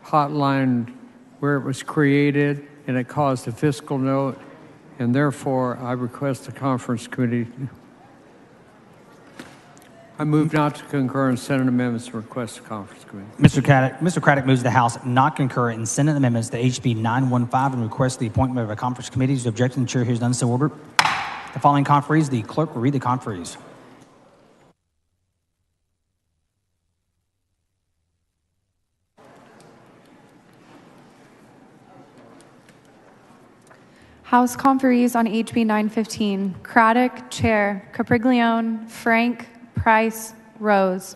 hotline where it was created, and it caused a fiscal note, and therefore I request the conference committee. I move not to concur in Senate amendments and request the conference committee. Mr. Craddock moves the House not concur in Senate amendments to HB 915 and requests the appointment of a conference committee. Whose objection, the chair hears none, so ordered. The following conferees, the clerk will read the conferees. House conferees on HB 915. Craddock, Chair. Capriglione, Frank, Price, Rose.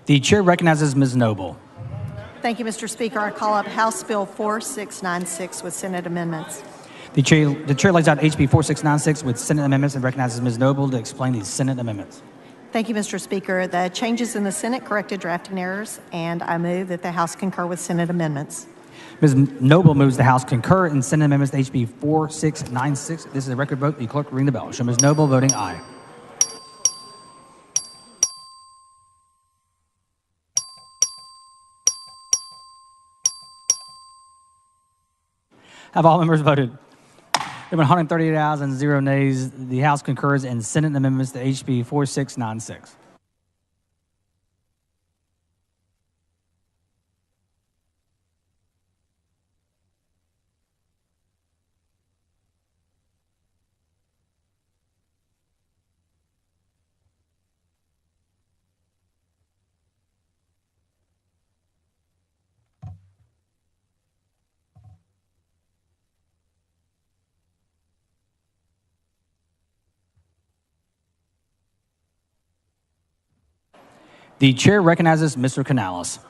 The chair recognizes Ms. Noble. Thank you, Mr. Speaker. I call up House Bill 4696 with Senate amendments. The chair lays out HB 4696 with Senate amendments and recognizes Ms. Noble to explain the Senate amendments. Thank you, Mr. Speaker. The changes in the Senate corrected drafting errors, and I move that the House concur with Senate amendments. Ms. Noble moves the House concur in Senate amendments to HB 4696. This is a record vote. The clerk will ring the bell. Show Ms. Noble voting aye. Have all members voted? There have been 138 ayes and 0 nays. The House concurs in Senate amendments to HB 4696. The chair recognizes Mr. Canales.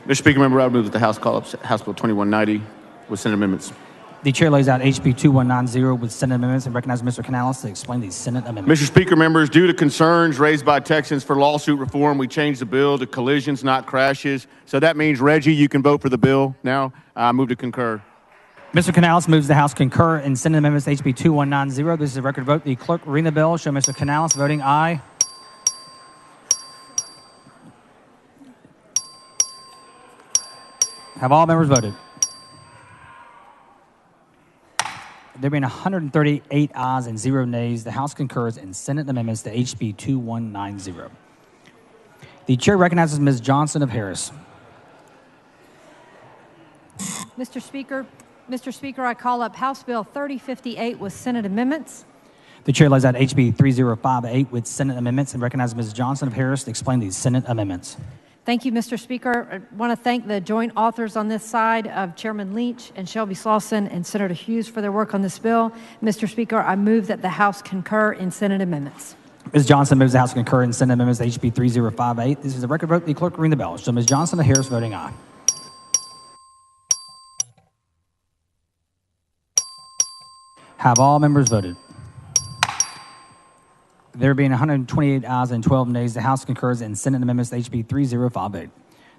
Mr. Speaker, member, I move that the House call up House Bill 2190 with Senate amendments. The chair lays out HB 2190 with Senate amendments and recognizes Mr. Canales to explain the Senate amendments. Mr. Speaker, members, due to concerns raised by Texans for lawsuit reform, we changed the bill to collisions, not crashes. So that means, Reggie, you can vote for the bill now. I move to concur. Mr. Canales moves the House concur in Senate amendments to HB 2190. This is a record vote. The clerk will ring the bell. Show Mr. Canales voting aye. Have all members voted? There being 138 ayes and 0 nays, the House concurs in Senate amendments to HB 2190. The chair recognizes Ms. Johnson of Harris. Mr. Speaker, I call up House Bill 3058 with Senate amendments. The chair lays out HB 3058 with Senate amendments and recognizes Ms. Johnson of Harris to explain these Senate amendments. Thank you, Mr. Speaker. I want to thank the joint authors on this side of Chairman Leach and Shelby Slauson and Senator Hughes for their work on this bill. Mr. Speaker, I move that the House concur in Senate amendments. Ms. Johnson moves the House concur in Senate amendments to HB 3058. This is a record vote. The clerk will ring the bell. So Ms. Johnson of Harris voting aye. Have all members voted? There being 128 ayes and 12 nays, the House concurs in Senate amendments to HB 3058.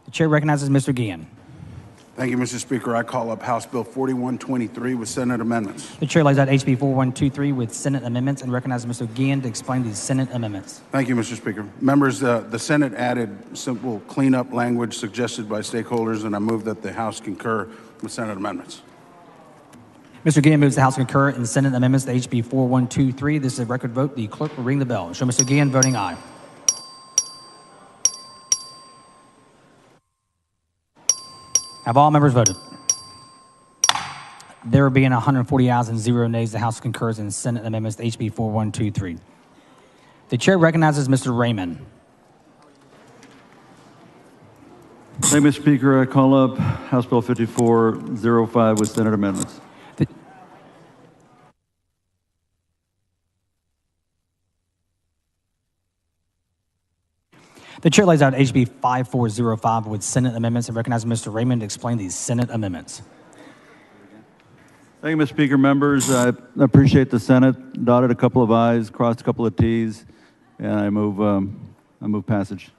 The chair recognizes Mr. Guillen. Thank you, Mr. Speaker. I call up House Bill 4123 with Senate amendments. The chair lays out HB 4123 with Senate amendments and recognizes Mr. Guillen to explain these Senate amendments. Thank you, Mr. Speaker. Members, the Senate added simple cleanup language suggested by stakeholders, and I move that the House concur with Senate amendments. Mr. Guillen moves the House concur in Senate amendments to HB 4123. This is a record vote. The clerk will ring the bell. Show Mr. Guillen voting aye. Have all members voted? There being 140 ayes and 0 nays, the House concurs in Senate amendments to HB 4123. The chair recognizes Mr. Raymond. Thank you, Mr. Speaker. I call up House Bill 5405 with Senate amendments. The chair lays out HB 5405 with Senate amendments and recognizes Mr. Raymond to explain these Senate amendments. Thank you, Mr. Speaker. Members, I appreciate the Senate dotted a couple of I's, crossed a couple of T's, and I move passage.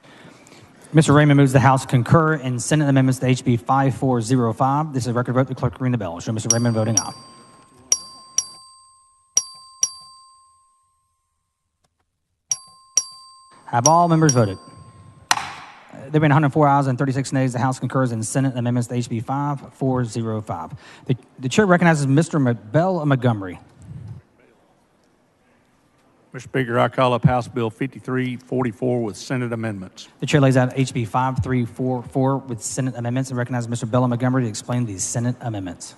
Mr. Raymond moves the House concur in Senate amendments to HB 5405. This is a record vote. The clerk will ring the bell. Show Mr. Raymond voting aye. Have all members voted? There have been 104 ayes and 36 nays. The House concurs in Senate amendments to HB 5405. The chair recognizes Mr. Bell Montgomery. Mr. Speaker, I call up House Bill 5344 with Senate amendments. The chair lays out HB 5344 with Senate amendments and recognizes Mr. Bell Montgomery to explain these Senate amendments.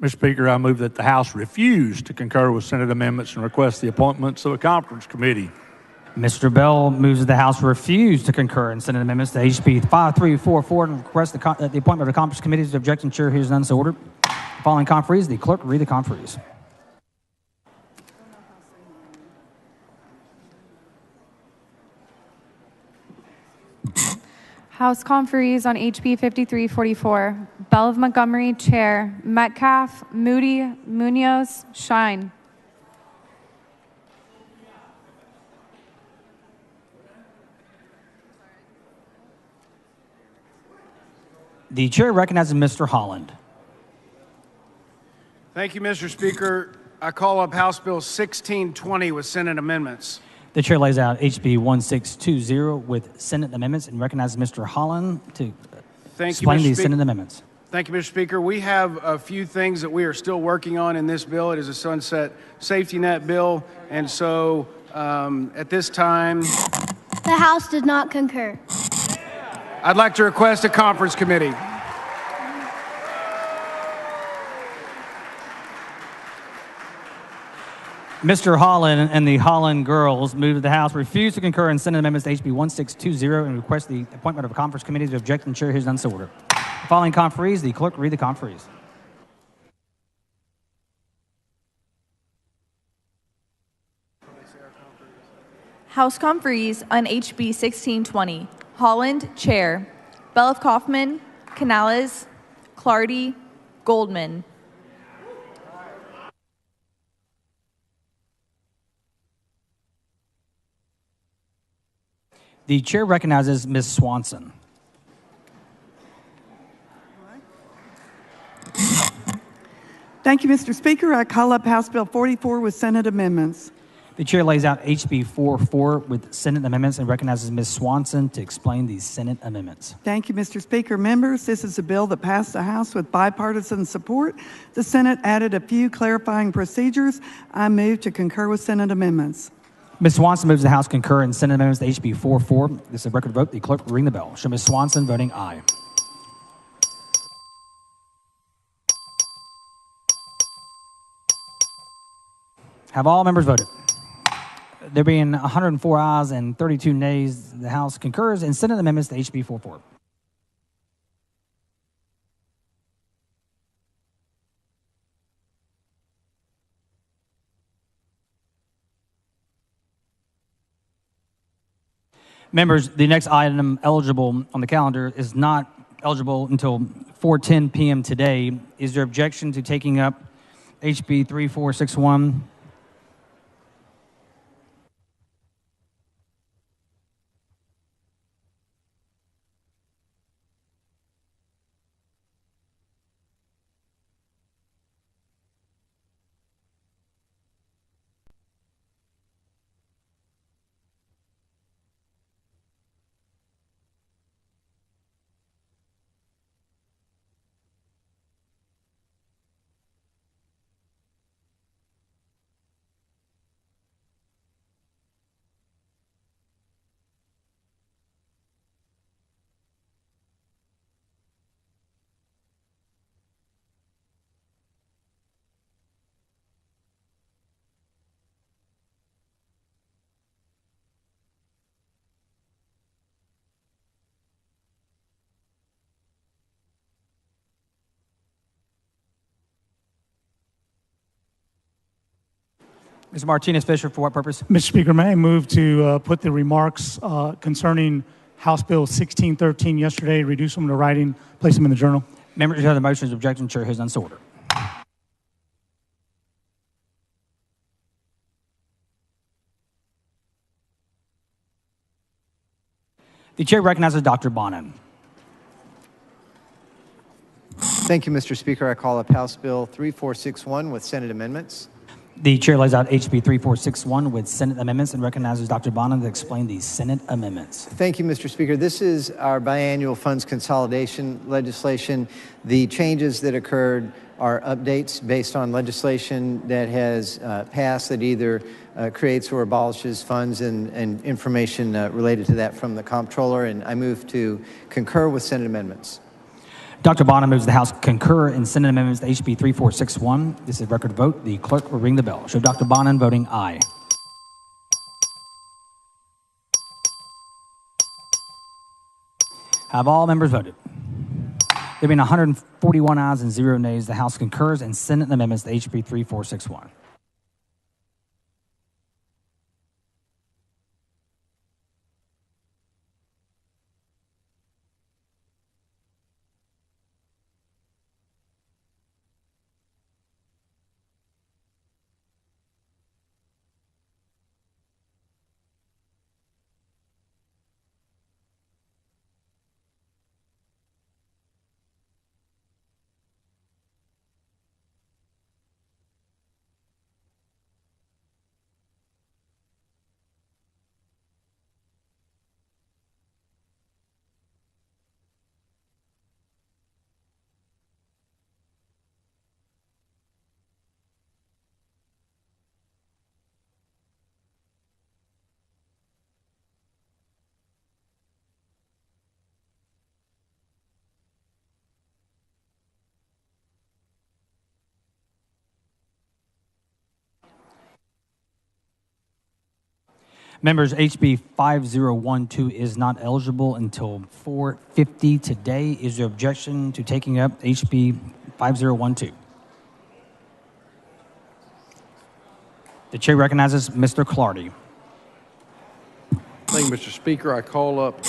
Mr. Speaker, I move that the House refuse to concur with Senate amendments and request the appointments of a conference committee. Mr. Bell moves that the House refuse to concur in Senate amendments to HB 5344 and request the appointment of the conference committees. The objection, chair hears none, so ordered. Following conferees, the clerk will read the conferees. House conferees on HB 5344. Bell of Montgomery, Chair. Metcalf, Moody, Munoz, Shine. The chair recognizes Mr. Holland. Thank you, Mr. Speaker. I call up House Bill 1620 with Senate amendments. The chair lays out HB 1620 with Senate amendments and recognizes Mr. Holland to explain these Senate amendments. Thank you, Mr. Speaker. We have a few things that we are still working on in this bill. It is a sunset safety net bill, and so at this time, the House did not concur. I'd like to request a conference committee. Mr. Holland and the Holland girls move that the House refuse to concur in Senate amendments to HB 1620 and request the appointment of a conference committee. To object, and chair hears none, so ordered. Following conferees, the clerk will read the conferees. House conferees on HB 1620. Holland, Chair. Belloff Kaufman, Canales, Clardy, Goldman. The chair recognizes Ms. Swanson. Thank you, Mr. Speaker. I call up House Bill 44 with Senate amendments. The chair lays out HB 44 with Senate amendments and recognizes Ms. Swanson to explain these Senate amendments. Thank you, Mr. Speaker. Members, this is a bill that passed the House with bipartisan support. The Senate added a few clarifying procedures. I move to concur with Senate amendments. Ms. Swanson moves the House concur in Senate amendments to HB 44. This is a record vote. The clerk will ring the bell. Show Ms. Swanson voting aye. Have all members voted? There being 104 ayes and 32 nays, the House concurs in Senate amendments to HB 44. Members, the next item eligible on the calendar is not eligible until 4:10 p.m. today. Is there objection to taking up HB 3461? Mr. Martinez-Fisher, for what purpose? Mr. Speaker, may I move to put the remarks concerning House Bill 1613 yesterday, reduce them to writing, place them in the journal? Members who have the motions objection, chair has done so ordered. The chair recognizes Dr. Bonin. Thank you, Mr. Speaker. I call up House Bill 3461 with Senate amendments. The chair lays out HB 3461 with Senate amendments and recognizes Dr. Bonin to explain the Senate amendments. Thank you, Mr. Speaker. This is our biannual funds consolidation legislation. The changes that occurred are updates based on legislation that has passed that either creates or abolishes funds and information related to that from the comptroller, and I move to concur with Senate amendments. Dr. Bonin moves the House concur in Senate amendments to HB 3461. This is a record vote. The clerk will ring the bell. Show Dr. Bonin voting aye. Have all members voted? There being 141 ayes and 0 nays, the House concurs in Senate amendments to HB 3461. Members, HB 5012 is not eligible until 4:50 today. Is there objection to taking up HB 5012? The chair recognizes Mr. Clardy. Thank you, Mr. Speaker. I call up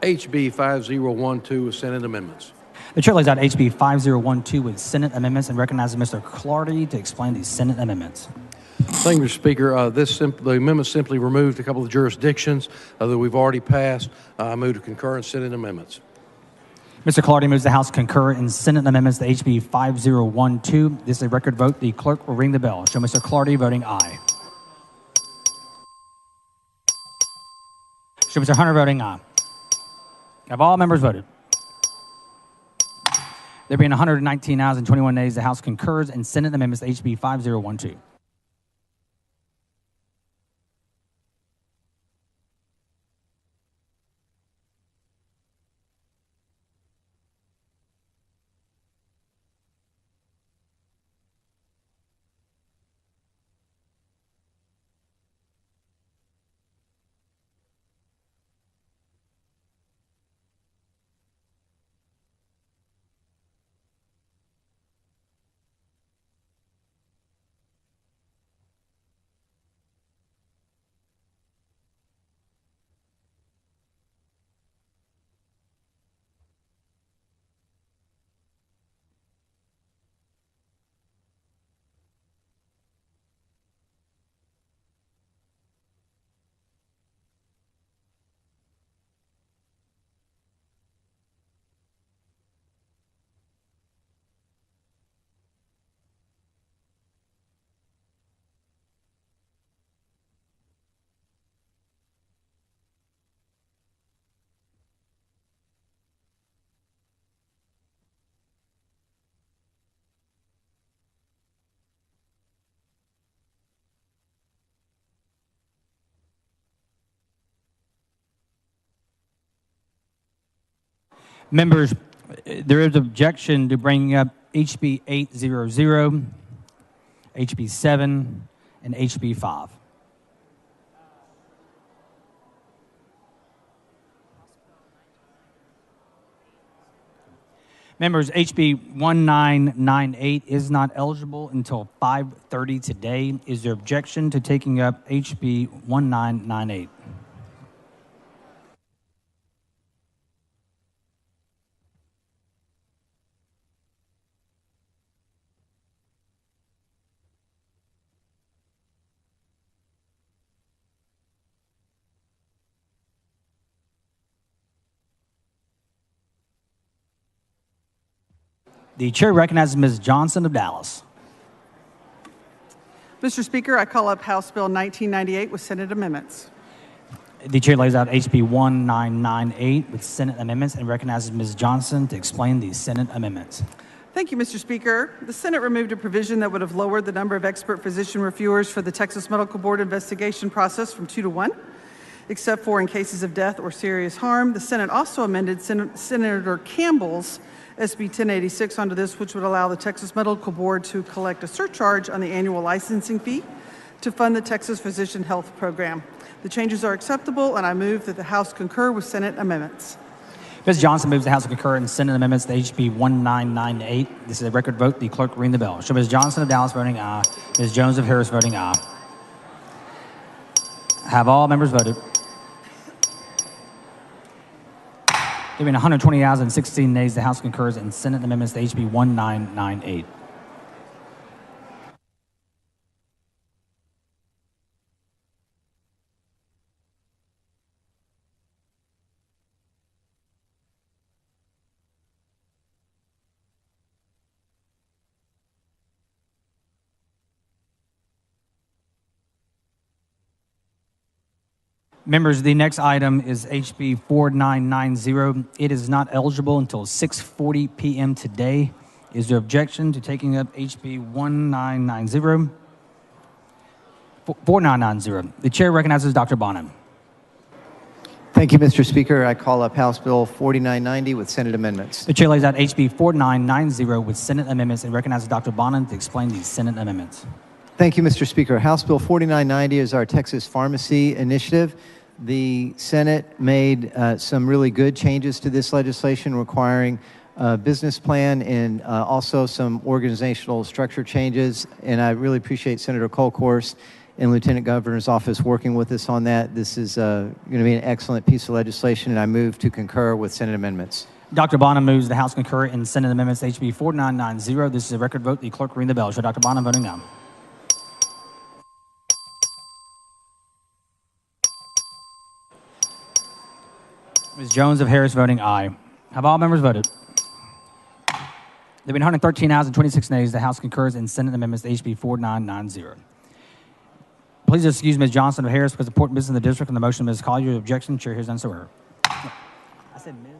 HB 5012 with Senate amendments. The chair lays out HB 5012 with Senate amendments and recognizes Mr. Clardy to explain the Senate amendments. Thank you, Mr. Speaker. The amendment simply removed a couple of jurisdictions that we've already passed. I move to concur in Senate amendments. Mr. Clardy moves the House concur in Senate amendments to HB 5012. This is a record vote. The clerk will ring the bell. Show Mr. Clardy voting aye. Show Mr. Hunter voting aye. Have all members voted? There being 119 ayes and 21 nays, the House concurs in Senate amendments to HB 5012. Members, there is objection to bringing up HB 800, HB 7, and HB 5. Members, HB 1998 is not eligible until 5:30 today. Is there objection to taking up HB 1998? The chair recognizes Ms. Johnson of Dallas. Mr. Speaker, I call up House Bill 1998 with Senate amendments. The chair lays out HB 1998 with Senate amendments and recognizes Ms. Johnson to explain the Senate amendments. Thank you, Mr. Speaker. The Senate removed a provision that would have lowered the number of expert physician reviewers for the Texas Medical Board investigation process from 2 to 1, except for in cases of death or serious harm. The Senate also amended Senator Campbell's SB 1086 onto this, which would allow the Texas Medical Board to collect a surcharge on the annual licensing fee to fund the Texas Physician Health Program. The changes are acceptable, and I move that the House concur with Senate amendments. Ms. Johnson moves the House to concur in Senate amendments to HB 1998. This is a record vote. The clerk will ring the bell. Show Ms. Johnson of Dallas voting aye. Ms. Jones of Harris voting aye. Have all members voted? There being 120 ayes and 16 nays, the House concurs in Senate amendments to HB 1998. Members, the next item is HB 4990. It is not eligible until 6:40 p.m. today. Is there objection to taking up HB 4990? 4990. The chair recognizes Dr. Bonham. Thank you, Mr. Speaker. I call up House Bill 4990 with Senate amendments. The chair lays out HB 4990 with Senate amendments and recognizes Dr. Bonham to explain the Senate amendments. Thank you, Mr. Speaker. House Bill 4990 is our Texas Pharmacy Initiative. The Senate made some really good changes to this legislation requiring a business plan and also some organizational structure changes. And I really appreciate Senator Colcourse and Lieutenant Governor's office working with us on that. This is going to be an excellent piece of legislation, and I move to concur with Senate amendments. Dr. Bonham moves the House concur in Senate amendments to HB 4990. This is a record vote. The clerk will ring the bell. Show Dr. Bonham voting no. Ms. Jones of Harris voting aye. Have all members voted? There being 113 ayes and 26 nays, the House concurs in Senate amendments to HB 4990. Please excuse Ms. Johnson of Harris because of important business in the district and the motion of Ms. Collier. Objection, chair hears none, so ordered. I said Ms.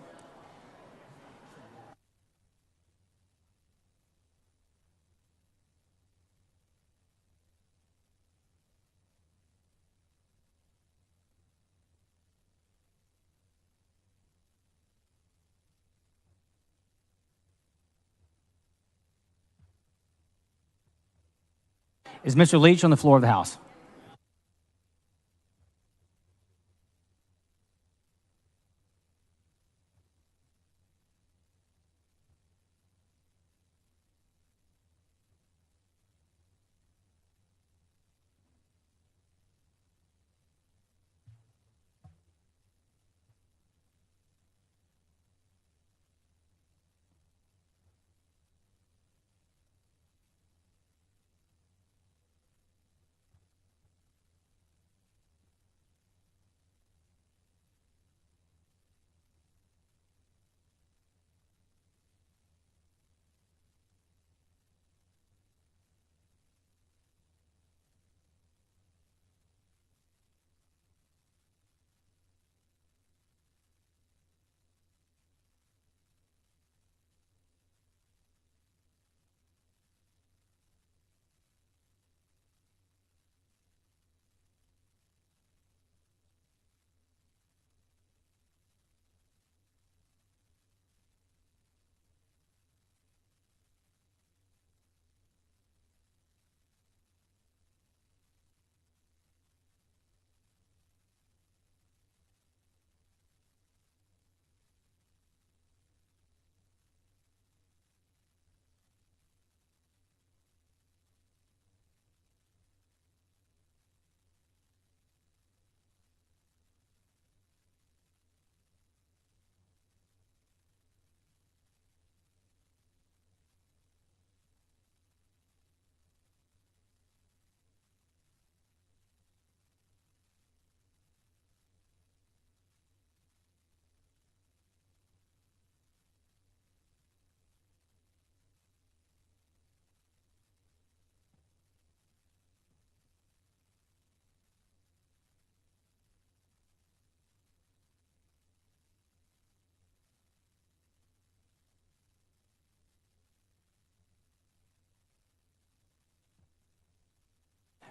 Is Mr. Leach on the floor of the House?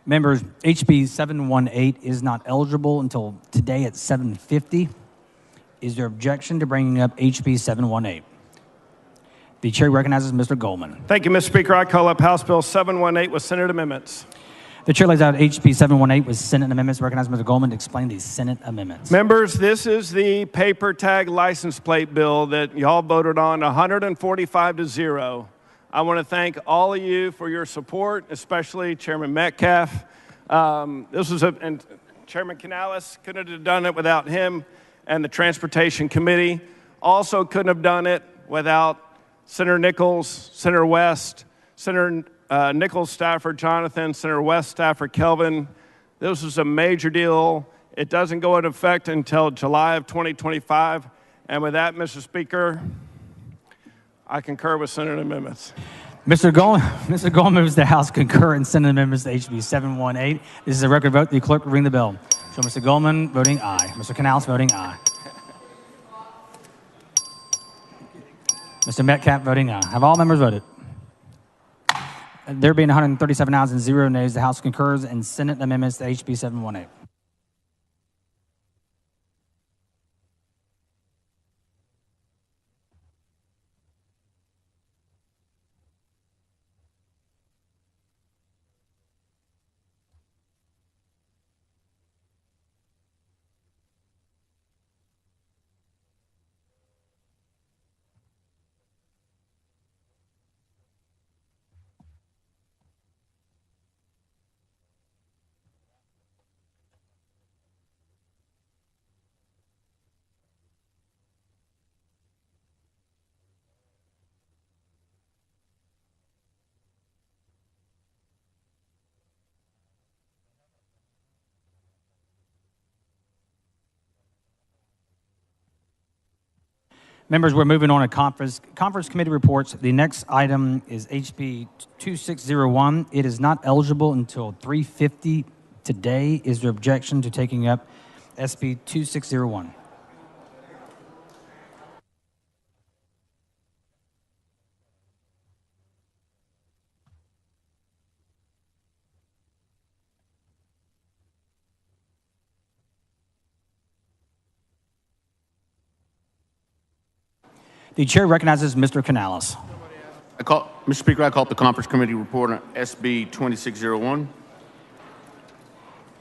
Members, HB 718 is not eligible until today at 7:50. Is there objection to bringing up HB 718? The chair recognizes Mr. Goldman. Thank you, Mr. Speaker. I call up House Bill 718 with Senate amendments. The chair lays out HB 718 with Senate amendments. Recognize Mr. Goldman to explain these Senate amendments. Members, this is the paper tag license plate bill that y'all voted on 145-0. I want to thank all of you for your support, especially Chairman Metcalf. And Chairman Canales couldn't have done it without him, and the Transportation Committee also couldn't have done it without Senator Nichols, Senator West, Senator Nichols staffer Jonathan, Senator West staffer Kelvin. This was a major deal. It doesn't go into effect until July of 2025. And with that, Mr. Speaker, I concur with Senate amendments. Mr. Goldman moves the House concur in Senate amendments to HB 718. This is a record vote. The clerk will ring the bell. Show Mr. Goldman voting aye. Mr. Canales voting aye. Mr. Metcalf voting aye. Have all members voted? There being 137 ayes and 0 nays, the House concurs in Senate amendments to HB 718. Members, we're moving on to conference committee reports. The next item is HB 2601. It is not eligible until 3:50 today. Is there objection to taking up SB 2601? The chair recognizes Mr. Canales. Mr. Speaker, I call up the conference committee report on SB 2601.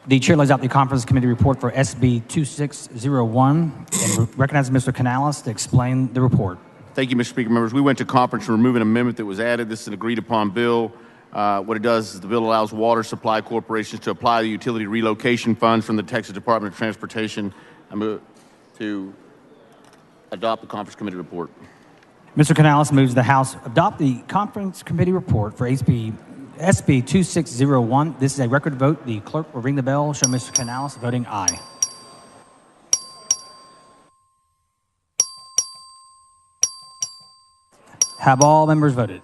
The chair lays out the conference committee report for SB 2601 and recognizes Mr. Canales to explain the report. Thank you, Mr. Speaker. Members, we went to conference to remove an amendment that was added. This is an agreed upon bill. What it does is the bill allows water supply corporations to apply the utility relocation funds from the Texas Department of Transportation. I move to adopt the conference committee report. Mr. Canales moves the House adopt the conference committee report for SB 2601. This is a record vote. The clerk will ring the bell. Show Mr. Canales voting aye. Have all members voted?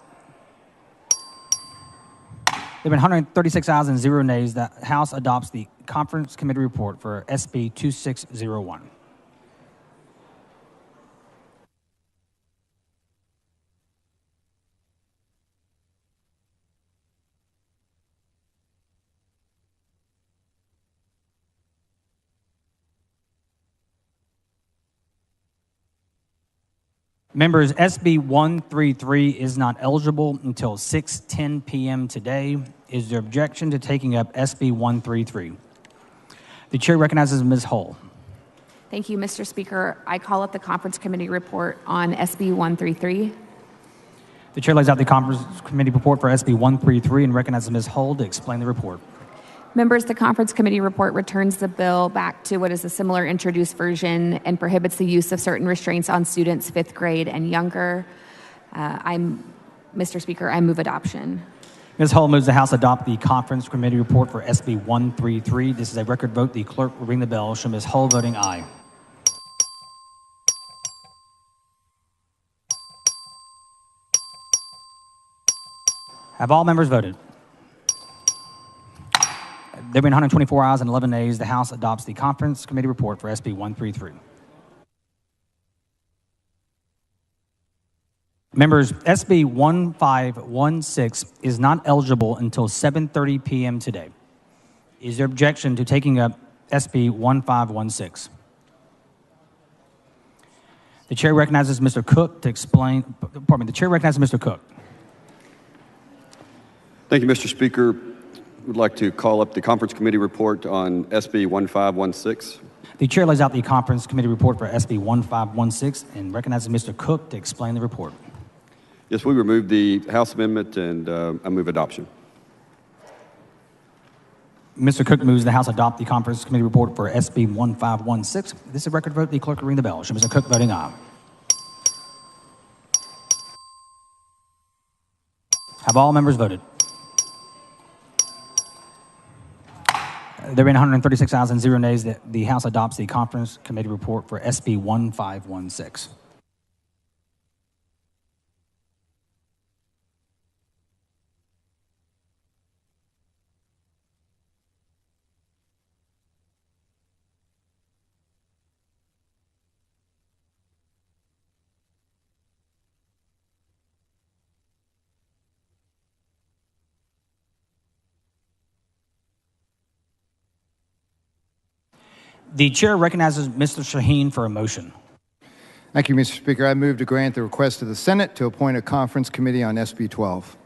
There have been 136 ayes and 0 nays. The House adopts the conference committee report for SB 2601. Members, SB 133 is not eligible until 6:10 p.m. today. Is there objection to taking up SB 133? The chair recognizes Ms. Hull. Thank you, Mr. Speaker. I call up the conference committee report on SB 133. The chair lays out the conference committee report for SB 133 and recognizes Ms. Hull to explain the report. Members, the conference committee report returns the bill back to what is a similar introduced version and prohibits the use of certain restraints on students 5th grade and younger. Mr. Speaker, I move adoption. Ms. Hull moves the House adopt the conference committee report for SB 133. This is a record vote. The clerk will ring the bell. Show Ms. Hull voting aye. Have all members voted? There have been 124 ayes and 11 nays. The House adopts the conference committee report for SB 133. Members, SB 1516 is not eligible until 7:30 p.m. today. Is there objection to taking up SB 1516? The chair recognizes Mr. Cook to explain. Pardon me. The chair recognizes Mr. Cook. Thank you, Mr. Speaker. Would like to call up the conference committee report on SB 1516. The chair lays out the conference committee report for SB 1516 and recognizes Mr. Cook to explain the report. Yes, we removed the House amendment and I move adoption. Mr. Cook moves the House adopt the conference committee report for SB 1516. This is a record vote. The clerk will ring the bell. Show Mr. Cook voting aye. Have all members voted? There have been 136 ayes and 0 nays. That the House adopts the conference committee report for SB 1516. The chair recognizes Mr. Shaheen for a motion. Thank you, Mr. Speaker. I move to grant the request of the Senate to appoint a conference committee on SB 12.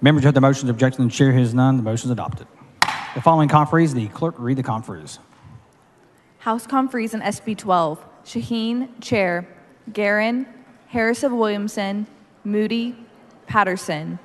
Members of the motion's objection, the chair hears none. The motion is adopted. The following conferees, the clerk will read the conferees. House conferees on SB 12. Shaheen, Chair. Guerin, Harris of Williamson, Moody, Patterson.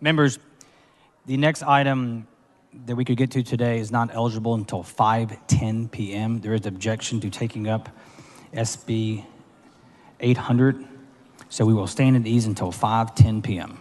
Members, the next item that we could get to today is not eligible until 5:10 p.m. There is objection to taking up SB 800, so we will stand at ease until 5:10 p.m.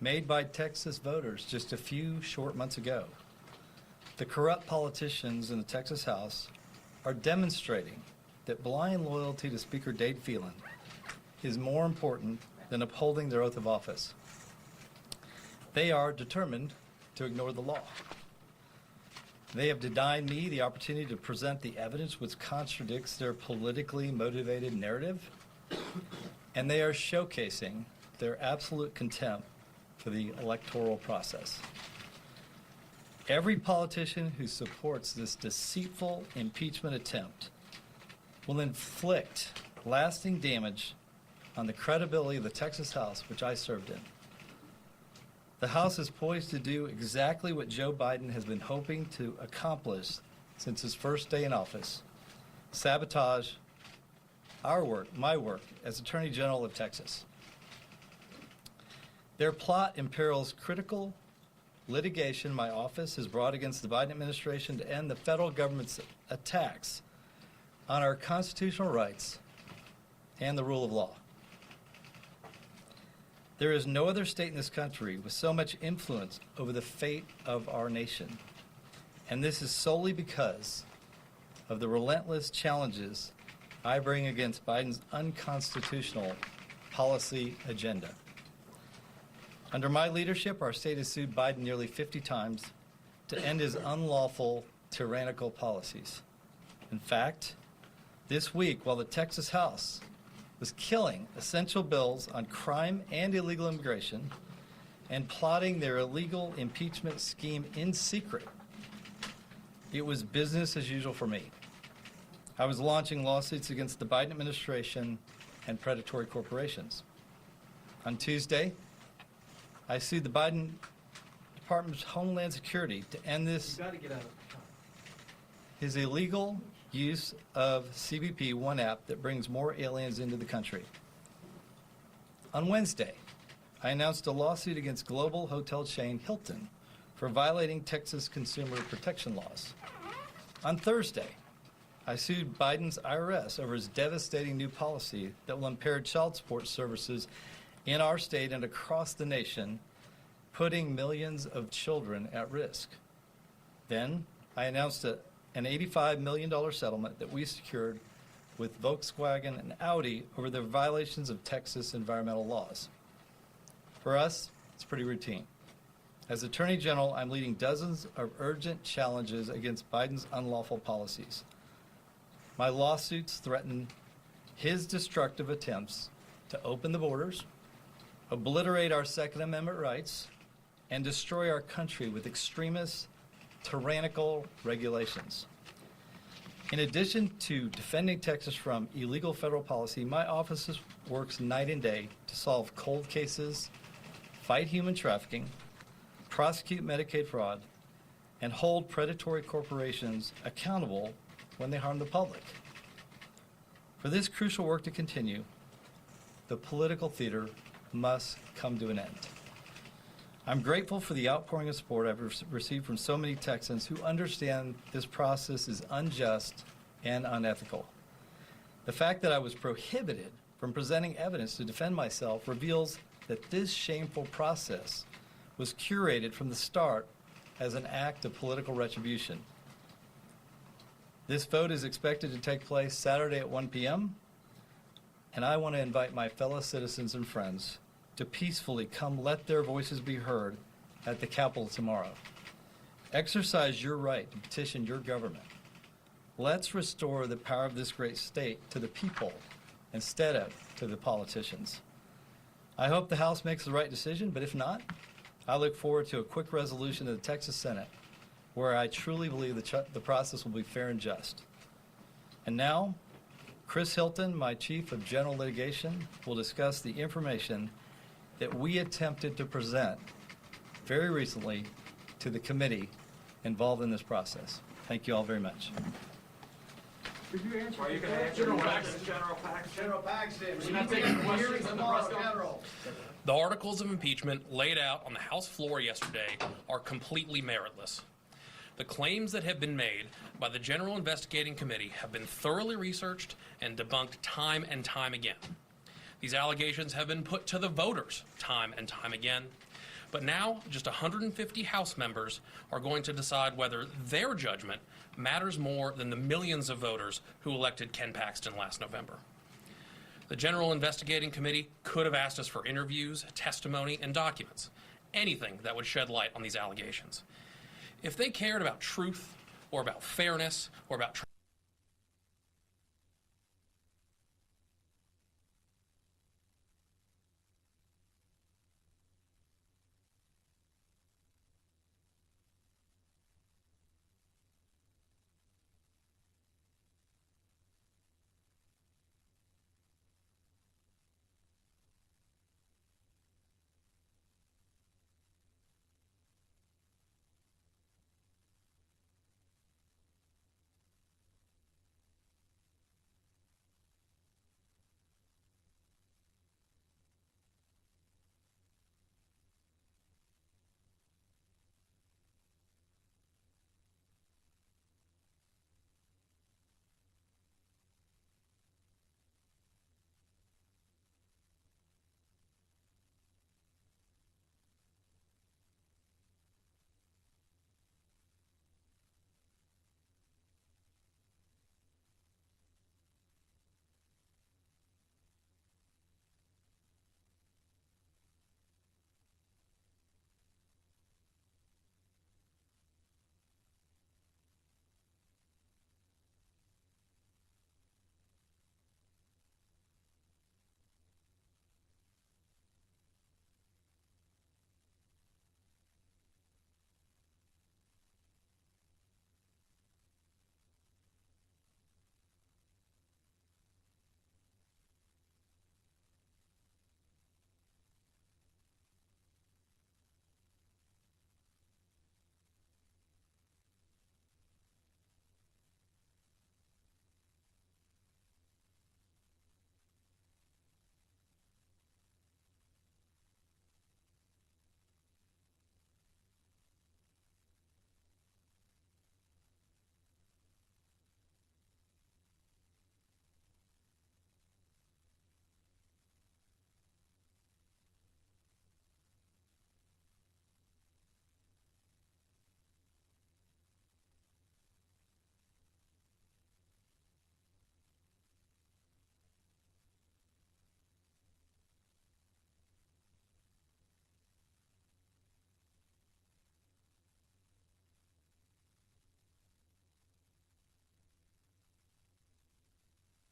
made by Texas voters just a few short months ago. The corrupt politicians in the Texas House are demonstrating that blind loyalty to Speaker Dade Phelan is more important than upholding their oath of office. They are determined to ignore the law. They have denied me the opportunity to present the evidence which contradicts their politically motivated narrative, and they are showcasing their absolute contempt for the electoral process. Every politician who supports this deceitful impeachment attempt will inflict lasting damage on the credibility of the Texas House, which I served in. The House is poised to do exactly what Joe Biden has been hoping to accomplish since his first day in office: sabotage our work, my work, as Attorney General of Texas. Their plot imperils critical litigation my office has brought against the Biden administration to end the federal government's attacks on our constitutional rights and the rule of law. There is no other state in this country with so much influence over the fate of our nation, and this is solely because of the relentless challenges I bring against Biden's unconstitutional policy agenda. Under my leadership, our state has sued Biden nearly 50 times to end his unlawful, tyrannical policies. In fact, this week, while the Texas House was killing essential bills on crime and illegal immigration and plotting their illegal impeachment scheme in secret, it was business as usual for me. I was launching lawsuits against the Biden administration and predatory corporations. On Tuesday, I sued the Biden Department of Homeland Security to end this. His illegal use of CBP One app that brings more aliens into the country. On Wednesday, I announced a lawsuit against global hotel chain Hilton for violating Texas consumer protection laws. On Thursday, I sued Biden's IRS over his devastating new policy that will impair child support services in our state and across the nation, putting millions of children at risk. Then I announced an $85 million settlement that we secured with Volkswagen and Audi over their violations of Texas environmental laws. For us, it's pretty routine. As Attorney General, I'm leading dozens of urgent challenges against Biden's unlawful policies. My lawsuits threaten his destructive attempts to open the borders, obliterate our Second Amendment rights, and destroy our country with extremist, tyrannical regulations. In addition to defending Texas from illegal federal policy, my office works night and day to solve cold cases, fight human trafficking, prosecute Medicaid fraud, and hold predatory corporations accountable when they harm the public. For this crucial work to continue, the political theater must come to an end. I'm grateful for the outpouring of support I've received from so many Texans who understand this process is unjust and unethical. The fact that I was prohibited from presenting evidence to defend myself reveals that this shameful process was curated from the start as an act of political retribution. This vote is expected to take place Saturday at 1 p.m., and I want to invite my fellow citizens and friends to peacefully come let their voices be heard at the Capitol tomorrow. Exercise your right to petition your government. Let's restore the power of this great state to the people instead of to the politicians. I hope the House makes the right decision, but if not, I look forward to a quick resolution of the Texas Senate where I truly believe the process will be fair and just. And now, Chris Hilton, my Chief of General Litigation, will discuss the information that we attempted to present very recently to the committee involved in this process. Thank you all very much. Could you answer? Are you going to answer General Paxton? General Paxton. We're not taking questions on the press conference. The articles of impeachment laid out on the House floor yesterday are completely meritless. The claims that have been made by the General Investigating Committee have been thoroughly researched and debunked time and time again. These allegations have been put to the voters time and time again. But now, just 150 House members are going to decide whether their judgment matters more than the millions of voters who elected Ken Paxton last November. The General Investigating Committee could have asked us for interviews, testimony, and documents, anything that would shed light on these allegations. If they cared about truth, or about fairness, or about